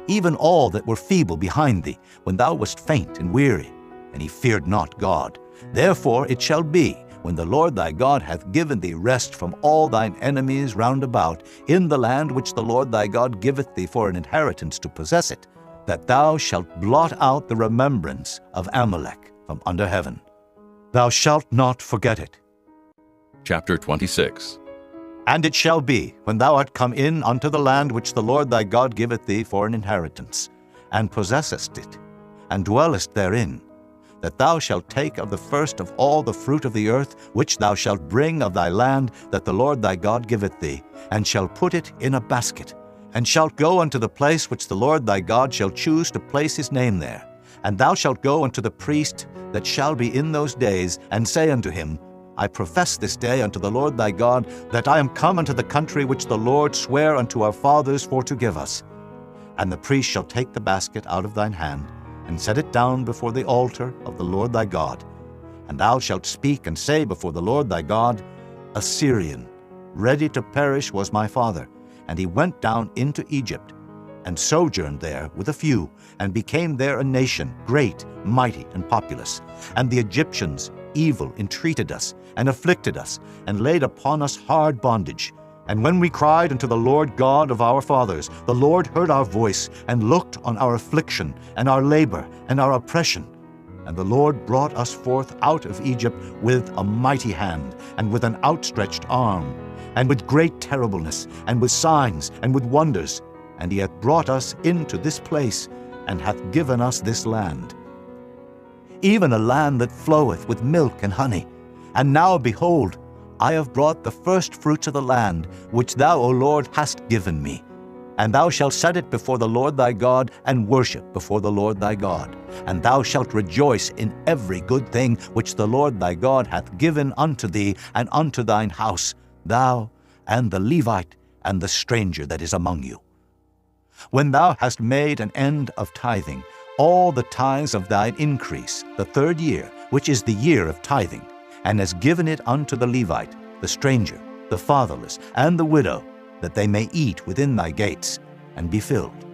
[SPEAKER 2] even all that were feeble behind thee, when thou wast faint and weary, and he feared not God. Therefore it shall be, when the Lord thy God hath given thee rest from all thine enemies round about, in the land which the Lord thy God giveth thee for an inheritance to possess it, that thou shalt blot out the remembrance of Amalek from under heaven. Thou shalt not forget it.
[SPEAKER 1] Chapter 26.
[SPEAKER 2] And it shall be, when thou art come in unto the land which the Lord thy God giveth thee for an inheritance, and possessest it, and dwellest therein, that thou shalt take of the first of all the fruit of the earth, which thou shalt bring of thy land that the Lord thy God giveth thee, and shalt put it in a basket, and shalt go unto the place which the Lord thy God shall choose to place his name there. And thou shalt go unto the priest that shall be in those days, and say unto him, I profess this day unto the Lord thy God, that I am come unto the country which the Lord sware unto our fathers for to give us. And the priest shall take the basket out of thine hand, and set it down before the altar of the Lord thy God. And thou shalt speak and say before the Lord thy God, A Syrian, ready to perish, was my father, and he went down into Egypt, and sojourned there with a few, and became there a nation, great, mighty, and populous. And the Egyptians evil entreated us, and afflicted us, and laid upon us hard bondage. And when we cried unto the Lord God of our fathers, the Lord heard our voice, and looked on our affliction, and our labor, and our oppression. And the Lord brought us forth out of Egypt with a mighty hand, and with an outstretched arm, and with great terribleness, and with signs, and with wonders. And he hath brought us into this place, and hath given us this land, even a land that floweth with milk and honey. And now, behold, I have brought the first fruits of the land, which thou, O Lord, hast given me. And thou shalt set it before the Lord thy God, and worship before the Lord thy God. And thou shalt rejoice in every good thing which the Lord thy God hath given unto thee and unto thine house, thou and the Levite and the stranger that is among you. When thou hast made an end of tithing, all the tithes of thine increase, the third year, which is the year of tithing, and hast given it unto the Levite, the stranger, the fatherless, and the widow, that they may eat within thy gates, and be filled.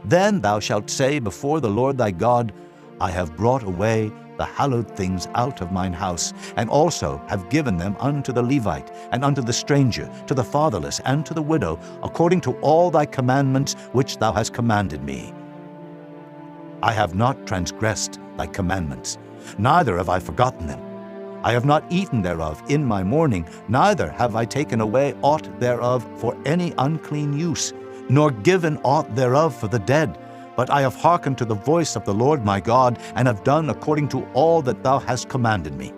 [SPEAKER 2] Then thou shalt say before the Lord thy God, I have brought away the hallowed things out of mine house, and also have given them unto the Levite, and unto the stranger, to the fatherless, and to the widow, according to all thy commandments which thou hast commanded me. I have not transgressed thy commandments, neither have I forgotten them. I have not eaten thereof in my mourning, neither have I taken away aught thereof for any unclean use, nor given aught thereof for the dead. But I have hearkened to the voice of the Lord my God, and have done according to all that thou hast commanded me.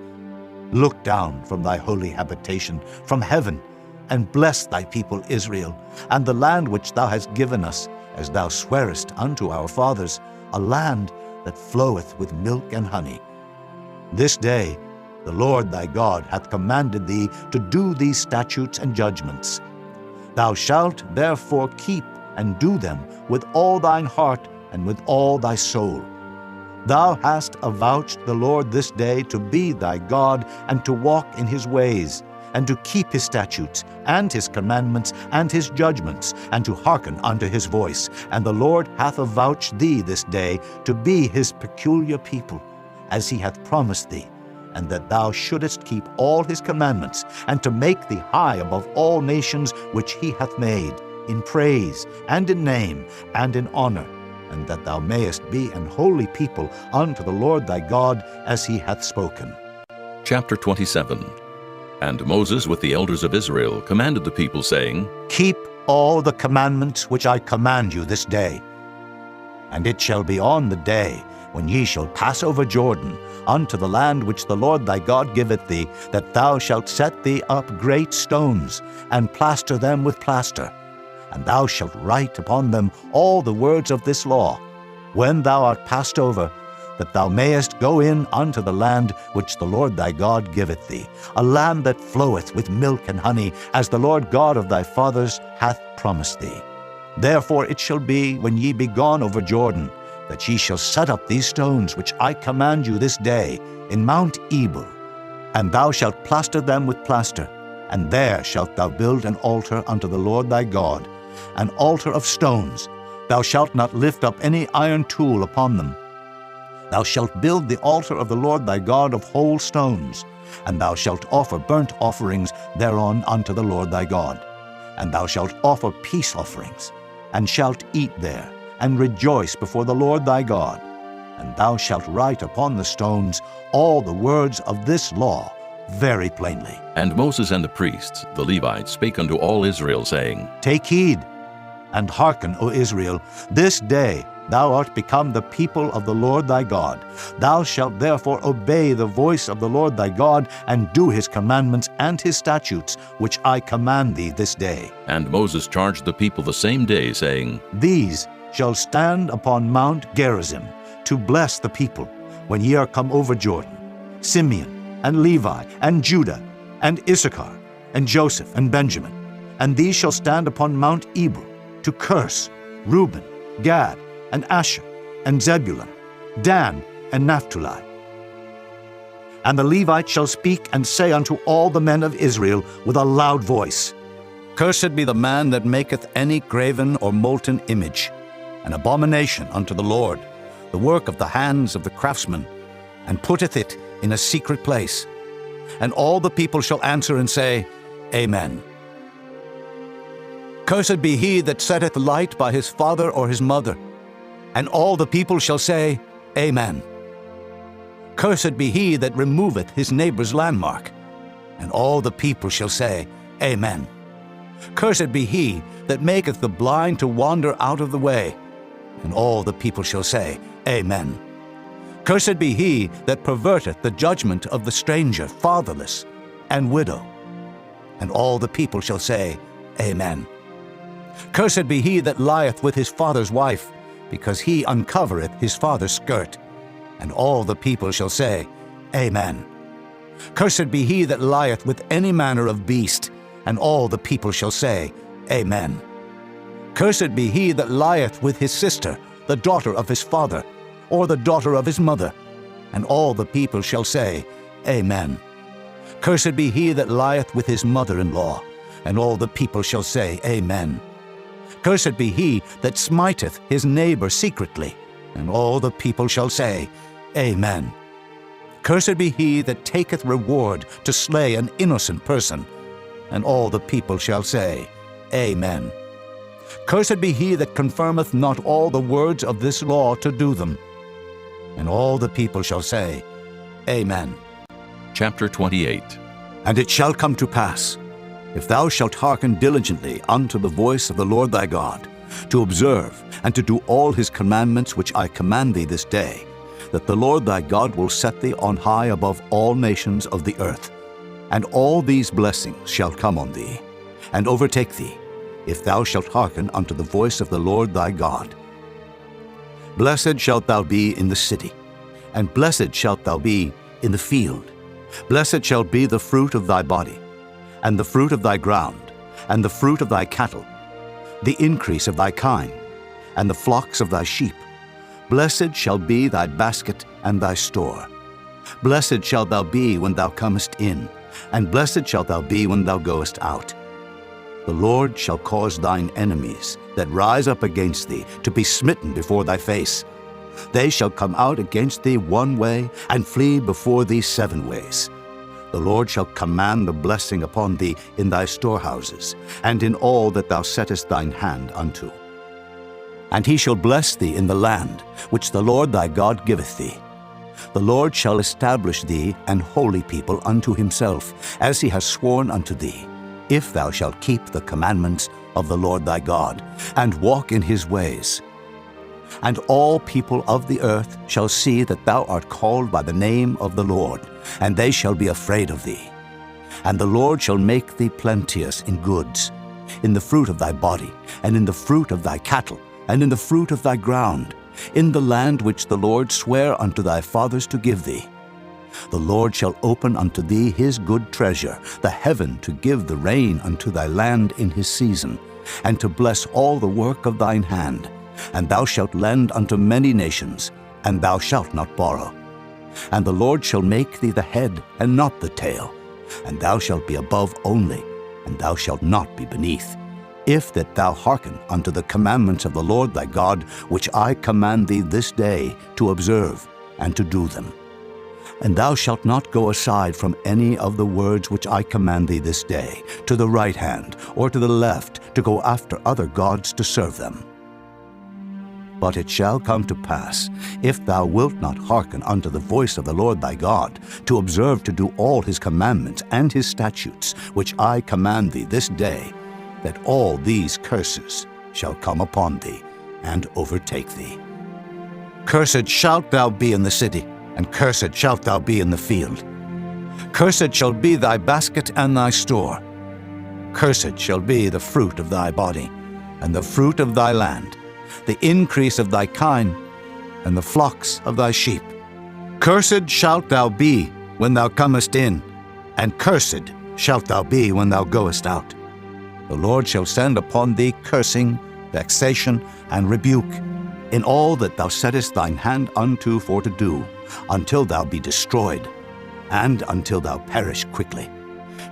[SPEAKER 2] Look down from thy holy habitation, from heaven, and bless thy people Israel, and the land which thou hast given us, as thou swarest unto our fathers, a land that floweth with milk and honey. This day the Lord thy God hath commanded thee to do these statutes and judgments. Thou shalt therefore keep and do them with all thine heart and with all thy soul. Thou hast avouched the Lord this day to be thy God, and to walk in his ways, and to keep his statutes, and his commandments, and his judgments, and to hearken unto his voice. And the Lord hath avouched thee this day to be his peculiar people, as he hath promised thee, and that thou shouldest keep all his commandments, and to make thee high above all nations which he hath made, in praise, and in name, and in honor, and that thou mayest be an holy people unto the Lord thy God, as he hath spoken.
[SPEAKER 1] Chapter 27. And Moses with the elders of Israel commanded the people, saying,
[SPEAKER 2] Keep all the commandments which I command you this day. And it shall be on the day when ye shall pass over Jordan unto the land which the Lord thy God giveth thee, that thou shalt set thee up great stones, and plaster them with plaster. And thou shalt write upon them all the words of this law. When thou art passed over, that thou mayest go in unto the land which the Lord thy God giveth thee, a land that floweth with milk and honey, as the Lord God of thy fathers hath promised thee. Therefore it shall be, when ye be gone over Jordan, that ye shall set up these stones which I command you this day in Mount Ebal, and thou shalt plaster them with plaster, and there shalt thou build an altar unto the Lord thy God, an altar of stones. Thou shalt not lift up any iron tool upon them. Thou shalt build the altar of the Lord thy God of whole stones, and thou shalt offer burnt offerings thereon unto the Lord thy God. And thou shalt offer peace offerings, and shalt eat there, and rejoice before the Lord thy God. And thou shalt write upon the stones all the words of this law very plainly.
[SPEAKER 1] And Moses and the priests, the Levites, spake unto all Israel, saying,
[SPEAKER 2] Take heed, and hearken, O Israel, this day thou art become the people of the Lord thy God. Thou shalt therefore obey the voice of the Lord thy God, and do his commandments and his statutes, which I command thee this day.
[SPEAKER 1] And Moses charged the people the same day, saying,
[SPEAKER 2] These shall stand upon Mount Gerizim, to bless the people, when ye are come over Jordan, Simeon, and Levi, and Judah, and Issachar, and Joseph, and Benjamin. And these shall stand upon Mount Ebal, to curse Reuben, Gad, and Asher, and Zebulun, Dan, and Naphtali. And the Levites shall speak and say unto all the men of Israel with a loud voice, Cursed be the man that maketh any graven or molten image, an abomination unto the Lord, the work of the hands of the craftsman, and putteth it in a secret place. And all the people shall answer and say, Amen. Cursed be he that setteth light by his father or his mother. And all the people shall say, Amen. Cursed be he that removeth his neighbor's landmark. And all the people shall say, Amen. Cursed be he that maketh the blind to wander out of the way. And all the people shall say, Amen. Cursed be he that perverteth the judgment of the stranger, fatherless, and widow. And all the people shall say, Amen. Cursed be he that lieth with his father's wife, because he uncovereth his father's skirt. And all the people shall say, Amen. Cursed be he that lieth with any manner of beast, and all the people shall say, Amen. Cursed be he that lieth with his sister, the daughter of his father, or the daughter of his mother. And all the people shall say, Amen. Cursed be he that lieth with his mother-in-law. And all the people shall say, Amen. Cursed be he that smiteth his neighbor secretly. And all the people shall say, Amen. Cursed be he that taketh reward to slay an innocent person. And all the people shall say, Amen. Cursed be he that confirmeth not all the words of this law to do them. And all the people shall say, Amen.
[SPEAKER 1] Chapter 28.
[SPEAKER 2] And it shall come to pass, if thou shalt hearken diligently unto the voice of the Lord thy God, to observe and to do all his commandments which I command thee this day, that the Lord thy God will set thee on high above all nations of the earth. And all these blessings shall come on thee, and overtake thee, if thou shalt hearken unto the voice of the Lord thy God. Blessed shalt thou be in the city, and blessed shalt thou be in the field. Blessed shall be the fruit of thy body, and the fruit of thy ground, and the fruit of thy cattle, the increase of thy kine, and the flocks of thy sheep. Blessed shall be thy basket and thy store. Blessed shalt thou be when thou comest in, and blessed shalt thou be when thou goest out. The Lord shall cause thine enemies that rise up against thee to be smitten before thy face. They shall come out against thee one way, and flee before thee 7 ways. The Lord shall command the blessing upon thee in thy storehouses, and in all that thou settest thine hand unto. And he shall bless thee in the land which the Lord thy God giveth thee. The Lord shall establish thee an holy people unto himself, as he has sworn unto thee, if thou shalt keep the commandments of the Lord thy God, and walk in his ways. And all people of the earth shall see that thou art called by the name of the Lord, and they shall be afraid of thee. And the Lord shall make thee plenteous in goods, in the fruit of thy body, and in the fruit of thy cattle, and in the fruit of thy ground, in the land which the Lord sware unto thy fathers to give thee. The Lord shall open unto thee his good treasure, the heaven to give the rain unto thy land in his season, and to bless all the work of thine hand. And thou shalt lend unto many nations, and thou shalt not borrow. And the Lord shall make thee the head, and not the tail. And thou shalt be above only, and thou shalt not be beneath, if that thou hearken unto the commandments of the Lord thy God, which I command thee this day to observe and to do them. And thou shalt not go aside from any of the words which I command thee this day, to the right hand or to the left, to go after other gods to serve them. But it shall come to pass, if thou wilt not hearken unto the voice of the Lord thy God, to observe to do all his commandments and his statutes, which I command thee this day, that all these curses shall come upon thee and overtake thee. Cursed shalt thou be in the city, and cursed shalt thou be in the field. Cursed shall be thy basket and thy store. Cursed shall be the fruit of thy body, and the fruit of thy land, the increase of thy kine, and the flocks of thy sheep. Cursed shalt thou be when thou comest in, and cursed shalt thou be when thou goest out. The Lord shall send upon thee cursing, vexation, and rebuke, in all that thou settest thine hand unto for to do, until thou be destroyed, and until thou perish quickly,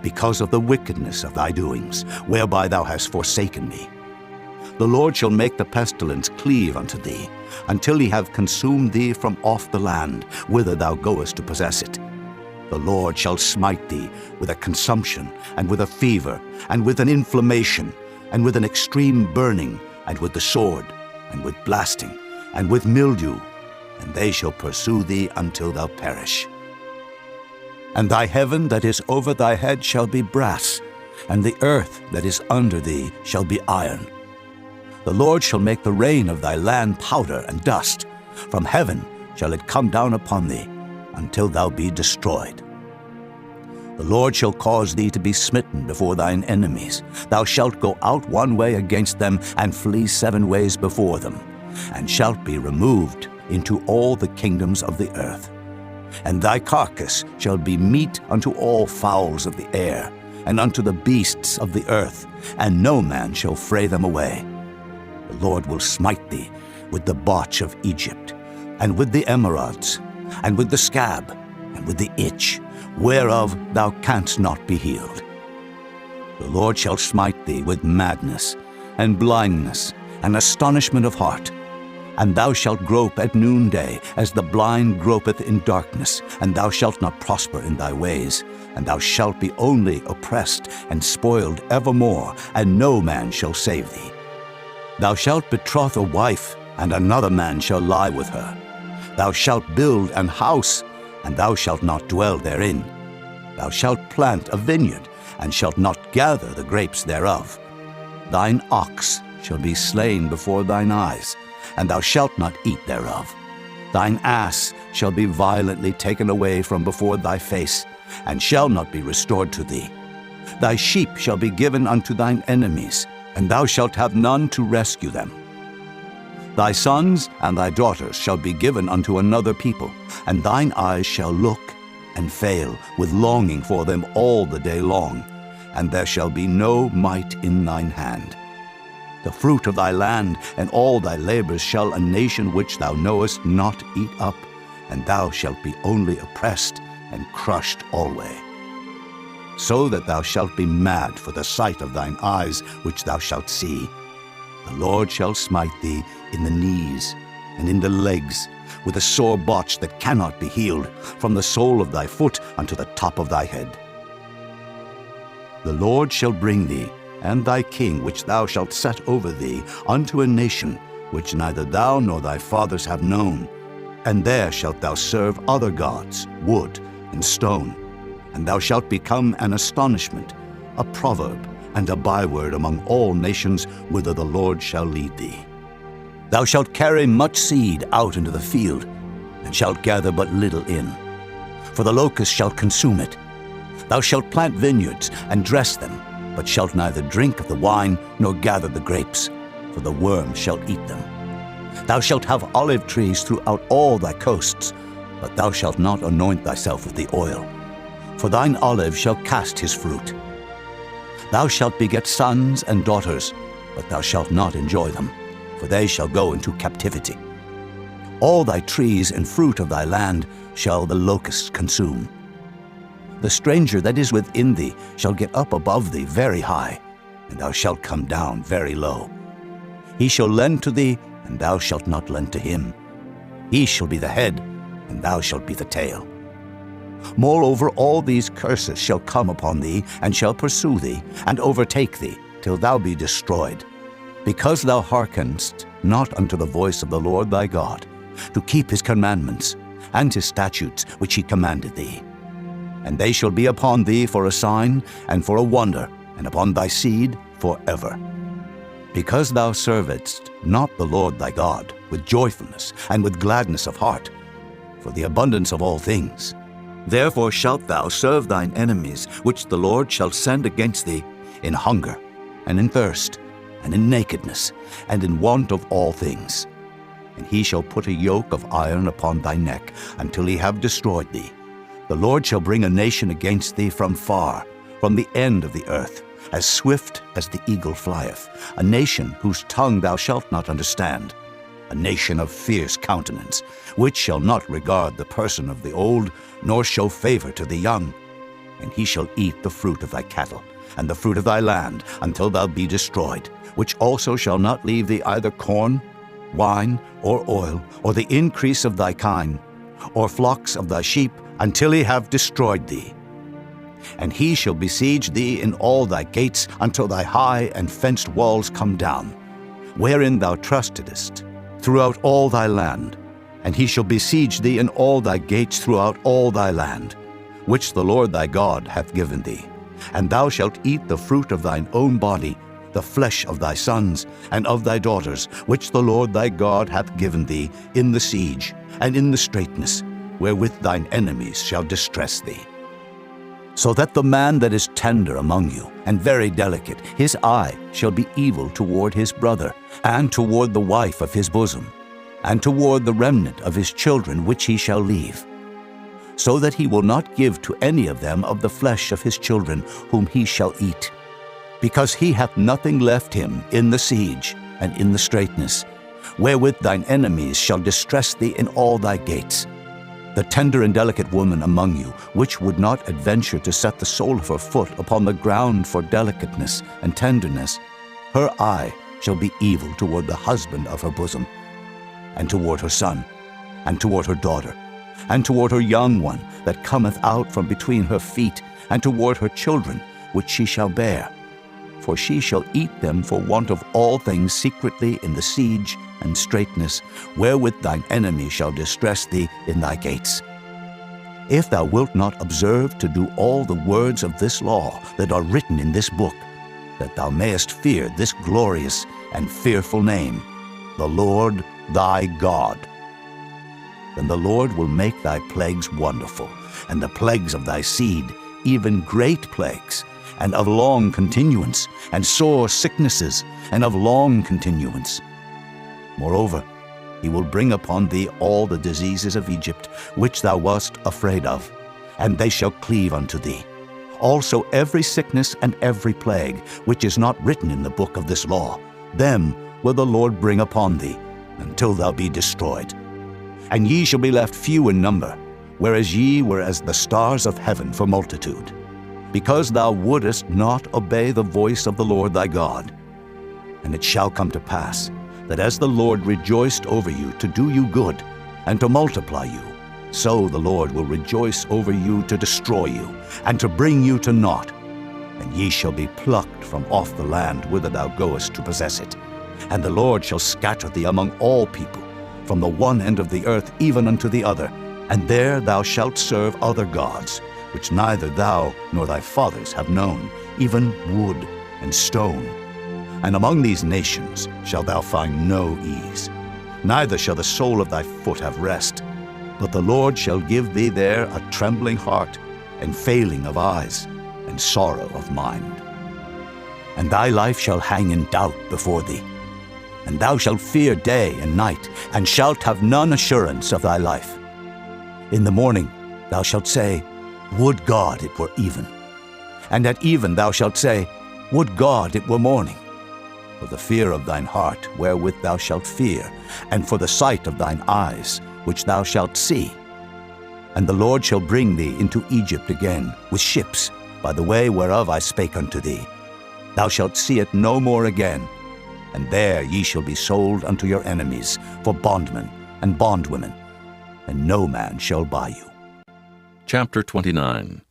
[SPEAKER 2] because of the wickedness of thy doings, whereby thou hast forsaken me. The Lord shall make the pestilence cleave unto thee, until he have consumed thee from off the land, whither thou goest to possess it. The Lord shall smite thee with a consumption, and with a fever, and with an inflammation, and with an extreme burning, and with the sword, and with blasting, and with mildew, and they shall pursue thee until thou perish. And thy heaven that is over thy head shall be brass, and the earth that is under thee shall be iron. The Lord shall make the rain of thy land powder and dust. From heaven shall it come down upon thee, until thou be destroyed. The Lord shall cause thee to be smitten before thine enemies. Thou shalt go out one way against them, and flee 7 ways before them, and shalt be removed into all the kingdoms of the earth. And thy carcass shall be meat unto all fowls of the air, and unto the beasts of the earth, and no man shall fray them away. The Lord will smite thee with the botch of Egypt, and with the emerods, and with the scab, and with the itch, whereof thou canst not be healed. The Lord shall smite thee with madness, and blindness, and astonishment of heart. And thou shalt grope at noonday, as the blind gropeth in darkness, and thou shalt not prosper in thy ways, and thou shalt be only oppressed and spoiled evermore, and no man shall save thee. Thou shalt betroth a wife, and another man shall lie with her. Thou shalt build an house, and thou shalt not dwell therein. Thou shalt plant a vineyard, and shalt not gather the grapes thereof. Thine ox shall be slain before thine eyes, and thou shalt not eat thereof. Thine ass shall be violently taken away from before thy face, and shall not be restored to thee. Thy sheep shall be given unto thine enemies, and thou shalt have none to rescue them. Thy sons and thy daughters shall be given unto another people, and thine eyes shall look and fail with longing for them all the day long, and there shall be no might in thine hand. The fruit of thy land and all thy labors shall a nation which thou knowest not eat up, and thou shalt be only oppressed and crushed alway. So that thou shalt be mad for the sight of thine eyes which thou shalt see. The Lord shall smite thee in the knees and in the legs, with a sore botch that cannot be healed, from the sole of thy foot unto the top of thy head. The Lord shall bring thee, and thy king which thou shalt set over thee, unto a nation which neither thou nor thy fathers have known, and there shalt thou serve other gods, wood and stone, and thou shalt become an astonishment, a proverb, and a byword among all nations whither the Lord shall lead thee. Thou shalt carry much seed out into the field, and shalt gather but little in, for the locust shall consume it. Thou shalt plant vineyards and dress them, but shalt neither drink of the wine nor gather the grapes, for the worm shall eat them. Thou shalt have olive trees throughout all thy coasts, but thou shalt not anoint thyself with the oil, for thine olive shall cast his fruit. Thou shalt beget sons and daughters, but thou shalt not enjoy them, for they shall go into captivity. All thy trees and fruit of thy land shall the locusts consume. The stranger that is within thee shall get up above thee very high, and thou shalt come down very low. He shall lend to thee, and thou shalt not lend to him. He shall be the head, and thou shalt be the tail. Moreover, all these curses shall come upon thee, and shall pursue thee, and overtake thee, till thou be destroyed, because thou hearkenedst not unto the voice of the Lord thy God, to keep his commandments, and his statutes which he commanded thee. And they shall be upon thee for a sign, and for a wonder, and upon thy seed forever. Because thou servedst not the Lord thy God with joyfulness and with gladness of heart, for the abundance of all things. Therefore shalt thou serve thine enemies, which the Lord shall send against thee, in hunger, and in thirst, and in nakedness, and in want of all things. And he shall put a yoke of iron upon thy neck, until he have destroyed thee. The Lord shall bring a nation against thee from far, from the end of the earth, as swift as the eagle flieth, a nation whose tongue thou shalt not understand, a nation of fierce countenance, which shall not regard the person of the old, nor show favor to the young. And he shall eat the fruit of thy cattle, and the fruit of thy land, until thou be destroyed, which also shall not leave thee either corn, wine, or oil, or the increase of thy kine, or flocks of thy sheep, until he have destroyed thee. And he shall besiege thee in all thy gates, until thy high and fenced walls come down, wherein thou trustedest, throughout all thy land. And he shall besiege thee in all thy gates throughout all thy land, which the Lord thy God hath given thee. And thou shalt eat the fruit of thine own body, the flesh of thy sons and of thy daughters, which the Lord thy God hath given thee in the siege and in the straitness, wherewith thine enemies shall distress thee. So that the man that is tender among you, and very delicate, his eye shall be evil toward his brother, and toward the wife of his bosom, and toward the remnant of his children which he shall leave, so that he will not give to any of them of the flesh of his children whom he shall eat, because he hath nothing left him in the siege and in the straitness, wherewith thine enemies shall distress thee in all thy gates. The tender and delicate woman among you, which would not adventure to set the sole of her foot upon the ground for delicateness and tenderness, her eye shall be evil toward the husband of her bosom, and toward her son, and toward her daughter, and toward her young one that cometh out from between her feet, and toward her children which she shall bear. For she shall eat them for want of all things secretly in the siege and straitness, wherewith thine enemy shall distress thee in thy gates. If thou wilt not observe to do all the words of this law that are written in this book, that thou mayest fear this glorious and fearful name, the Lord thy God, then the Lord will make thy plagues wonderful, and the plagues of thy seed, even great plagues, and of long continuance, and sore sicknesses, and of long continuance. Moreover, he will bring upon thee all the diseases of Egypt, which thou wast afraid of, and they shall cleave unto thee. Also every sickness and every plague, which is not written in the book of this law, them will the Lord bring upon thee, until thou be destroyed. And ye shall be left few in number, whereas ye were as the stars of heaven for multitude, because thou wouldest not obey the voice of the Lord thy God. And it shall come to pass, that as the Lord rejoiced over you to do you good, and to multiply you, so the Lord will rejoice over you to destroy you, and to bring you to naught. And ye shall be plucked from off the land whither thou goest to possess it. And the Lord shall scatter thee among all people, from the one end of the earth even unto the other, and there thou shalt serve other gods, which neither thou nor thy fathers have known, even wood and stone. And among these nations shalt thou find no ease, neither shall the sole of thy foot have rest. But the Lord shall give thee there a trembling heart, and failing of eyes, and sorrow of mind. And thy life shall hang in doubt before thee. and thou shalt fear day and night, and shalt have none assurance of thy life. In the morning thou shalt say, Would God it were even. And at even thou shalt say, Would God it were morning. For the fear of thine heart wherewith thou shalt fear, and for the sight of thine eyes which thou shalt see. And the Lord shall bring thee into Egypt again with ships, by the way whereof I spake unto thee. Thou shalt see it no more again, and there ye shall be sold unto your enemies for bondmen and bondwomen, and no man shall buy you.
[SPEAKER 1] Chapter 29.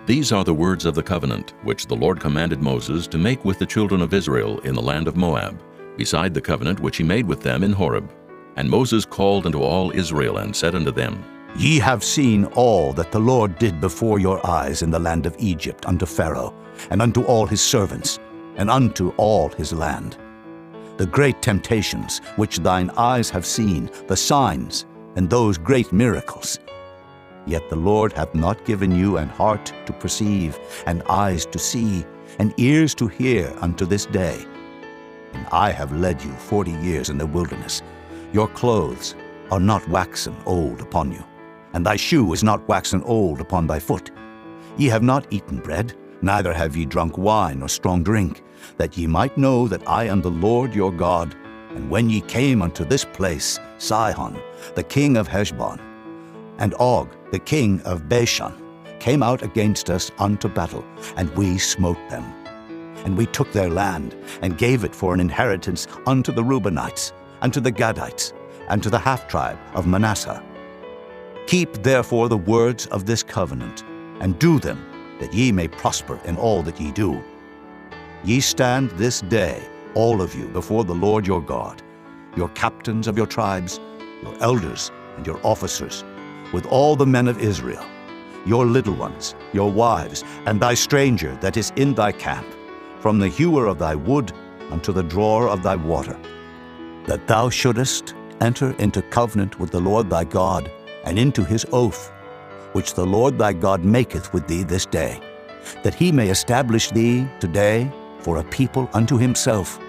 [SPEAKER 1] These are the words of the covenant which the Lord commanded Moses to make with the children of Israel in the land of Moab, beside the covenant which he made with them in Horeb. And Moses called unto all Israel, and said unto them,
[SPEAKER 2] Ye have seen all that the Lord did before your eyes in the land of Egypt unto Pharaoh, and unto all his servants, and unto all his land. The great temptations which thine eyes have seen, the signs, and those great miracles. Yet the Lord hath not given you an heart to perceive, and eyes to see, and ears to hear unto this day. And I have led you 40 years in the wilderness. Your clothes are not waxen old upon you, and thy shoe is not waxen old upon thy foot. Ye have not eaten bread, neither have ye drunk wine or strong drink, that ye might know that I am the Lord your God. And when ye came unto this place, Sihon, the king of Heshbon, and Og, the king of Bashan, came out against us unto battle, and we smote them. And we took their land, and gave it for an inheritance unto the Reubenites, and to the Gadites, and to the half-tribe of Manasseh. Keep therefore the words of this covenant, and do them, that ye may prosper in all that ye do. Ye stand this day, all of you, before the Lord your God, your captains of your tribes, your elders and your officers, with all the men of Israel, your little ones, your wives, and thy stranger that is in thy camp, from the hewer of thy wood unto the drawer of thy water, that thou shouldest enter into covenant with the Lord thy God, and into his oath, which the Lord thy God maketh with thee this day, that he may establish thee today for a people unto himself,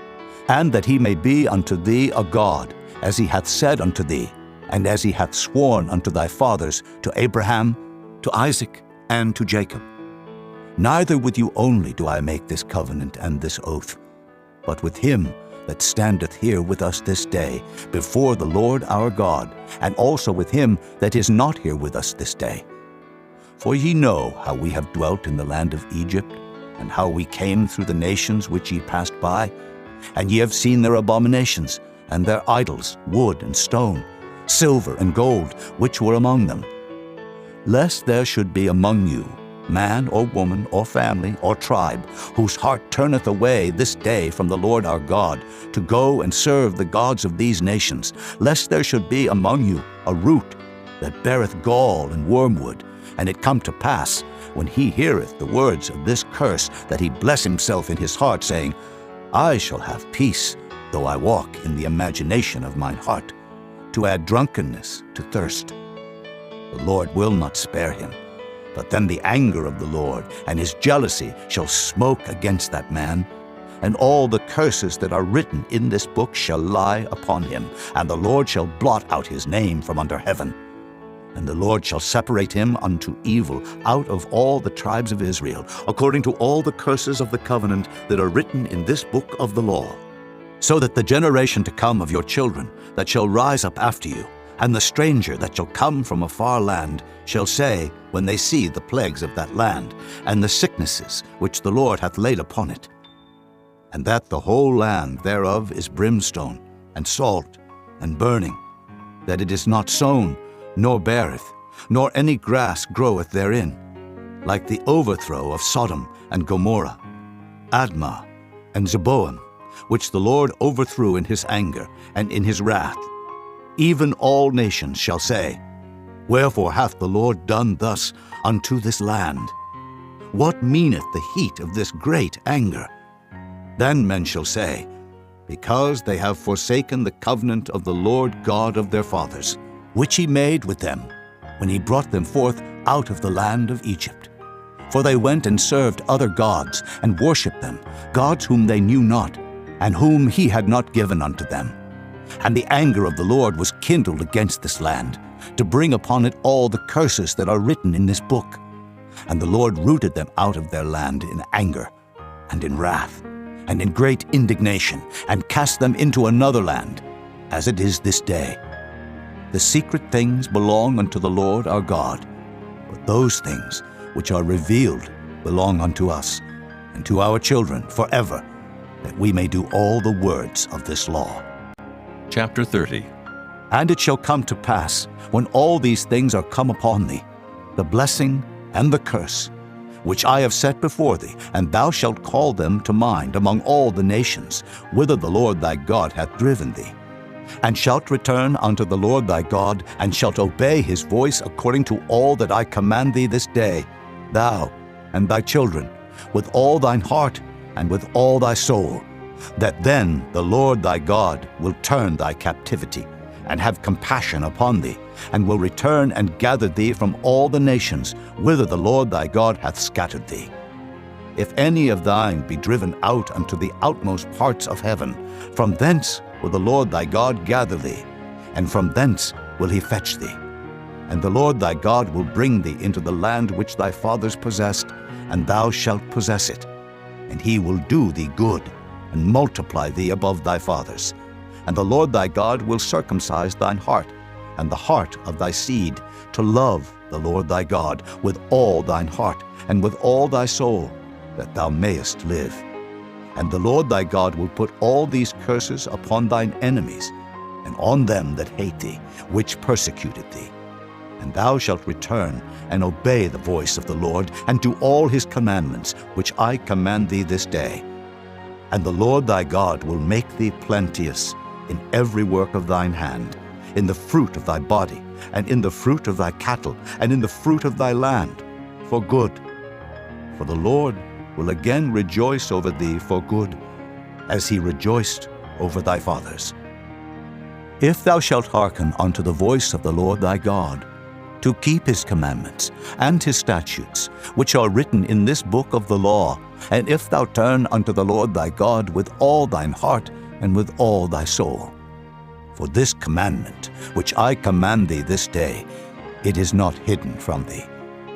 [SPEAKER 2] and that he may be unto thee a God, as he hath said unto thee, and as he hath sworn unto thy fathers, to Abraham, to Isaac, and to Jacob. Neither with you only do I make this covenant and this oath, but with him that standeth here with us this day before the Lord our God, and also with him that is not here with us this day. For ye know how we have dwelt in the land of Egypt, and how we came through the nations which ye passed by, and ye have seen their abominations, and their idols, wood and stone, silver and gold, which were among them. Lest there should be among you man or woman or family or tribe, whose heart turneth away this day from the Lord our God, to go and serve the gods of these nations, lest there should be among you a root that beareth gall and wormwood, and it come to pass, when he heareth the words of this curse, that he bless himself in his heart, saying, I shall have peace, though I walk in the imagination of mine heart, to add drunkenness to thirst. The Lord will not spare him, but then the anger of the Lord and his jealousy shall smoke against that man, and all the curses that are written in this book shall lie upon him, and the Lord shall blot out his name from under heaven. And the Lord shall separate him unto evil out of all the tribes of Israel, according to all the curses of the covenant that are written in this book of the law, so that the generation to come of your children that shall rise up after you, and the stranger that shall come from a far land, shall say, when they see the plagues of that land, and the sicknesses which the Lord hath laid upon it, and that the whole land thereof is brimstone, and salt, and burning, that it is not sown, nor beareth, nor any grass groweth therein, like the overthrow of Sodom and Gomorrah, Admah, and Zeboim, which the Lord overthrew in his anger and in his wrath. Even all nations shall say, Wherefore hath the Lord done thus unto this land? What meaneth the heat of this great anger? Then men shall say, Because they have forsaken the covenant of the Lord God of their fathers, which he made with them, when he brought them forth out of the land of Egypt. For they went and served other gods, and worshipped them, gods whom they knew not, and whom he had not given unto them. And the anger of the Lord was kindled against this land, to bring upon it all the curses that are written in this book. And the Lord rooted them out of their land in anger, and in wrath, and in great indignation, and cast them into another land, as it is this day. The secret things belong unto the Lord our God, but those things which are revealed belong unto us, and to our children forever, that we may do all the words of this law.
[SPEAKER 1] Chapter 30.
[SPEAKER 2] And it shall come to pass, when all these things are come upon thee, the blessing and the curse, which I have set before thee, and thou shalt call them to mind among all the nations, whither the Lord thy God hath driven thee, and shalt return unto the Lord thy God, and shalt obey his voice according to all that I command thee this day, thou and thy children, with all thine heart and with all thy soul, that then the Lord thy God will turn thy captivity, and have compassion upon thee, and will return and gather thee from all the nations whither the Lord thy God hath scattered thee. If any of thine be driven out unto the outmost parts of heaven, from thence will the Lord thy God gather thee, and from thence will he fetch thee. And the Lord thy God will bring thee into the land which thy fathers possessed, and thou shalt possess it. And he will do thee good, and multiply thee above thy fathers. And the Lord thy God will circumcise thine heart, and the heart of thy seed, to love the Lord thy God with all thine heart, and with all thy soul, that thou mayest live. And the Lord thy God will put all these curses upon thine enemies, and on them that hate thee, which persecuted thee. And thou shalt return and obey the voice of the Lord, and do all his commandments, which I command thee this day. And the Lord thy God will make thee plenteous in every work of thine hand, in the fruit of thy body, and in the fruit of thy cattle, and in the fruit of thy land, for good. For the Lord will again rejoice over thee for good, as he rejoiced over thy fathers. If thou shalt hearken unto the voice of the Lord thy God, to keep his commandments and his statutes, which are written in this book of the law, and if thou turn unto the Lord thy God with all thine heart and with all thy soul. For this commandment, which I command thee this day, it is not hidden from thee,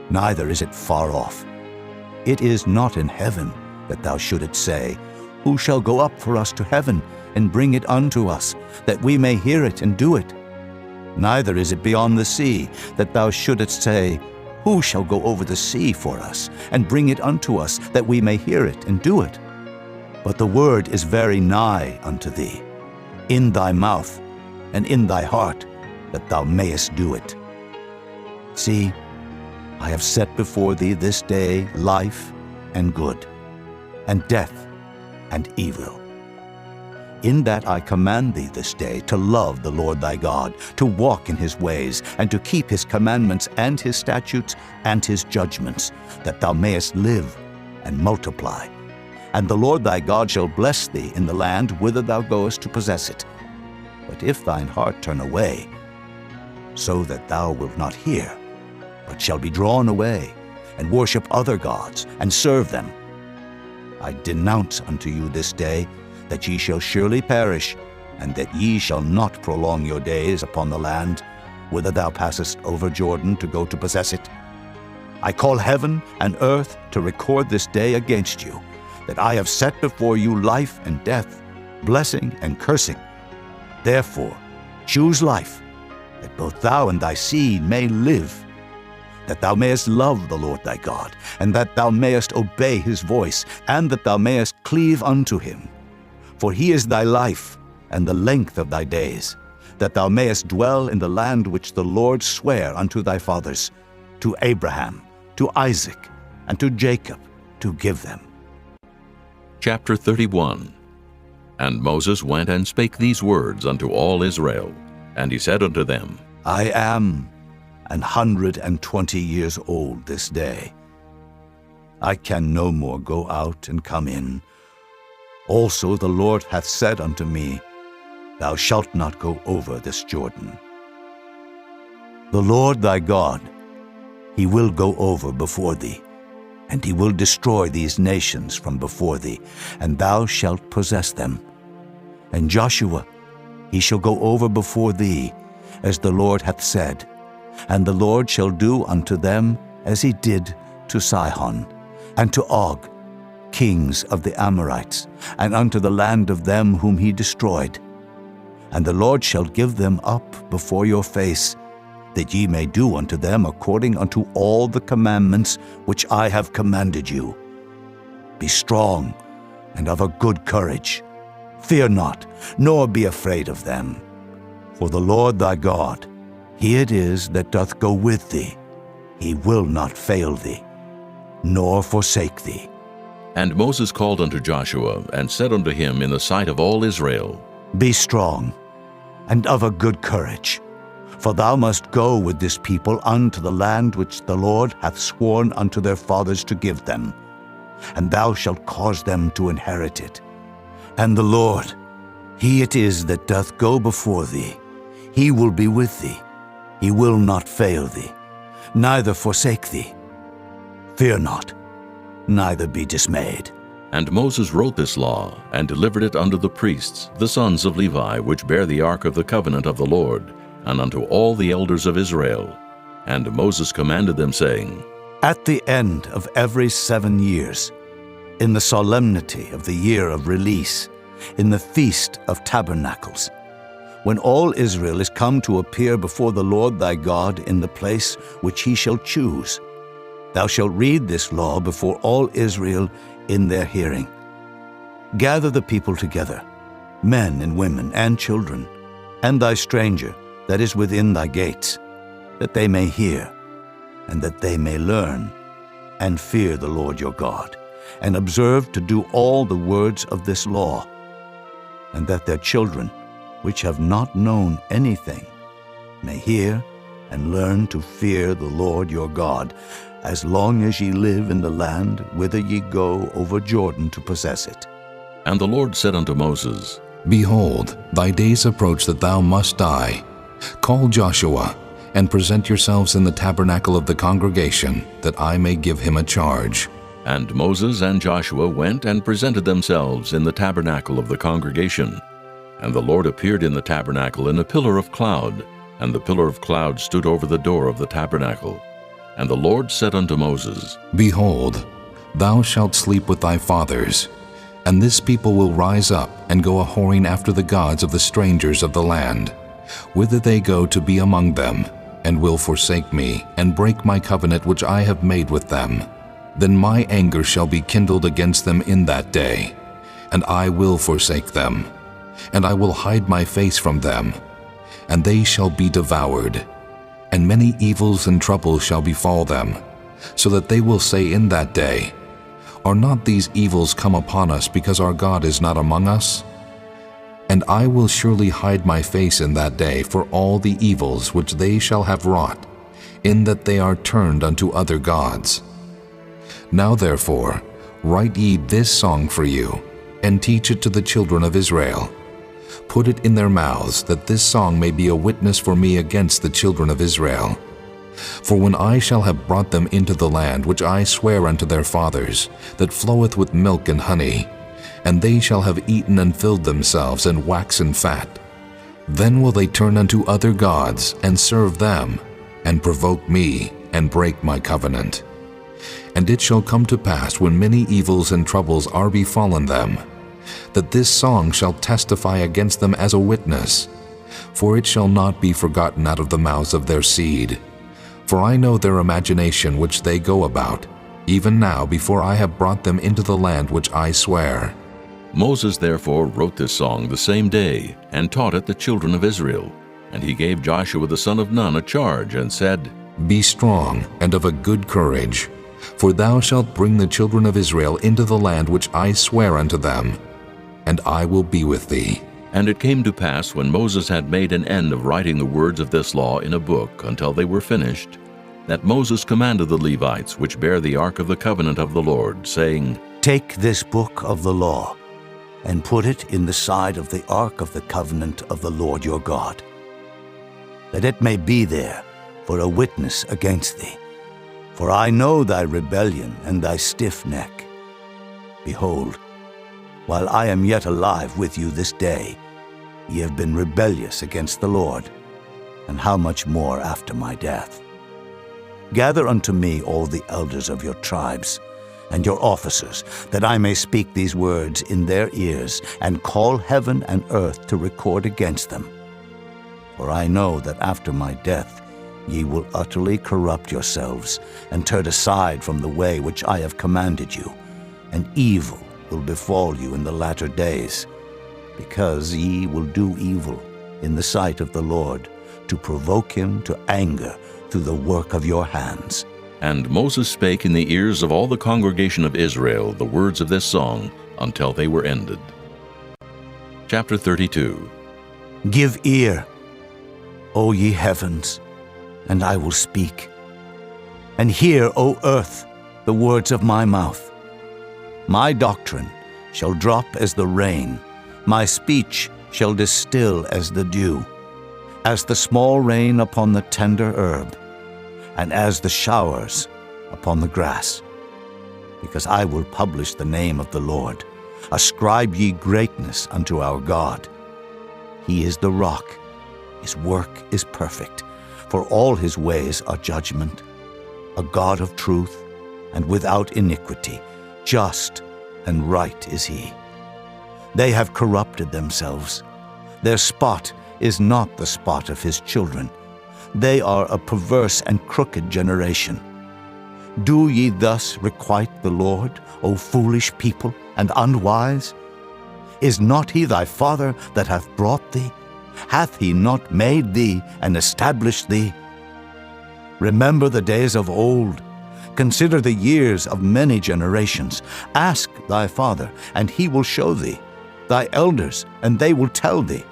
[SPEAKER 2] neither is it far off. It is not in heaven, that thou shouldest say, Who shall go up for us to heaven, and bring it unto us, that we may hear it and do it? Neither is it beyond the sea, that thou shouldest say, Who shall go over the sea for us, and bring it unto us, that we may hear it and do it? But the word is very nigh unto thee, in thy mouth and in thy heart, that thou mayest do it. See, I have set before thee this day life and good, and death and evil. In that I command thee this day to love the Lord thy God, to walk in his ways, and to keep his commandments and his statutes and his judgments, that thou mayest live and multiply. And the Lord thy God shall bless thee in the land whither thou goest to possess it. But if thine heart turn away, so that thou wilt not hear, but shall be drawn away, and worship other gods, and serve them, I denounce unto you this day that ye shall surely perish, and that ye shall not prolong your days upon the land, whither thou passest over Jordan to go to possess it. I call heaven and earth to record this day against you, that I have set before you life and death, blessing and cursing. Therefore choose life, that both thou and thy seed may live, that thou mayest love the Lord thy God, and that thou mayest obey his voice, and that thou mayest cleave unto him. For he is thy life, and the length of thy days, that thou mayest dwell in the land which the Lord sware unto thy fathers, to Abraham, to Isaac, and to Jacob, to give them.
[SPEAKER 1] Chapter 31. And Moses went and spake these words unto all Israel. And he said unto them,
[SPEAKER 2] I am 120 years old this day. I can no more go out and come in. Also the Lord hath said unto me, Thou shalt not go over this Jordan. The Lord thy God, he will go over before thee, and he will destroy these nations from before thee, and thou shalt possess them, And Joshua, he shall go over before thee, as the Lord hath said, and the Lord shall do unto them as he did to Sihon, and to Og, kings of the Amorites, and unto the land of them whom he destroyed. And the Lord shall give them up before your face, that ye may do unto them according unto all the commandments which I have commanded you. Be strong and of a good courage. Fear not, nor be afraid of them. For the Lord thy God, he it is that doth go with thee. He will not fail thee, nor forsake thee.
[SPEAKER 1] And Moses called unto Joshua, and said unto him in the sight of all Israel,
[SPEAKER 2] Be strong and of a good courage, for thou must go with this people unto the land which the Lord hath sworn unto their fathers to give them, and thou shalt cause them to inherit it. And the Lord, he it is that doth go before thee. He will be with thee. He will not fail thee, neither forsake thee. Fear not, neither be dismayed.
[SPEAKER 1] And Moses wrote this law, and delivered it unto the priests, the sons of Levi, which bear the ark of the covenant of the Lord, and unto all the elders of Israel. And Moses commanded them, saying,
[SPEAKER 2] At the end of every 7 years, in the solemnity of the year of release, in the feast of tabernacles, when all Israel is come to appear before the Lord thy God in the place which he shall choose, thou shalt read this law before all Israel in their hearing. Gather the people together, men and women and children, and thy stranger that is within thy gates, that they may hear, and that they may learn, and fear the Lord your God, and observe to do all the words of this law, and that their children, which have not known anything, may hear and learn to fear the Lord your God, as long as ye live in the land whither ye go over Jordan to possess it.
[SPEAKER 1] And the Lord said unto Moses,
[SPEAKER 3] Behold, thy days approach that thou must die. Call Joshua, and present yourselves in the tabernacle of the congregation, that I may give him a charge.
[SPEAKER 1] And Moses and Joshua went and presented themselves in the tabernacle of the congregation. And the Lord appeared in the tabernacle in a pillar of cloud, and the pillar of cloud stood over the door of the tabernacle. And the Lord said unto Moses,
[SPEAKER 3] Behold, thou shalt sleep with thy fathers, and this people will rise up and go a-whoring after the gods of the strangers of the land, whither they go to be among them, and will forsake me, and break my covenant which I have made with them. Then my anger shall be kindled against them in that day, and I will forsake them, and I will hide my face from them, and they shall be devoured. And many evils and troubles shall befall them, so that they will say in that day, Are not these evils come upon us because our God is not among us? And I will surely hide my face in that day for all the evils which they shall have wrought, in that they are turned unto other gods. Now therefore, write ye this song for you, and teach it to the children of Israel. Put it in their mouths, that this song may be a witness for me against the children of Israel. For when I shall have brought them into the land which I swear unto their fathers, that floweth with milk and honey, and they shall have eaten and filled themselves and waxen fat, then will they turn unto other gods and serve them, and provoke me, and break my covenant. And it shall come to pass, when many evils and troubles are befallen them, that this song shall testify against them as a witness, for it shall not be forgotten out of the mouths of their seed. For I know their imagination which they go about, even now before I have brought them into the land which I swear.
[SPEAKER 1] Moses therefore wrote this song the same day, and taught it the children of Israel. And he gave Joshua the son of Nun a charge, and said,
[SPEAKER 3] Be strong and of a good courage, for thou shalt bring the children of Israel into the land which I swear unto them, and I will be with thee.
[SPEAKER 1] And it came to pass, when Moses had made an end of writing the words of this law in a book until they were finished, that Moses commanded the Levites which bear the ark of the covenant of the Lord, saying,
[SPEAKER 2] Take this book of the law, and put it in the side of the ark of the covenant of the Lord your God, that it may be there for a witness against thee. For I know thy rebellion and thy stiff neck. Behold, While I am yet alive with you this day, ye have been rebellious against the Lord, and how much more after my death? Gather unto me all the elders of your tribes, and your officers, that I may speak these words in their ears, and call heaven and earth to record against them. For I know that after my death ye will utterly corrupt yourselves, and turn aside from the way which I have commanded you, and evil will befall you in the latter days, because ye will do evil in the sight of the Lord, to provoke him to anger through the work of your hands.
[SPEAKER 1] And Moses spake in the ears of all the congregation of Israel the words of this song until they were ended. Chapter 32.
[SPEAKER 2] Give ear, O ye heavens, and I will speak. And hear, O earth, the words of my mouth. My doctrine shall drop as the rain, my speech shall distill as the dew, as the small rain upon the tender herb, and as the showers upon the grass. Because I will publish the name of the Lord. Ascribe ye greatness unto our God. He is the rock, his work is perfect, for all his ways are judgment. A God of truth, and without iniquity, just and right is he. They have corrupted themselves. Their spot is not the spot of his children. They are a perverse and crooked generation. Do ye thus requite the Lord, O foolish people, and unwise? Is not he thy father that hath brought thee? Hath he not made thee and established thee? Remember the days of old. Consider the years of many generations. Ask thy father, and he will show thee, thy elders, and they will tell thee.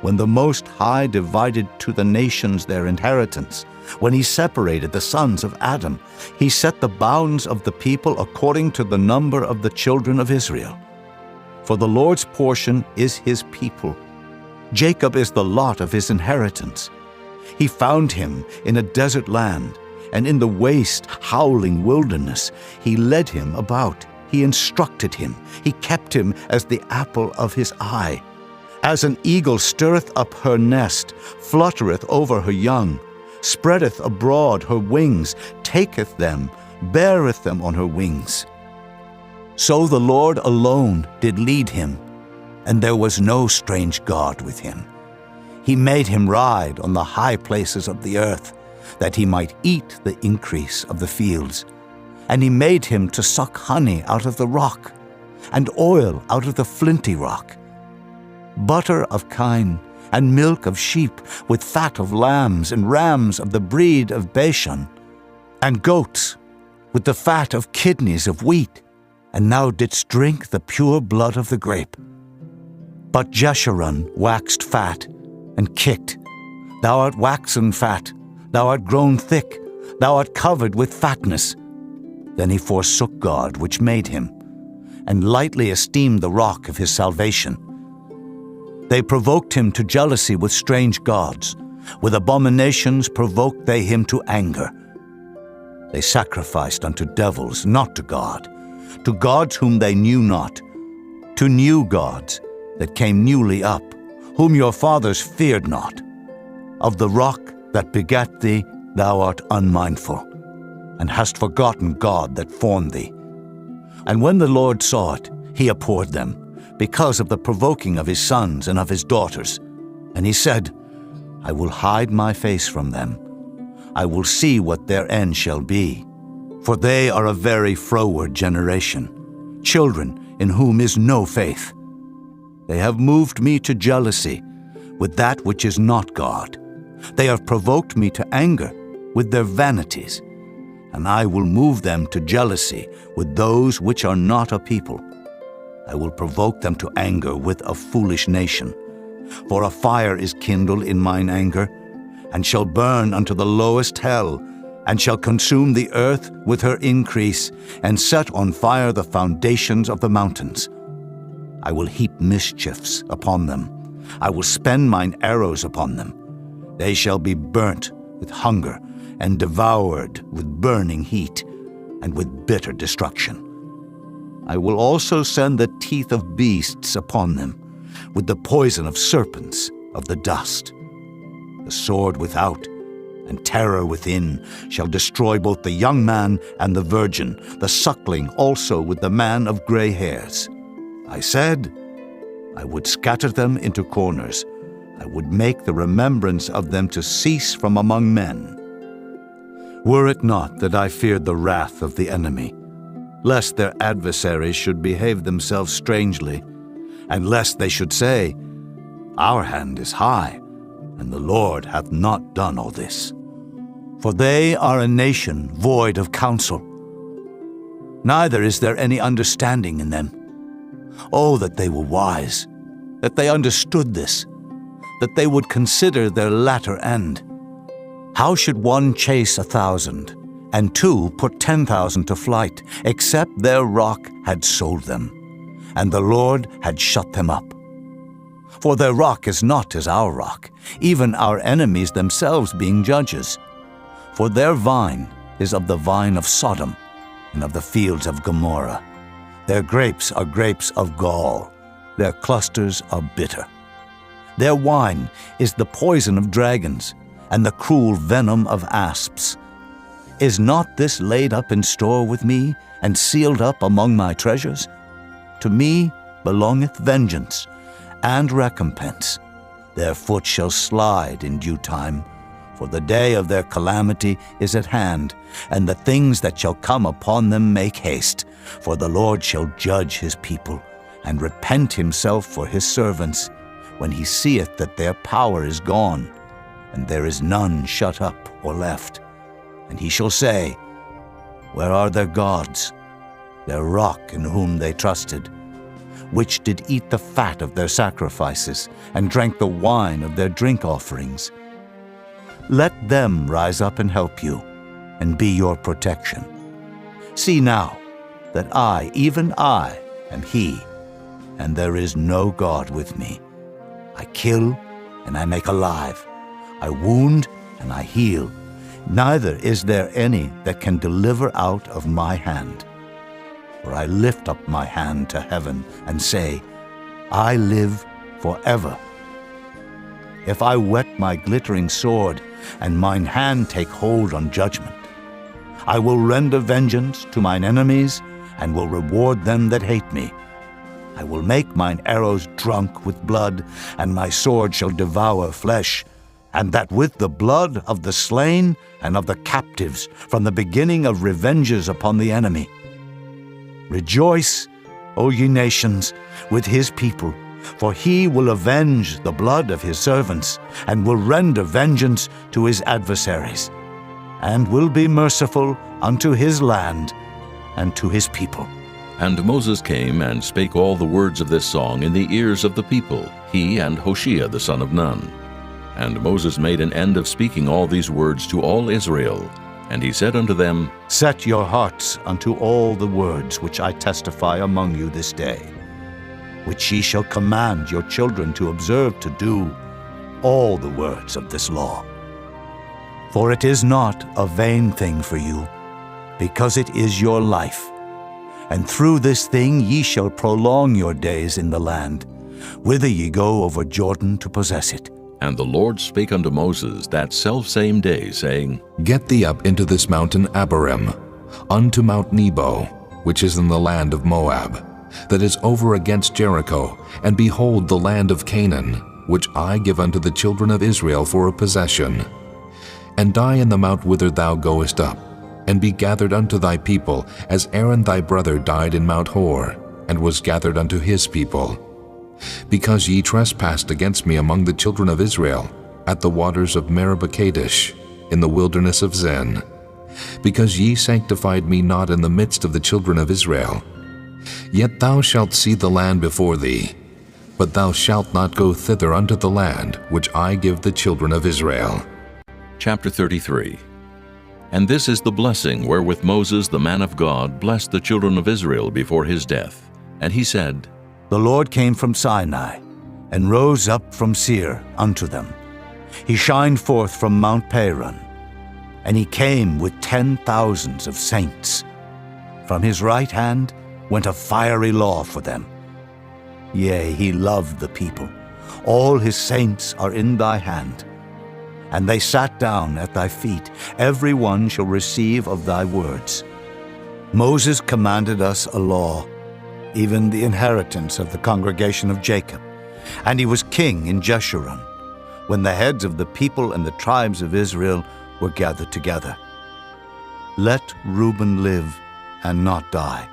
[SPEAKER 2] When the Most High divided to the nations their inheritance, when he separated the sons of Adam, he set the bounds of the people according to the number of the children of Israel. For the Lord's portion is his people. Jacob is the lot of his inheritance. He found him in a desert land, and in the waste, howling wilderness. He led him about. He instructed him. He kept him as the apple of his eye. As an eagle stirreth up her nest, fluttereth over her young, spreadeth abroad her wings, taketh them, beareth them on her wings. So the Lord alone did lead him, and there was no strange God with him. He made him ride on the high places of the earth, that he might eat the increase of the fields. And he made him to suck honey out of the rock, and oil out of the flinty rock. Butter of kine, and milk of sheep, with fat of lambs, and rams of the breed of Bashan, and goats, with the fat of kidneys of wheat, and thou didst drink the pure blood of the grape. But Jeshurun waxed fat, and kicked. Thou art waxen fat, thou art grown thick, thou art covered with fatness. Then he forsook God which made him, and lightly esteemed the rock of his salvation. They provoked him to jealousy with strange gods. With abominations provoked they him to anger. They sacrificed unto devils, not to gods whom they knew not, to new gods that came newly up, whom your fathers feared not. Of the rock that begat thee thou art unmindful, and hast forgotten God that formed thee. And when the Lord saw it, he abhorred them, because of the provoking of his sons and of his daughters. And he said, I will hide my face from them. I will see what their end shall be. For they are a very froward generation, children in whom is no faith. They have moved me to jealousy with that which is not God. They have provoked me to anger with their vanities, and I will move them to jealousy with those which are not a people. I will provoke them to anger with a foolish nation. For a fire is kindled in mine anger, and shall burn unto the lowest hell, and shall consume the earth with her increase, and set on fire the foundations of the mountains. I will heap mischiefs upon them. I will spend mine arrows upon them. They shall be burnt with hunger, and devoured with burning heat, and with bitter destruction. I will also send the teeth of beasts upon them, with the poison of serpents of the dust. The sword without and terror within shall destroy both the young man and the virgin, the suckling also with the man of gray hairs. I said, I would scatter them into corners. I would make the remembrance of them to cease from among men. Were it not that I feared the wrath of the enemy, lest their adversaries should behave themselves strangely, and lest they should say, Our hand is high, and the Lord hath not done all this. For they are a nation void of counsel, neither is there any understanding in them. Oh, that they were wise, that they understood this, that they would consider their latter end. How should one chase 1,000, and two put 10,000 to flight, except their rock had sold them, and the Lord had shut them up? For their rock is not as our rock, even our enemies themselves being judges. For their vine is of the vine of Sodom, and of the fields of Gomorrah. Their grapes are grapes of gall, their clusters are bitter. Their wine is the poison of dragons, and the cruel venom of asps. Is not this laid up in store with me, and sealed up among my treasures? To me belongeth vengeance and recompense. Their foot shall slide in due time, for the day of their calamity is at hand, and the things that shall come upon them make haste. For the Lord shall judge his people, and repent himself for his servants, when he seeth that their power is gone, and there is none shut up or left. And he shall say, Where are their gods, their rock in whom they trusted, which did eat the fat of their sacrifices, and drank the wine of their drink offerings? Let them rise up and help you, and be your protection. See now that I, even I, am he, and there is no God with me. I kill, and I make alive. I wound, and I heal. Neither is there any that can deliver out of my hand. For I lift up my hand to heaven, and say, I live forever. If I whet my glittering sword, and mine hand take hold on judgment, I will render vengeance to mine enemies, and will reward them that hate me. I will make mine arrows drunk with blood, and my sword shall devour flesh, and that with the blood of the slain and of the captives, from the beginning of revenges upon the enemy. Rejoice, O ye nations, with his people, for he will avenge the blood of his servants, and will render vengeance to his adversaries, and will be merciful unto his land and to his people.
[SPEAKER 1] And Moses came and spake all the words of this song in the ears of the people, he and Hoshea the son of Nun. And Moses made an end of speaking all these words to all Israel. And he said unto them,
[SPEAKER 2] Set your hearts unto all the words which I testify among you this day, which ye shall command your children to observe to do, all the words of this law. For it is not a vain thing for you, because it is your life. And through this thing ye shall prolong your days in the land, whither ye go over Jordan to possess it.
[SPEAKER 1] And the Lord spake unto Moses that selfsame day, saying,
[SPEAKER 3] Get thee up into this mountain Abarim, unto Mount Nebo, which is in the land of Moab, that is over against Jericho, and behold the land of Canaan, which I give unto the children of Israel for a possession. And die in the mount whither thou goest up, and be gathered unto thy people, as Aaron thy brother died in Mount Hor, and was gathered unto his people. Because ye trespassed against me among the children of Israel, at the waters of Meribah Kadesh, in the wilderness of Zin, because ye sanctified me not in the midst of the children of Israel. Yet thou shalt see the land before thee, but thou shalt not go thither unto the land which I give the children of Israel.
[SPEAKER 1] Chapter 33. And this is the blessing wherewith Moses the man of God blessed the children of Israel before his death. And he said,
[SPEAKER 2] The Lord came from Sinai, and rose up from Seir unto them. He shined forth from Mount Paran, and he came with 10,000s of saints. From his right hand went a fiery law for them. Yea, he loved the people. All his saints are in thy hand. And they sat down at thy feet. Every one shall receive of thy words. Moses commanded us a law, even the inheritance of the congregation of Jacob. And he was king in Jeshurun, when the heads of the people and the tribes of Israel were gathered together. Let Reuben live and not die,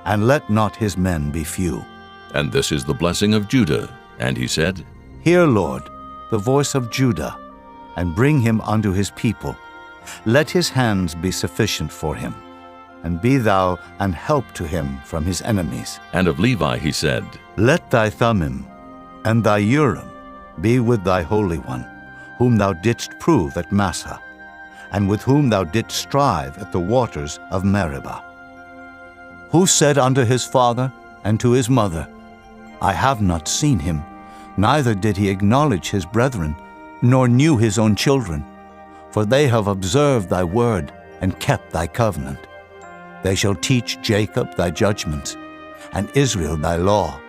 [SPEAKER 2] and let not his men be few.
[SPEAKER 1] And this is the blessing of Judah. And he said,
[SPEAKER 2] Hear, Lord, the voice of Judah, and bring him unto his people. Let his hands be sufficient for him, and be thou an help to him from his enemies.
[SPEAKER 1] And of Levi he said,
[SPEAKER 2] Let thy Thummim and thy Urim be with thy Holy One, whom thou didst prove at Massah, and with whom thou didst strive at the waters of Meribah. Who said unto his father and to his mother, I have not seen him, neither did he acknowledge his brethren, nor knew his own children, for they have observed thy word and kept thy covenant. They shall teach Jacob thy judgments, and Israel thy law.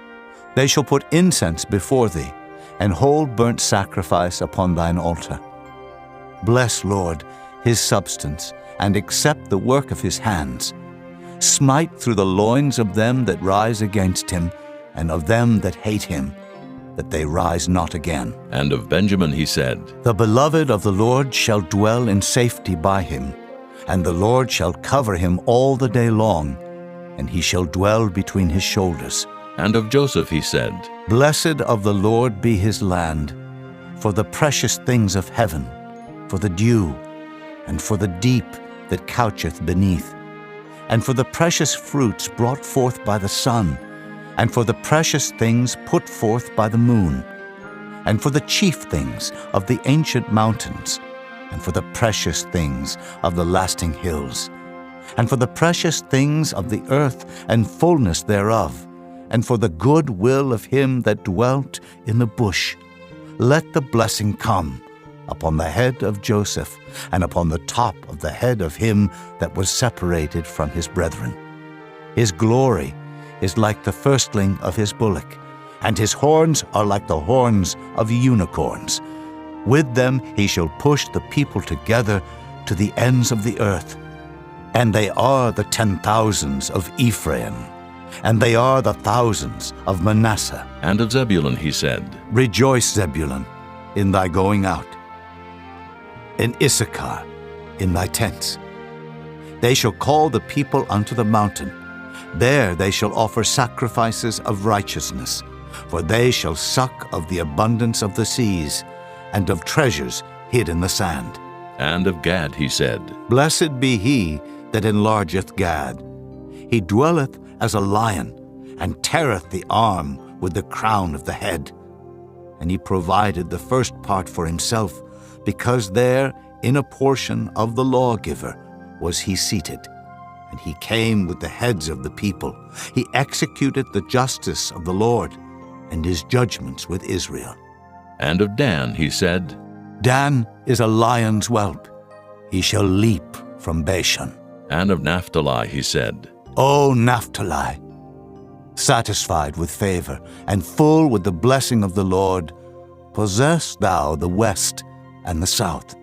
[SPEAKER 2] They shall put incense before thee, and hold burnt sacrifice upon thine altar. Bless, Lord, his substance, and accept the work of his hands. Smite through the loins of them that rise against him, and of them that hate him, that they rise not again.
[SPEAKER 1] And of Benjamin he said,
[SPEAKER 2] The beloved of the Lord shall dwell in safety by him, and the Lord shall cover him all the day long, and he shall dwell between his shoulders.
[SPEAKER 1] And of Joseph he said,
[SPEAKER 2] Blessed of the Lord be his land, for the precious things of heaven, for the dew, and for the deep that coucheth beneath, and for the precious fruits brought forth by the sun, and for the precious things put forth by the moon, and for the chief things of the ancient mountains, and for the precious things of the lasting hills, and for the precious things of the earth and fullness thereof, and for the good will of him that dwelt in the bush. Let the blessing come upon the head of Joseph, and upon the top of the head of him that was separated from his brethren. His glory is like the firstling of his bullock, and his horns are like the horns of unicorns. With them he shall push the people together to the ends of the earth. And they are the 10,000s of Ephraim, and they are the thousands of Manasseh.
[SPEAKER 1] And of Zebulun he said,
[SPEAKER 2] Rejoice, Zebulun, in thy going out, in Issachar, in thy tents. They shall call the people unto the mountain. There they shall offer sacrifices of righteousness, for they shall suck of the abundance of the seas, and of treasures hid in the sand.
[SPEAKER 1] And of Gad he said,
[SPEAKER 2] Blessed be he that enlargeth Gad. He dwelleth as a lion, and teareth the arm with the crown of the head. And he provided the first part for himself, because there in a portion of the lawgiver was he seated. And he came with the heads of the people. He executed the justice of the Lord, and his judgments with Israel.
[SPEAKER 1] And of Dan he said,
[SPEAKER 2] Dan is a lion's whelp. He shall leap from Bashan.
[SPEAKER 1] And of Naphtali he said,
[SPEAKER 2] O Naphtali, satisfied with favor, and full with the blessing of the Lord, possess thou the west and the south.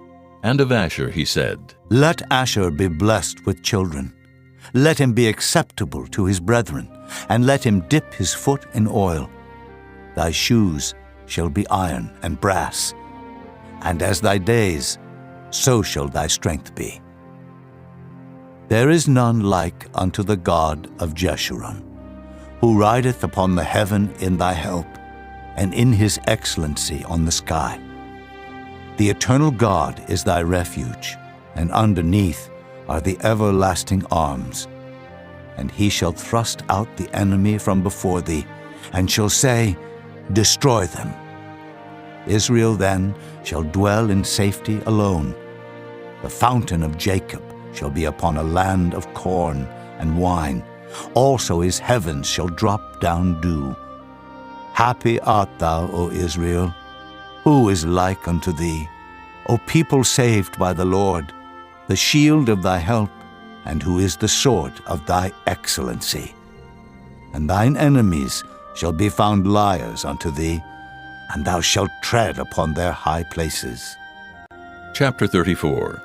[SPEAKER 1] And of Asher he said,
[SPEAKER 2] Let Asher be blessed with children. Let him be acceptable to his brethren, and let him dip his foot in oil. Thy shoes shall be iron and brass, and as thy days, so shall thy strength be. There is none like unto the God of Jeshurun, who rideth upon the heaven in thy help, and in his excellency on the sky. The eternal God is thy refuge, and underneath are the everlasting arms. And he shall thrust out the enemy from before thee, and shall say, Destroy them. Israel then shall dwell in safety alone. The fountain of Jacob shall be upon a land of corn and wine. Also his heavens shall drop down dew. Happy art thou, O Israel. Who is like unto thee? O people saved by the Lord, the shield of thy help, and who is the sword of thy excellency. and thine enemies shall be found liars unto thee, and thou shalt tread upon their high places.
[SPEAKER 1] Chapter 34.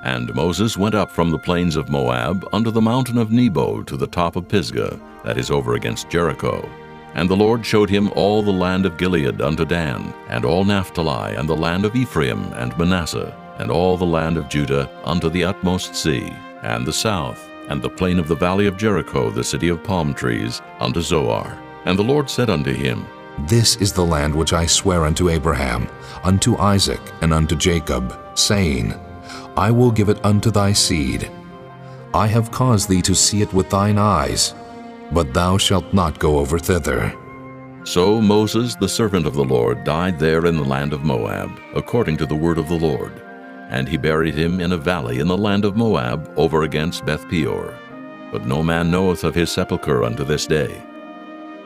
[SPEAKER 1] And Moses went up from the plains of Moab unto the mountain of Nebo to the top of Pisgah, that is over against Jericho. And the Lord showed him all the land of Gilead unto Dan, and all Naphtali, and the land of Ephraim and Manasseh, and all the land of Judah unto the utmost sea, and the south, and the plain of the valley of Jericho, the city of palm trees, unto Zoar. And the Lord said unto him,
[SPEAKER 3] This is the land which I swear unto Abraham, unto Isaac, and unto Jacob, saying, I will give it unto thy seed. I have caused thee to see it with thine eyes, but thou shalt not go over thither.
[SPEAKER 1] So Moses, the servant of the Lord, died there in the land of Moab, according to the word of the Lord. And he buried him in a valley in the land of Moab, over against Beth-peor. But no man knoweth of his sepulchre unto this day.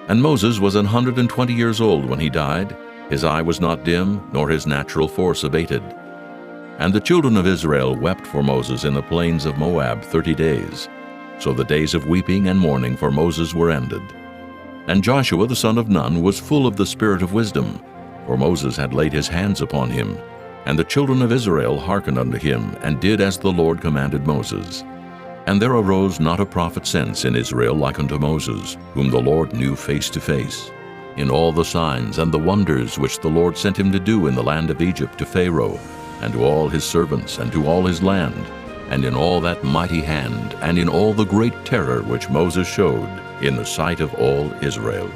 [SPEAKER 1] And Moses was 120 years old when he died. His eye was not dim, nor his natural force abated. And the children of Israel wept for Moses in the plains of Moab 30 days. So the days of weeping and mourning for Moses were ended. And Joshua the son of Nun was full of the spirit of wisdom, for Moses had laid his hands upon him. And the children of Israel hearkened unto him, and did as the Lord commanded Moses. And there arose not a prophet since in Israel like unto Moses, whom the Lord knew face to face, in all the signs and the wonders which the Lord sent him to do in the land of Egypt to Pharaoh, and to all his servants, and to all his land, and in all that mighty hand, and in all the great terror which Moses showed in the sight of all Israel.